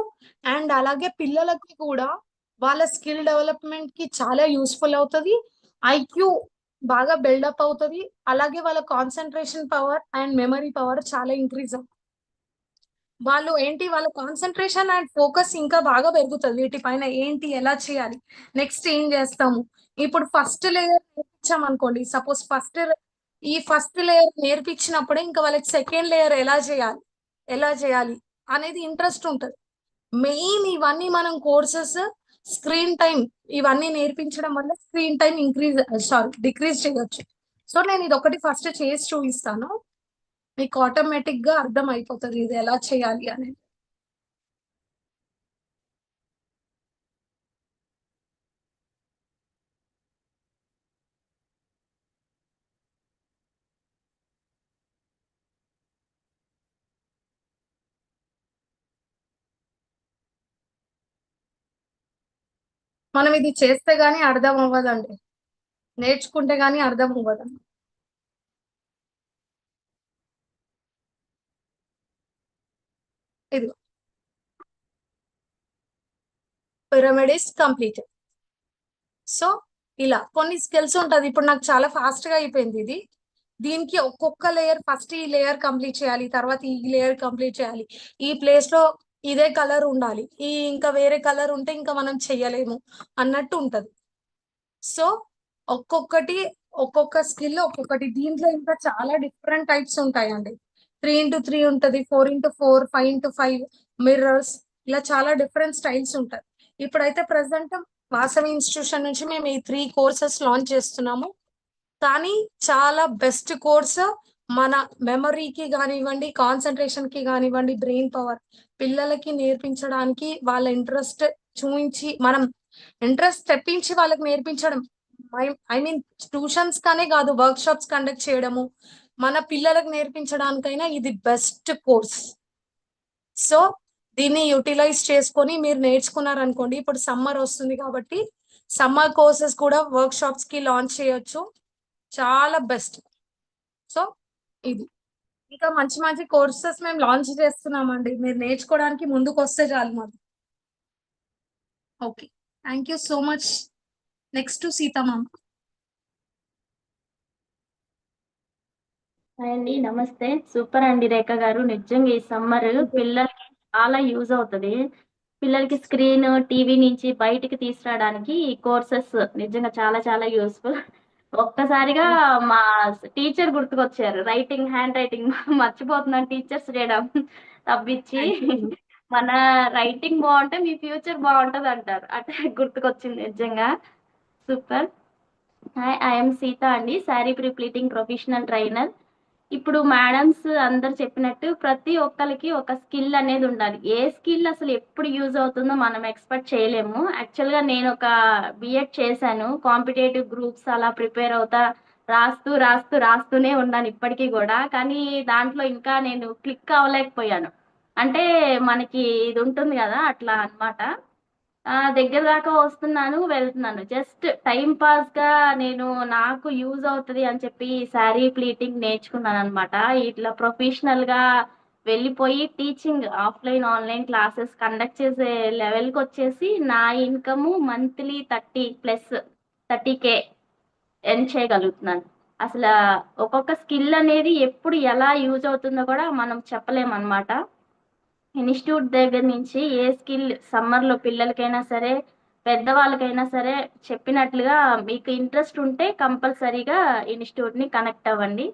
అండ్ అలాగే పిల్లలకి కూడా వాళ్ళ స్కిల్ డెవలప్మెంట్ కి చాలా యూస్ఫుల్ అవుతుంది. ఐక్యూ బాగా బిల్డప్ అవుతుంది. అలాగే వాళ్ళ concentration power and memory power చాలా ఇంక్రీజ్ అవుతుంది. వాళ్ళ కాన్సన్ట్రేషన్ అండ్ ఫోకస్ ఇంకా బాగా పెరుగుతుంది. వీటిపైన ఏంటి ఎలా చేయాలి, నెక్స్ట్ ఏం చేస్తాము. ఇప్పుడు ఫస్ట్ లేయర్ నేర్పించాం అనుకోండి, సపోజ్ ఫస్ట్ లేయర్ నేర్పించినప్పుడే ఇంకా వాళ్ళకి సెకండ్ లేయర్ ఎలా చేయాలి అనేది ఇంట్రెస్ట్ ఉంటుంది. మెయిన్ ఇవన్నీ మనం కోర్సెస్ స్క్రీన్ టైం ఇవన్నీ నేర్పించడం వల్ల స్క్రీన్ టైం డిక్రీజ్ చేయొచ్చు. సో నేను ఇది ఒకటి ఫస్ట్ చేసి చూపిస్తాను, మీకు ఆటోమేటిక్ గా అర్థం అయిపోతుంది ఇది ఎలా చేయాలి అనేది. మనం ఇది చేస్తే గానీ అర్థం అవ్వదండి, నేర్చుకుంటే గానీ అర్థం అవ్వదండి. ఇది పిరమిడ్ ఇస్ కంప్లీటెడ్. సో ఇలా కొన్ని స్కిల్స్ ఉంటది. ఇప్పుడు నాకు చాలా ఫాస్ట్ గా అయిపోయింది ఇది. దీనికి ఒక్కొక్క లేయర్, ఫస్ట్ ఈ లేయర్ కంప్లీట్ చేయాలి, తర్వాత ఈ లేయర్ కంప్లీట్ చేయాలి, ఈ ప్లేస్ లో ఇదే కలర్ ఉండాలి, ఈ ఇంకా వేరే కలర్ ఉంటే ఇంకా మనం చెయ్యలేము అన్నట్టు ఉంటది. సో ఒక్కొక్కటి ఒక్కొక్క స్కిల్ ఒక్కొక్కటి. దీంట్లో ఇంకా చాలా డిఫరెంట్ టైప్స్ ఉంటాయండి. 3x3 ఉంటది, 4x4, 5x5, మిర్రర్స్, ఇలా చాలా డిఫరెంట్ స్టైల్స్ ఉంటాయి. ఇప్పుడైతే ప్రెసెంట్ వాసవి ఇన్స్టిట్యూషన్ నుంచి మేము ఈ 3 కోర్సెస్ లాంచ్ చేస్తున్నాము. కానీ చాలా బెస్ట్ కోర్స్, మన మెమరీకి కానివ్వండి, కాన్సన్ట్రేషన్ కి కానివ్వండి, బ్రెయిన్ పవర్ పిల్లలకి నేర్పించడానికి వాళ్ళ ఇంట్రెస్ట్ చూపించి, మనం ఇంట్రెస్ట్ తెప్పించి వాళ్ళకి నేర్పించడం, ఐ మీన్ ట్యూషన్స్ కానే కాదు, వర్క్ షాప్స్ కండక్ట్ చేయడము, మన పిల్లలకు నేర్పించడానికైనా ఇది బెస్ట్ కోర్స్. సో దీన్ని యూటిలైజ్ చేసుకొని మీరు నేర్చుకున్నారనుకోండి, ఇప్పుడు సమ్మర్ వస్తుంది కాబట్టి సమ్మర్ కోర్సెస్ కూడా వర్క్ షాప్స్ కి లాంచ్ చేయొచ్చు, చాలా బెస్ట్. సో ఇది ఇంకా మంచి మంచి కోర్సెస్ మేము లాంచ్ చేస్తున్నామండి, మీరు నేర్చుకోవడానికి ముందుకు వస్తే చాలు మాకు. Okay, thank you so much. Next Seethamma. Hi అండి, నమస్తే. సూపర్ అండి రేఖ గారు. నిజంగా ఈ సమ్మర్ పిల్లలకి చాలా యూజ్ అవుతుంది. పిల్లలకి స్క్రీన్, టీవీ నుంచి బయటికి తీసుకురావడానికి ఈ కోర్సెస్ నిజంగా చాలా చాలా యూస్ఫుల్. ఒక్కసారిగా మా టీచర్ గుర్తుకొచ్చారు. రైటింగ్, హ్యాండ్ రైటింగ్ మర్చిపోతున్నాను టీచర్స్ చేయడం తప్పించి. మన రైటింగ్ బాగుంటే మీ ఫ్యూచర్ బాగుంటది అంటారు, అంటే గుర్తుకొచ్చింది నిజంగా. సూపర్. హాయ్, ఐఎమ్ సీత అండి, శారీ ప్రీప్లీటింగ్ ప్రొఫెషనల్ ట్రైనర్. ఇప్పుడు మేడమ్స్ అందరు చెప్పినట్టు ప్రతి ఒక్కరికి ఒక స్కిల్ అనేది ఉండాలి. ఏ స్కిల్ అసలు ఎప్పుడు యూజ్ అవుతుందో మనం ఎక్స్పెక్ట్ చేయలేము. యాక్చువల్గా నేను ఒక బిఎడ్ చేశాను, కాంపిటేటివ్ గ్రూప్స్ అలా ప్రిపేర్ అవుతా రాస్తూనే ఉన్నాను ఇప్పటికీ కూడా. కానీ దాంట్లో ఇంకా నేను క్లిక్ అవ్వలేకపోయాను. అంటే మనకి ఇది ఉంటుంది కదా, అట్లా అన్నమాట. దగ్గర దాకా వస్తున్నాను, వెళ్తున్నాను. జస్ట్ టైం పాస్ గా నేను నాకు యూజ్ అవుతుంది అని చెప్పి శారీ ప్లీటింగ్ నేర్చుకున్నాను అనమాట. ఇట్లా ప్రొఫెషనల్ గా వెళ్ళిపోయి teaching, offline online classes conduct చేసే లెవెల్కి వచ్చేసి నా ఇన్కమ్ మంత్లీ 30K ఎర్న్ చేయగలుగుతున్నాను. అసలు ఒక్కొక్క స్కిల్ అనేది ఎప్పుడు ఎలా యూజ్ అవుతుందో కూడా మనం చెప్పలేమన్నమాట. ఇన్స్టిట్యూట్ దగ్గర నుంచి ఏ స్కిల్ సమ్మర్లో పిల్లలకైనా సరే, పెద్దవాళ్ళకైనా సరే చెప్పినట్లుగా మీకు ఇంట్రెస్ట్ ఉంటే కంపల్సరీగా ఇన్స్టిట్యూట్ని కనెక్ట్ అవ్వండి.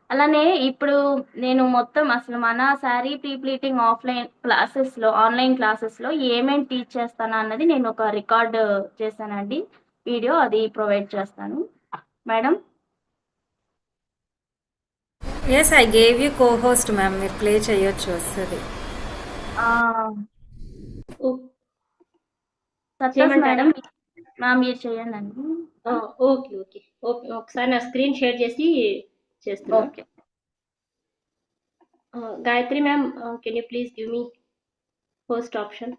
అలానే ఇప్పుడు నేను మొత్తం అసలు మన శారీ ప్రీప్లీటింగ్ ఆన్లైన్ క్లాసెస్లో ఏమేమి టీచ్ చేస్తాను అన్నది నేను ఒక రికార్డు చేశానండి, వీడియో, అది ప్రొవైడ్ చేస్తాను madam. Yes, I gave you co host ma'am, మీరు ప్లే చేయొచ్చు, వస్తుంది. సక్సెస్ మేడం, మీరు చేయండి అండి. ఓకే ఓకే ఓకే, ఒకసారి నా స్క్రీన్ షేర్ చేసి చేస్తున్నా. Okay. Gayatri ma'am, can you please give me host option?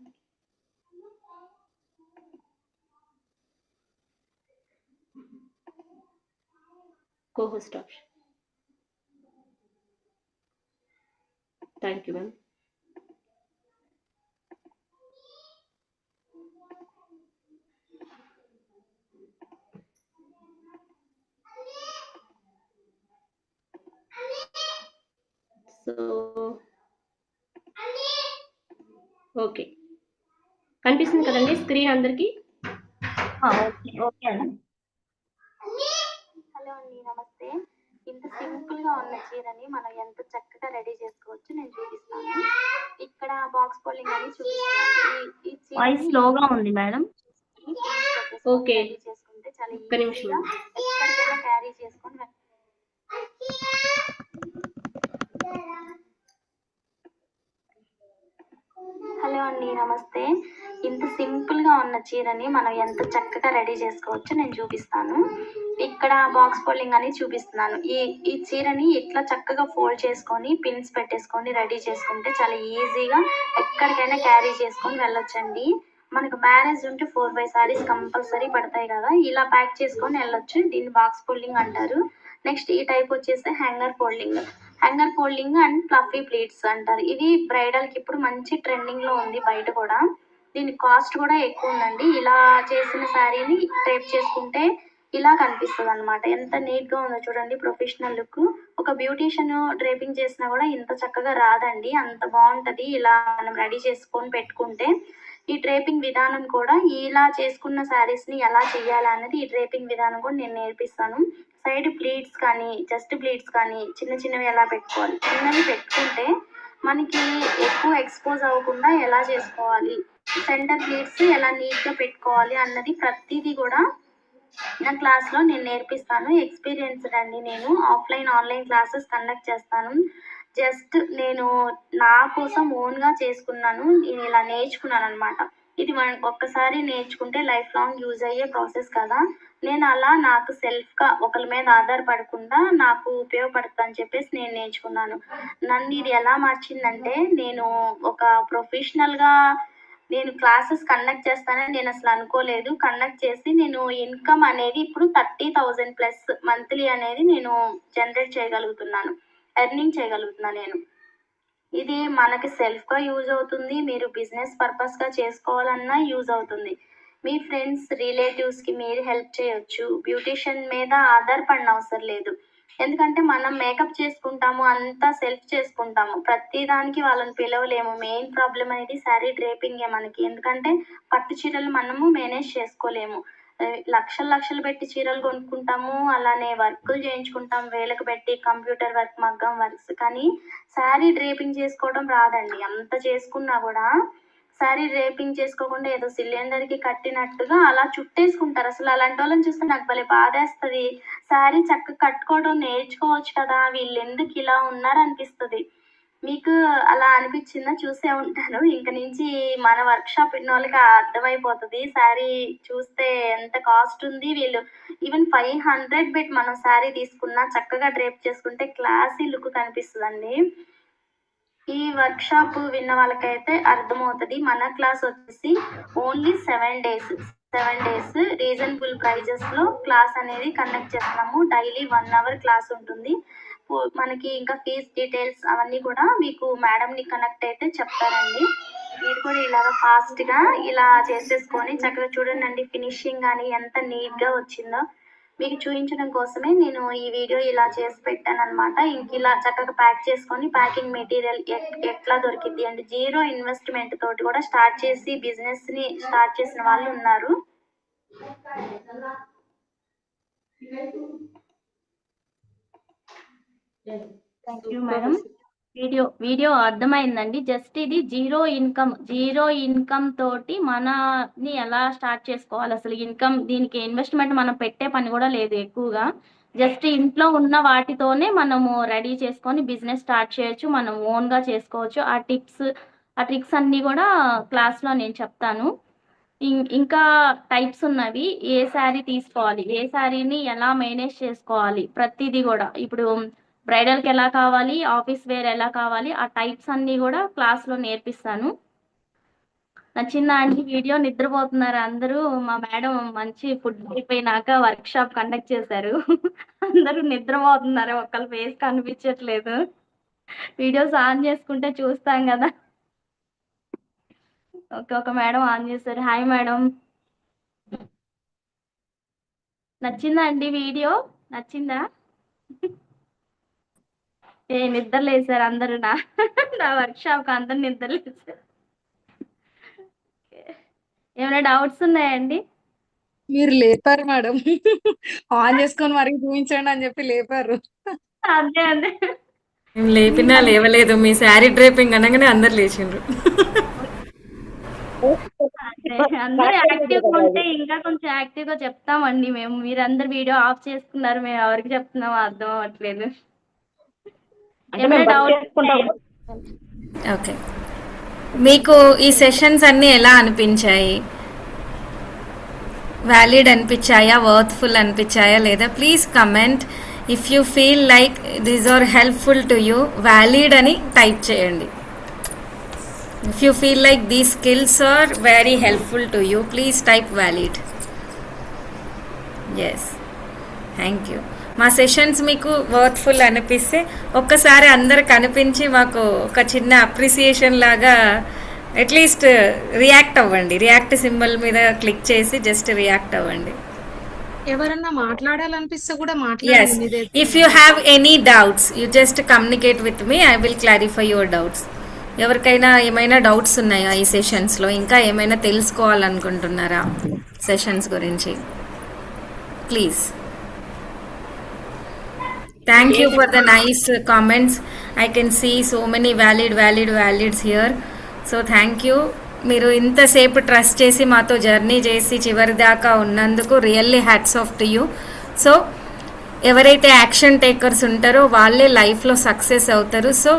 co-host option. Thank you, ma'am. So, okay, కనిపిస్తుంది కదండి స్క్రీన్ అందరికి? ఓకే అండి. హలో అండి, నమస్తే. ఇంత సింపుల్ గా ఉన్న చీరని మనం ఎంత చక్కగా రెడీ చేసుకోవచ్చు నేను చూపిస్తాను. ఇక్కడ బాక్స్ ఫోల్డింగ్ అని చూపిస్తాను. ఈ వాయిస్ స్లోగా ఉంది మేడం. ఓకే, రెడీ చేసుకుంటే చాలా ఒక్క నిమిషం. ఈజీగా ఎక్కడికైనా క్యారీ చేసుకొని హలో అండి, నమస్తే. ఇంత సింపుల్ గా ఉన్న చీరని మనం ఎంత చక్కగా రెడీ చేసుకోవచ్చు నేను చూపిస్తాను. ఇక్కడ బాక్స్ ఫోల్డింగ్ అని చూపిస్తున్నాను. ఈ చీరని ఇట్లా చక్కగా ఫోల్డ్ చేసుకొని పిన్స్ పెట్టేసుకొని రెడీ చేసుకుంటే చాలా ఈజీగా ఎక్కడికైనా క్యారీ చేసుకొని వెళ్ళొచ్చండి. మనకు మ్యారేజ్ ఉంటే 4-5 సారీస్ కంపల్సరీ పడతాయి కదా, ఇలా ప్యాక్ చేసుకొని వెళ్ళొచ్చు. దీన్ని బాక్స్ ఫోల్డింగ్ అంటారు. నెక్స్ట్ ఈ టైప్ వచ్చేసి hanger folding and fluffy pleats అంటారు. ఇది బ్రైడల్ కి ఇప్పుడు మంచి ట్రెండింగ్ లో ఉంది బయట కూడా. దీని కాస్ట్ కూడా ఎక్కువ ఉందండి. ఇలా చేసిన శారీని టైప్ చేసుకుంటే ఇలా కనిపిస్తుంది అనమాట. ఎంత నీట్గా ఉందో చూడండి, ప్రొఫెషనల్ లుక్. ఒక బ్యూటీషియన్ డ్రేపింగ్ చేసినా కూడా ఇంత చక్కగా రాదండి, అంత బాగుంటుంది ఇలా మనం రెడీ చేసుకొని పెట్టుకుంటే. ఈ డ్రేపింగ్ విధానం కూడా ఇలా చేసుకున్న శారీస్ని ఎలా చేయాలి అనేది ఈ డ్రేపింగ్ విధానం కూడా నేను నేర్పిస్తాను. సైడ్ ప్లీట్స్ కానీ జస్ట్ ప్లీట్స్ కానీ చిన్న చిన్నవి ఎలా పెట్టుకోవాలి, చిన్నవి పెట్టుకుంటే మనకి ఎక్కువ ఎక్స్పోజ్ అవ్వకుండా ఎలా చేసుకోవాలి, సెంటర్ ప్లీట్స్ ఎలా నీట్గా పెట్టుకోవాలి అన్నది ప్రతిదీ కూడా నా క్లాస్లో నేను నేర్పిస్తాను. ఎక్స్పీరియన్స్డ్ అండి, నేను ఆఫ్లైన్ ఆన్లైన్ క్లాసెస్ కండక్ట్ చేస్తాను. జస్ట్ నేను నా కోసం ఓన్గా చేసుకున్నాను, నేను ఇలా నేర్చుకున్నాను అనమాట. ఇది ఒక్కసారి నేర్చుకుంటే లైఫ్ లాంగ్ యూజ్ అయ్యే ప్రాసెస్ కదా. నేను అలా నాకు సెల్ఫ్గా ఒకరి మీద ఆధారపడకుండా నాకు ఉపయోగపడుతుంది అని చెప్పేసి నేను నేర్చుకున్నాను. నన్ను ఇది ఎలా మార్చిందంటే, నేను ఒక ప్రొఫెషనల్గా నేను క్లాసెస్ కండక్ట్ చేస్తానని నేను అసలు అనుకోలేదు. కండక్ట్ చేసి నేను ఇన్కమ్ అనేది ఇప్పుడు 30,000 ప్లస్ మంత్లీ అనేది నేను జనరేట్ చేయగలుగుతున్నాను, ఎర్నింగ్ చేయగలుగుతున్నాను నేను. ఇది మనకి సెల్ఫ్గా యూజ్ అవుతుంది, మీరు బిజినెస్ పర్పస్గా చేసుకోవాలన్నా యూజ్ అవుతుంది. మీ ఫ్రెండ్స్ రిలేటివ్స్కి మీరు హెల్ప్ చేయొచ్చు. బ్యూటీషియన్ మీద ఆధారపడిన అవసరం లేదు, ఎందుకంటే మనం మేకప్ చేసుకుంటాము, అంతా సెల్ఫ్ చేసుకుంటాము, ప్రతి దానికి వాళ్ళని పిలవలేము. మెయిన్ ప్రాబ్లం అనేది శారీ డ్రేపింగే మనకి, ఎందుకంటే పట్టు చీరలు మనము మేనేజ్ చేసుకోలేము. లక్షలు లక్షలు పెట్టి చీరలు కొనుక్కుంటాము, అలానే వర్కులు చేయించుకుంటాం వేలకు పెట్టి, కంప్యూటర్ వర్క్, మగ్గం వర్క్స్. కానీ శారీ డ్రేపింగ్ చేసుకోవడం రాదండి. అంత చేసుకున్నా కూడా శారీ డ్రేపింగ్ చేసుకోకుండా ఏదో సిలిండర్కి కట్టినట్టుగా అలా చుట్టేసుకుంటారు. అసలు అలాంటి వాళ్ళని చూస్తే నాకు భలే బాధేస్తుంది. శారీ చక్కగా కట్టుకోవడం నేర్చుకోవచ్చు కదా, వీళ్ళు ఎందుకు ఇలా ఉన్నారనిపిస్తుంది. మీకు అలా అనిపించిందా? చూసే ఉంటాను. ఇంక నుంచి మన వర్క్షాప్ విన్న వాళ్ళకి అర్థమైపోతుంది. శారీ చూస్తే ఎంత కాస్ట్ ఉంది, వీళ్ళు ఈవెన్ 500 పెట్టి మనం శారీ తీసుకున్నా చక్కగా డ్రేప్ చేసుకుంటే క్లాసీ లుక్ కనిపిస్తుందండి. ఈ వర్క్షాప్ విన్న వాళ్ళకైతే అర్థమవుతుంది. మన క్లాస్ వచ్చేసి ఓన్లీ 7 days రీజనబుల్ ప్రైజెస్లో క్లాస్ అనేది కండక్ట్ చేస్తున్నాము. డైలీ 1 hour క్లాస్ ఉంటుంది. మనకి ఇంకా ఫీజ్ డీటెయిల్స్ అవన్నీ కూడా మీకు మేడంని కనెక్ట్ అయితే చెప్తారండి. మీరు కూడా ఇలాగ ఫాస్ట్గా ఇలా చేసేసుకొని చక్కగా చూడండి, ఫినిషింగ్ కానీ ఎంత నీట్గా వచ్చిందో మీకు చూపించడం కోసమే నేను ఈ వీడియో ఇలా చేసి పెట్టాను అనమాట. ఇంక ఇలా చక్కగా ప్యాక్ చేసుకొని, ప్యాకింగ్ మెటీరియల్ ఎట్లా దొరికింది అంటే 0 ఇన్వెస్ట్మెంట్ తోటి కూడా స్టార్ట్ చేసి బిజినెస్ని స్టార్ట్ చేసిన వాళ్ళు ఉన్నారు. Thank you madam. వీడియో అర్థమైందండి. జస్ట్ ఇది జీరో ఇన్కమ్ తోటి మనని ఎలా స్టార్ట్ చేసుకోవాలి, అసలు ఇన్కమ్ దీనికి ఇన్వెస్ట్మెంట్ మనం పెట్టే పని కూడా లేదు ఎక్కువగా. జస్ట్ ఇంట్లో ఉన్న వాటితోనే మనము రెడీ చేసుకొని బిజినెస్ స్టార్ట్ చేయొచ్చు, మనం ఓన్గా చేసుకోవచ్చు. ఆ ట్రిక్స్ అన్నీ కూడా క్లాస్లో నేను చెప్తాను. ఇంకా టైప్స్ ఉన్నవి, ఏ శారీ తీసుకోవాలి, ఏ శారీని ఎలా మేనేజ్ చేసుకోవాలి, ప్రతిదీ కూడా ఇప్పుడు బ్రైడల్కి ఎలా కావాలి, ఆఫీస్ వేర్ ఎలా కావాలి, ఆ టైప్స్ అన్నీ కూడా క్లాస్లో నేర్పిస్తాను. నచ్చిందా అండి వీడియో? నిద్రపోతున్నారు అందరూ. మా మేడం మంచి ఫుడ్ అయిపోయినాక వర్క్ షాప్ కండక్ట్ చేశారు. అందరూ నిద్రపోతున్నారు, ఒక్కళ్ళ ఫేస్ కనిపించట్లేదు. వీడియోస్ ఆన్ చేసుకుంటే చూస్తాం కదా. ఒక మేడం ఆన్ చేశారు. Hi madam. నచ్చిందా అండి వీడియో? నచ్చిందా? నిద్రలేసారు అందరూ. నా వర్క్ షాప్కి అందరు నిద్రలేసారు. ఏమైనా డౌట్స్ ఉన్నాయండి? మీరు లేపారు మేడం, ఆన్ చేసుకొని మరి చూపించండి అని చెప్పి లేపారు. అదే మేము లేపినా లేవలేదు, మీ శారీ డ్రేపింగ్ అనగానే అందరు లేచిండ్రు. అందరూ యాక్టివ్గా ఉంటే ఇంకా కొంచెం యాక్టివ్గా చెప్తామండి మేము. మీరందరు వీడియో ఆఫ్ చేసుకున్నారు, మేము ఎవరికి చెప్తున్నామో అర్థం అవ్వట్లేదు. ఏమైనా డౌట్? ఓకే, మీకు ఈ సెషన్స్ అన్నీ ఎలా అనిపించాయి? వ్యాలిడ్ అనిపించాయా, వర్త్ఫుల్ అనిపించాయా లేదా? Please comment. If you feel like these are helpful to you, valid అని టైప్ చేయండి. If you feel like these skills are very helpful to you, please type valid. Yes, thank you. మా sessions మీకు worthful అనిపిస్తే ఒక్కసారి అందరు కనిపించి మాకు ఒక చిన్న అప్రిసియేషన్ లాగా అట్లీస్ట్ రియాక్ట్ అవ్వండి. రియాక్ట్ సింబల్ మీద క్లిక్ చేసి జస్ట్ రియాక్ట్ అవ్వండి. ఎవరన్నా మాట్లాడాలనిపిస్తే కూడా Yes. మాట్లాడండి మీదే. If you have any doubts, you just communicate with me. I will clarify your doubts. ఎవరికైనా ఏమైనా డౌట్స్ ఉన్నాయా ఈ సెషన్స్లో? ఇంకా ఏమైనా తెలుసుకోవాలనుకుంటున్నారా సెషన్స్ గురించి? Please. Thank you for the nice comments. I can see so many valids here. So thank you. మీరు ఇంతసేపు trust చేసి మాతో జర్నీ చేసి చివరి దాకా ఉన్నందుకు really hats off to you. So ఎవరైతే యాక్షన్ టేకర్స్ ఉంటారో వాళ్ళే లైఫ్లో సక్సెస్ అవుతారు. So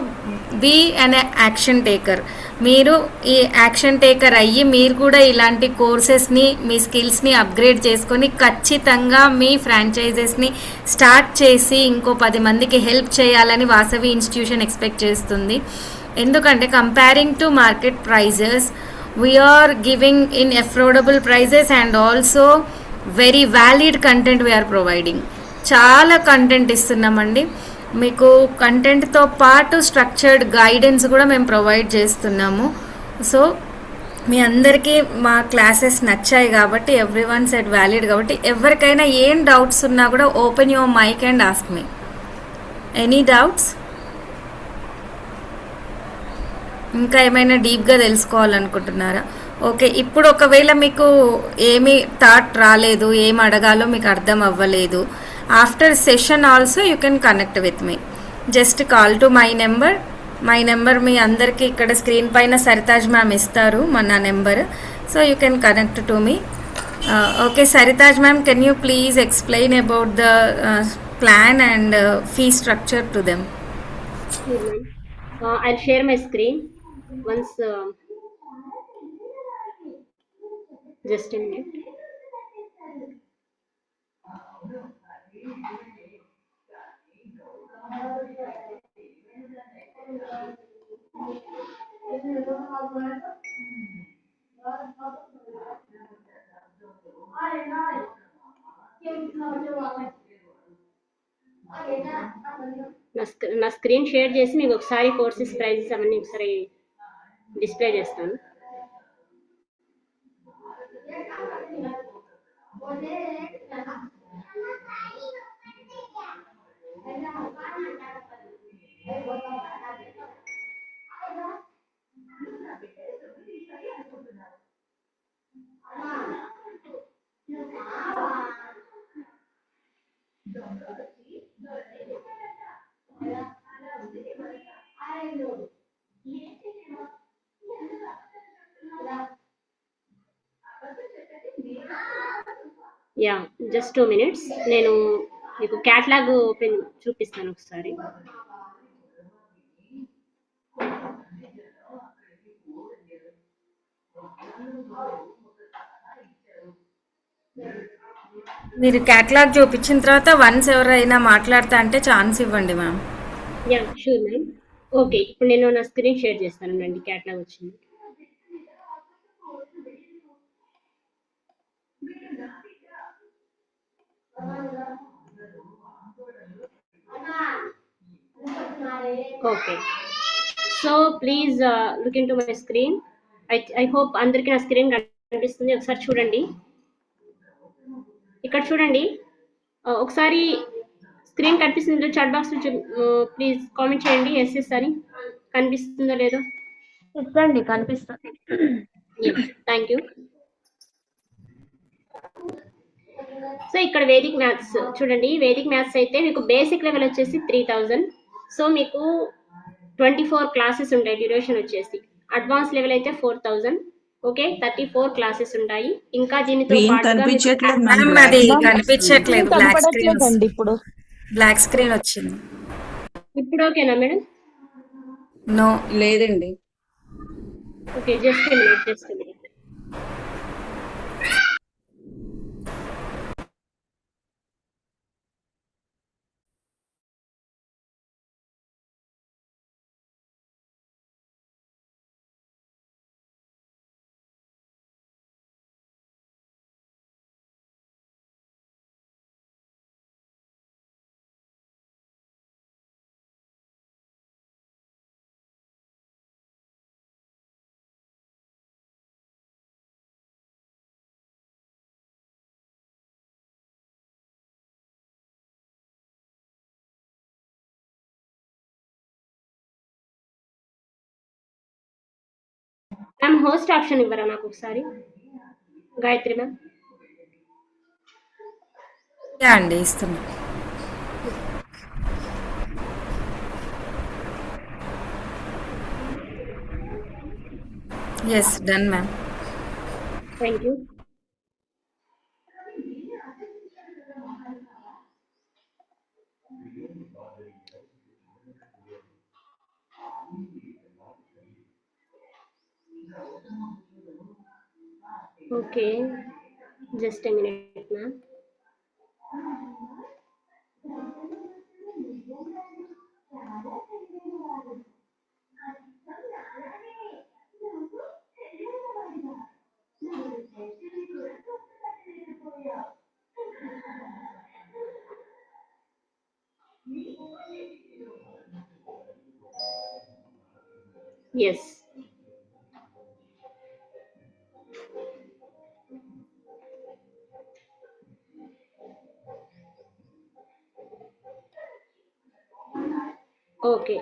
be an action taker. మీరు ఈ యాక్షన్ టేకర్ అయ్యి మీరు కూడా ఇలాంటి కోర్సెస్ని మీ స్కిల్స్ని అప్గ్రేడ్ చేసుకొని ఖచ్చితంగా మీ ఫ్రాంచైజెస్ని స్టార్ట్ చేసి ఇంకో 10 మందికి హెల్ప్ చేయాలని వాసవి ఇన్స్టిట్యూషన్ ఎక్స్పెక్ట్ చేస్తుంది. ఎందుకంటే comparing to market prices we are giving in affordable prices and also very valid content we are providing. చాలా కంటెంట్ ఇస్తున్నామండి. మీకు కంటెంట్తో పాటు స్ట్రక్చర్డ్ గైడెన్స్ కూడా మేము ప్రొవైడ్ చేస్తున్నాము. సో మీ అందరికీ మా క్లాసెస్ నచ్చాయి కాబట్టి ఎవ్రీ వన్ సెట్ వ్యాలిడ్ కాబట్టి ఎవరికైనా ఏం డౌట్స్ ఉన్నా కూడా open your mic and ask me any doubts. ఇంకా ఏమైనా డీప్గా తెలుసుకోవాలనుకుంటున్నారా? ఓకే, ఇప్పుడు ఒకవేళ మీకు ఏమీ థాట్ రాలేదు, ఏం అడగాలో మీకు అర్థం అవ్వలేదు, after session also you can connect with me. Just call to my number మీ అందరికీ ఇక్కడ స్క్రీన్ పైన సరితాజ్ మ్యామ్ ఇస్తారు మన number. So you can connect to me. Okay Saritaj ma'am, can you please explain about the plan and fee structure to them? Sure, ma'am. I'll share my screen once. Just a minute. నా screen share చేసి మీకు ఒకసారి courses prices అవన్నీ ఒకసారి display చేస్తాను. Yeah, just 2 minutes. నేను మీకు catalogue open చూపిస్తాను ఒకసారి. మీరు క్యాటలాగ్ చూపించిన తర్వాత వన్స్ ఎవరైనా మాట్లాడతా అంటే ఛాన్స్ ఇవ్వండి ma'am. Yeah sure ma'am. Okay, ఇప్పుడు నేను నా స్క్రీన్ షేర్ చేస్తాను అండి. క్యాటలాగ్ వచ్చింది. Okay, so please look in to my screen. I hope అందరికీ నా స్క్రీన్ కనిపిస్తుంది. ఒకసారి చూడండి, ఇక్కడ చూడండి. ఒకసారి స్క్రీన్ కనిపిస్తుందో చాట్ బాక్స్ ప్లీజ్ కామెంట్ చేయండి ఎస్ఎస్ అని. కనిపిస్తుందో లేదో? చెప్పండి, కనిపిస్తుంది. Thank you. సో ఇక్కడ వేదిక్ మ్యాథ్స్ చూడండి. వేదిక్ మ్యాథ్స్ అయితే మీకు బేసిక్ లెవెల్ వచ్చేసి 3000. సో మీకు 24 క్లాసెస్ ఉంటాయి. డ్యూరేషన్ వచ్చేసి అడ్వాన్స్ లెవెల్ అయితే 4000. ఓకే, 34 క్లాసెస్ ఉంటాయి. ఇంకా దీనితో కనిపించట్లేదు మ్యామ్, అది కనిపించట్లేదు. కనపడట్లేదండి ఇప్పుడు. బ్లాక్ స్క్రీన్ వచ్చింది. ఇప్పుడు ఓకేనా మేడం? నో లేదండి. Okay, just minute. Ma'am host option ఇవ్వరా నాకు ఒకసారి, గాయత్రి మ్యామ్? యా అండి, ఇస్తున్నా. Yes, done ma'am. Thank you. Okay, just a minute ma'am. Yes, okay.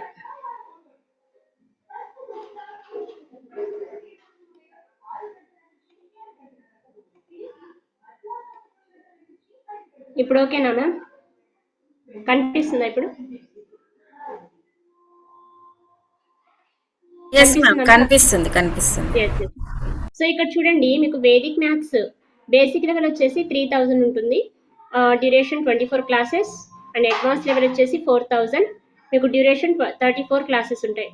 ఇప్పుడు ఓకేనా మ్యామ్? కనిపిస్తుందా ఇప్పుడు? ఎస్ మ్యామ్, కనిపిస్తుందా? కనిపిస్తుంది. Yes, yes. సో ఇక్కడ చూడండి, మీకు వేదిక్ మ్యాథ్స్ బేసిక్ లెవెల్ వచ్చేసి 3000 ఉంటుంది, duration 24 classes, and advance level వచ్చేసి 4000, మీకు డ్యూరేషన్ 34 క్లాసెస్ ఉంటాయి.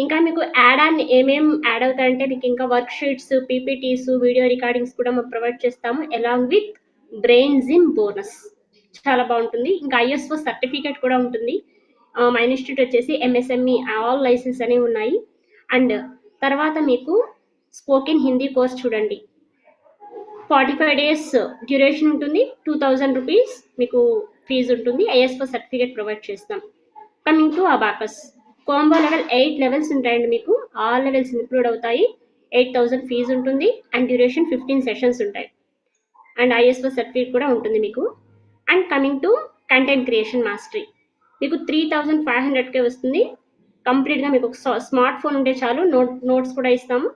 ఇంకా మీకు యాడ్ ఆన్ ఏమేం యాడ్ అవుతాయంటే మీకు ఇంకా work sheets, PPTs, video recordings కూడా మనం ప్రొవైడ్ చేస్తాము, along with brain gym bonus. చాలా బాగుంటుంది. ఇంకా ఐఎస్ఓ సర్టిఫికేట్ కూడా ఉంటుంది. మా ఇన్స్టిట్యూట్ వచ్చేసి ఎంఎస్ఎంఈ ఆల్ లైసెన్స్ అనేవి ఉన్నాయి. అండ్ తర్వాత మీకు స్పోకెన్ హిందీ కోర్స్ చూడండి, 45 days డ్యూరేషన్ ఉంటుంది, 2000 రూపీస్ మీకు ఫీజు ఉంటుంది, ఐఎస్ఓ సర్టిఫికేట్ ప్రొవైడ్ చేస్తాం. Coming to abacus combo level 8 levels ఉంటాయండి, మీకు ఆల్ లెవెల్స్ ఇంక్లూడ్ అవుతాయి. 8000 ఫీజు ఉంటుంది, అండ్ డ్యూరేషన్ 15 సెషన్స్ ఉంటాయి, అండ్ ఐఎస్ఓ సర్టిఫికేట్ కూడా ఉంటుంది మీకు. And coming to content creation mastery, మీకు 3500కే వస్తుంది. కంప్లీట్గా మీకు ఒక స్మార్ట్ ఫోన్ ఉంటే చాలు, నోట్స్ కూడా ఇస్తాము,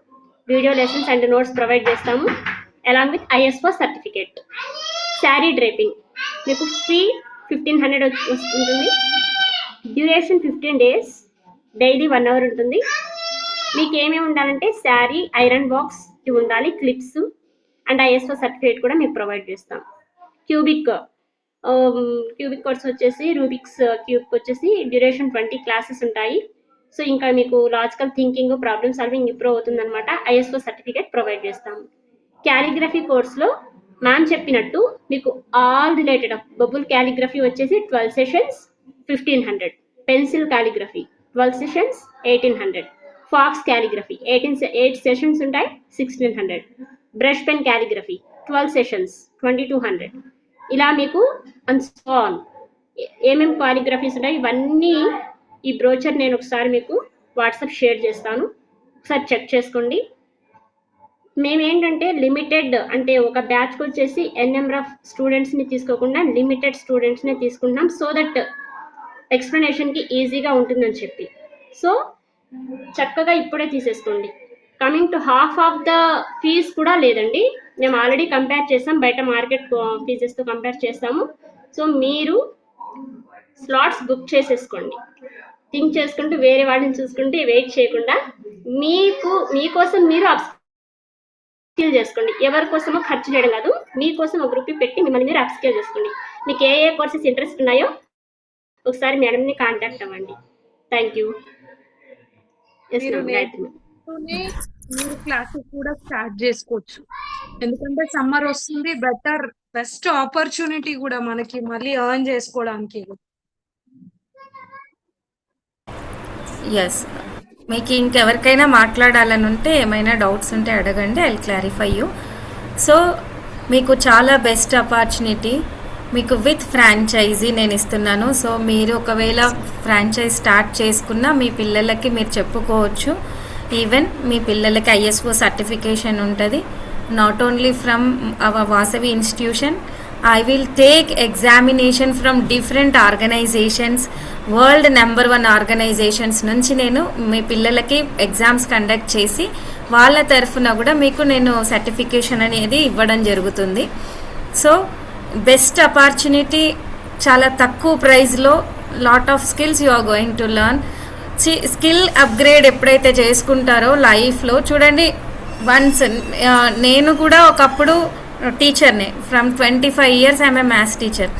video lessons and notes provide చేస్తాము, along with ISO certificate. Sari draping మీకు ఫీ 1500 ఉంటుంది, డ్యూరేషన్ 15 days, డైలీ 1 hour ఉంటుంది. మీకు ఏమేమి ఉండాలంటే శారీ, ఐరన్ బాక్స్ ఇవి ఉండాలి, క్లిప్స్ అండ్ ఐఎస్ఓ సర్టిఫికేట్ కూడా మీకు ప్రొవైడ్ చేస్తాం. క్యూబిక్ కోర్స్ వచ్చేసి రూబిక్స్ క్యూబ్ వచ్చేసి డ్యూరేషన్ 20 క్లాసెస్ ఉంటాయి. సో ఇంకా మీకు logical thinking, problem solving improve అవుతుందన్నమాట, ఐఎస్ఓ సర్టిఫికేట్ ప్రొవైడ్ చేస్తాం. క్యాలిగ్రఫీ కోర్స్లో మ్యామ్ చెప్పినట్టు మీకు ఆల్ రిలేటెడ్ బబుల్ క్యాలిగ్రఫీ వచ్చేసి 12 sessions 1500, pencil calligraphy 12 sessions 1800, faux calligraphy 8 sessions ఉంటాయి 1600, బ్రష్ పెన్ క్యాలిగ్రఫీ 12 సెషన్స్ 2200. ఇలా మీకు అన్స్పాల్ ఏమేమి క్యాలిగ్రఫీస్ ఉంటాయి ఇవన్నీ ఈ బ్రోచర్ నేను ఒకసారి మీకు వాట్సాప్ షేర్ చేస్తాను, ఒకసారి చెక్ చేసుకోండి. మేమేంటంటే లిమిటెడ్, అంటే ఒక బ్యాచ్కి వచ్చేసి ఎన్ నెంబర్ ఆఫ్ స్టూడెంట్స్ని తీసుకోకుండా లిమిటెడ్ స్టూడెంట్స్ని తీసుకుంటున్నాం, సో దట్ ఎక్స్ప్లెనేషన్కి ఈజీగా ఉంటుందని చెప్పి. సో చక్కగా ఇప్పుడే తీసేసుకోండి. Coming to half of the fees కూడా లేదండి, మేము ఆల్రెడీ కంపేర్ చేస్తాం, బయట మార్కెట్ ఫీజెస్తో కంపేర్ చేస్తాము. సో మీరు స్లాట్స్ బుక్ చేసేసుకోండి, థింక్ చేసుకుంటూ వేరే వాడిని చూసుకుంటూ వెయిట్ చేయకుండా మీకోసం మీరు అప్స్కిల్ చేసుకోండి. ఎవరి కోసమో ఖర్చు చేయడం కాదు, మీకోసం ఒక గ్రూప్ పెట్టి మిమ్మల్ని మీరు అప్స్కిల్ చేసుకోండి. మీకు ఏ కోర్సెస్ ఇంట్రెస్ట్ ఉన్నాయో ఒకసారి మేడంని కాంటాక్ట్ అవ్వండి. Thank you. మీరు క్లాసెస్ కూడా స్టార్ట్ చేసుకోవచ్చు, ఎందుకంటే సమ్మర్ వస్తుంది, బెస్ట్ ఆపర్చునిటీ కూడా మనకి మళ్ళీ ఎర్న్ చేసుకోవడానికి. ఎస్, మీకు ఇంకెవరికైనా మాట్లాడాలని ఉంటే, ఏమైనా డౌట్స్ ఉంటే అడగండి, I will clarify you. So మీకు చాలా బెస్ట్ ఆపర్చునిటీ, మీకు విత్ ఫ్రాంచైజీ నేను ఇస్తున్నాను. సో మీరు ఒకవేళ ఫ్రాంచైజ్ స్టార్ట్ చేసుకున్నా మీ పిల్లలకి మీరు చెప్పుకోవచ్చు, ఈవెన్ మీ పిల్లలకి ఐఎస్ఓ సర్టిఫికేషన్ ఉంటుంది, not only from our Vasavi institution I will take examination from different organizations, world number 1 organizations నుంచి నేను మీ పిల్లలకి ఎగ్జామ్స్ కండక్ట్ చేసి వాళ్ళ తరఫున కూడా మీకు నేను సర్టిఫికేషన్ అనేది ఇవ్వడం జరుగుతుంది. సో బెస్ట్ ఆపర్చునిటీ, చాలా తక్కువ ప్రైస్లో lot of skills you are going to learn. Skill upgrade ఎప్పుడైతే చేసుకుంటారో లైఫ్లో చూడండి, వన్స్ నేను కూడా ఒకప్పుడు టీచర్నే. From 25 years I'm a maths teacher.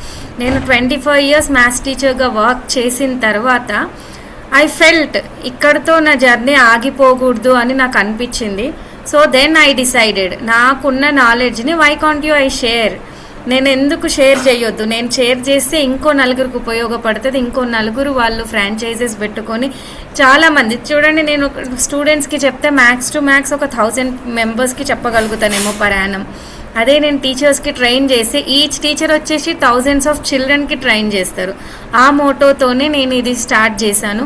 నేను 25 years మ్యాథ్స్ టీచర్గా వర్క్ చేసిన తర్వాత ఐ ఫెల్ట్ ఇక్కడితో నా జర్నీ ఆగిపోకూడదు అని నాకు అనిపించింది. సో దెన్ ఐ డిసైడెడ్, నాకున్న నాలెడ్జ్ని why can't you I share, నేను ఎందుకు షేర్ చేయొద్దు, నేను షేర్ చేస్తే ఇంకో నలుగురికి ఉపయోగపడుతుంది, ఇంకో నలుగురు వాళ్ళు ఫ్రాంచైజెస్ పెట్టుకొని చాలామంది చూడండి, నేను స్టూడెంట్స్కి చెప్తే మ్యాక్స్ టు మ్యాక్స్ ఒక 1000 మెంబర్స్కి చెప్పగలుగుతానేమో పర్ యానం. అదే నేను టీచర్స్కి ట్రైన్ చేసి ఈచ్ టీచర్ వచ్చేసి థౌజండ్స్ ఆఫ్ చిల్డ్రన్కి ట్రైన్ చేస్తారు. ఆ మోటోతోనే నేను ఇది స్టార్ట్ చేశాను.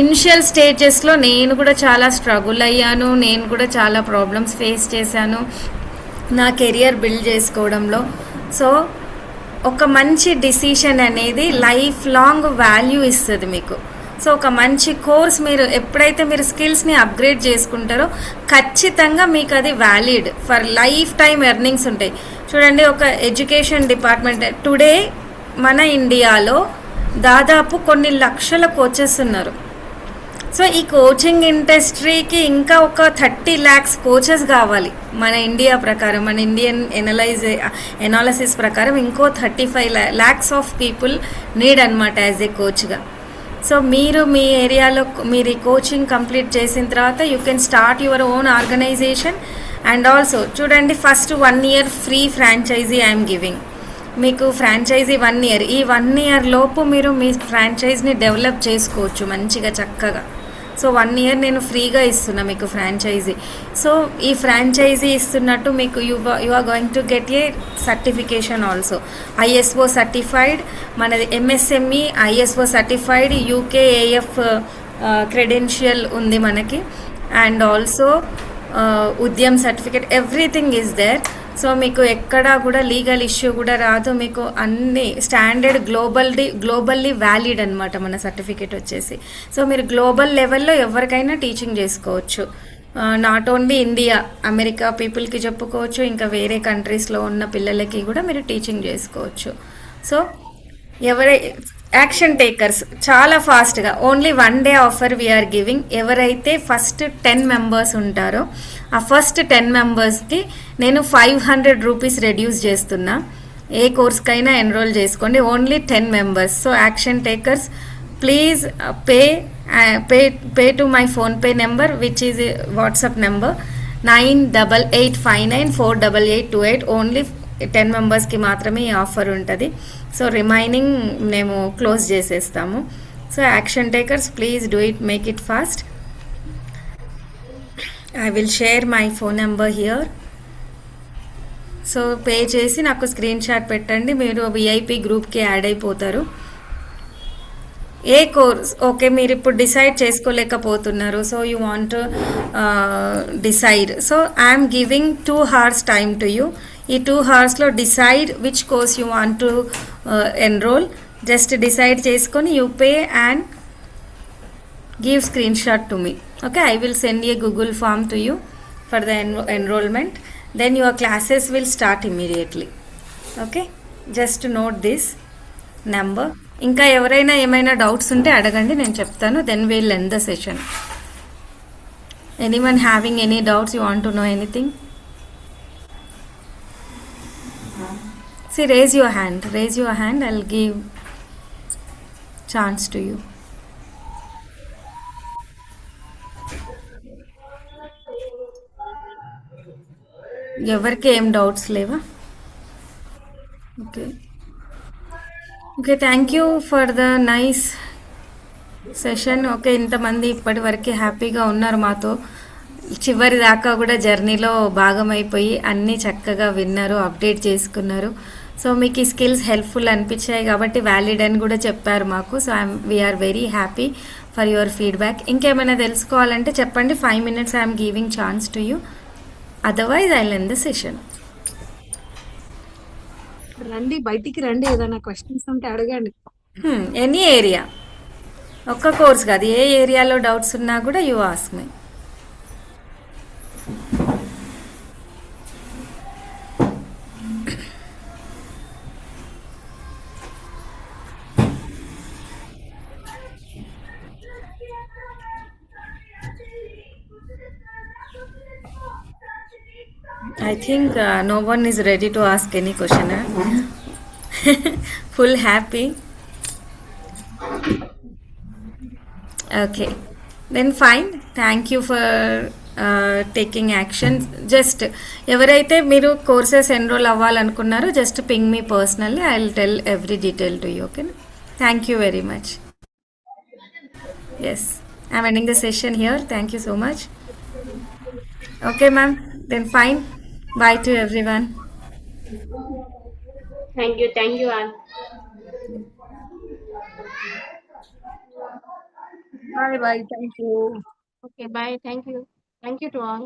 ఇనిషియల్ స్టేజెస్లో నేను కూడా చాలా స్ట్రగుల్ అయ్యాను, నేను కూడా చాలా ప్రాబ్లమ్స్ ఫేస్ చేశాను నా కెరియర్ బిల్డ్ చేసుకోవడంలో. సో ఒక మంచి డిసిషన్ అనేది లైఫ్ లాంగ్ వాల్యూ ఇస్తుంది మీకు. సో ఒక మంచి కోర్స్ మీరు ఎప్పుడైతే మీరు స్కిల్స్ని అప్గ్రేడ్ చేసుకుంటారో ఖచ్చితంగా మీకు అది valid for life time earnings ఉంటాయి. చూడండి, ఒక ఎడ్యుకేషన్ డిపార్ట్మెంట్ టుడే మన ఇండియాలో దాదాపు కొన్ని లక్షల కోచెస్ ఉన్నారు. సో ఈ కోచింగ్ ఇండస్ట్రీకి ఇంకా ఒక 30 lakhs కోచెస్ కావాలి మన ఇండియా ప్రకారం, మన ఇండియన్ ఎనాలిసిస్ ప్రకారం ఇంకో 35 lakhs ఆఫ్ పీపుల్ నీడ్ అనమాట యాజ్ ఏ కోచ్గా. సో మీరు మీ ఏరియాలో మీరు ఈ కోచింగ్ కంప్లీట్ చేసిన తర్వాత you can start your own organisation. And also చూడండి, first 1 year free franchisee I'm giving. మీకు ఫ్రాంచైజీ 1 year, ఈ 1 year లోపు మీరు మీ ఫ్రాంచైజీని డెవలప్ చేసుకోవచ్చు మంచిగా చక్కగా. సో 1 year నేను ఫ్రీగా ఇస్తున్నా మీకు ఫ్రాంచైజీ. సో ఈ ఫ్రాంచైజీ ఇస్తున్నట్టు మీకు you are going to get a certification also. ISO certified, మనది MSME ISO certified, UKAF credential ఉంది మనకి. And also Udyam certificate, everything is there. So మీకు ఎక్కడా కూడా లీగల్ ఇష్యూ కూడా రాదు. మీకు అన్ని స్టాండర్డ్ గ్లోబల్లీ వ్యాలిడ్ అనమాట మన సర్టిఫికేట్ వచ్చేసి. సో మీరు గ్లోబల్ లెవెల్లో ఎవరికైనా టీచింగ్ చేసుకోవచ్చు. నాట్ ఓన్లీ ఇండియా, అమెరికా పీపుల్కి చెప్పుకోవచ్చు, ఇంకా వేరే కంట్రీస్లో ఉన్న పిల్లలకి కూడా మీరు టీచింగ్ చేసుకోవచ్చు. సో యాక్షన్ టేకర్స్ చాలా ఫాస్ట్గా only 1 day offer we're giving. ఎవరైతే ఫస్ట్ 10 members ఉంటారో ఆ ఫస్ట్ 10 membersకి నేను 500 rupees రెడ్యూస్ చేస్తున్నా. ఏ కోర్స్కైనా ఎన్రోల్ చేసుకోండి, only 10 members. So action takers please pay to my PhonePe number which is WhatsApp number 9885948828. Only 10 membersకి మాత్రమే ఈ ఆఫర్ ఉంటుంది. సో రిమైనింగ్ మేము క్లోజ్ చేసేస్తాము. So action takers please do it, make it fast. I will share my phone number here. So pay చేసి నాకు screen shot పెట్టండి, మీరు VIP గ్రూప్కి యాడ్ అయిపోతారు. ఏ కోర్స్ ఓకే మీరు ఇప్పుడు డిసైడ్ చేసుకోలేకపోతున్నారు, so you want decide. So I'm giving 2 hours time to you. ఈ 2 hoursలో decide which course you want to enrol. Just decide చేసుకొని you pay and give screenshot to me. Okay, I will send a Google form to you for the enrollment. Then your classes will start immediately. Okay, just note this number. ఇంకా ఎవరైనా ఏమైనా doubts ఉంటే అడగండి, నేను చెప్తాను. Then we'll end the session. Anyone having any doubts, you want to know anything? See, raise your hand, I'll give chance to you. ఎవరికి ఏం doubts లేవా? Okay, thank you for the nice session. Okay, ఇంతమంది ఇప్పటి వరకు హ్యాపీగా ఉన్నారు మాతో. చివరి దాకా కూడా జర్నీలో భాగమైపోయి అన్నీ చక్కగా విన్నారు, అప్డేట్ చేసుకున్నారు. సో మీకు ఈ స్కిల్స్ హెల్ప్ఫుల్ అనిపించాయి కాబట్టి వ్యాలిడ్ అని కూడా చెప్పారు మాకు. So we're very happy for your feedback. ఇంకేమైనా తెలుసుకోవాలంటే చెప్పండి. 5 minutes I'm giving chance to you. Otherwise, I'll end the session. రండి, బయటికి రండి, ఏదైనా క్వశ్చన్స్ ఉంటే అడగండి. ఎనీ ఏరియా, ఒక్క కోర్స్ కాదు, ఏ ఏరియాలో డౌట్స్ ఉన్నా కూడా you ask me. I think no one is ready to ask any question. Full happy. Okay. Then fine. Thank you for taking action. Just ఎవరైతే మీరు కోర్సెస్ ఎన్రోల్ అవ్వాలనుకున్నారో just ping me personally, I will tell every detail to you. Okay, thank you very much. Yes, I'm ending the session here. Thank you so much. Okay, ma'am. Then fine. Bye to everyone. Thank you all. Bye bye. Thank you. Okay, bye. Thank you. Thank you to all.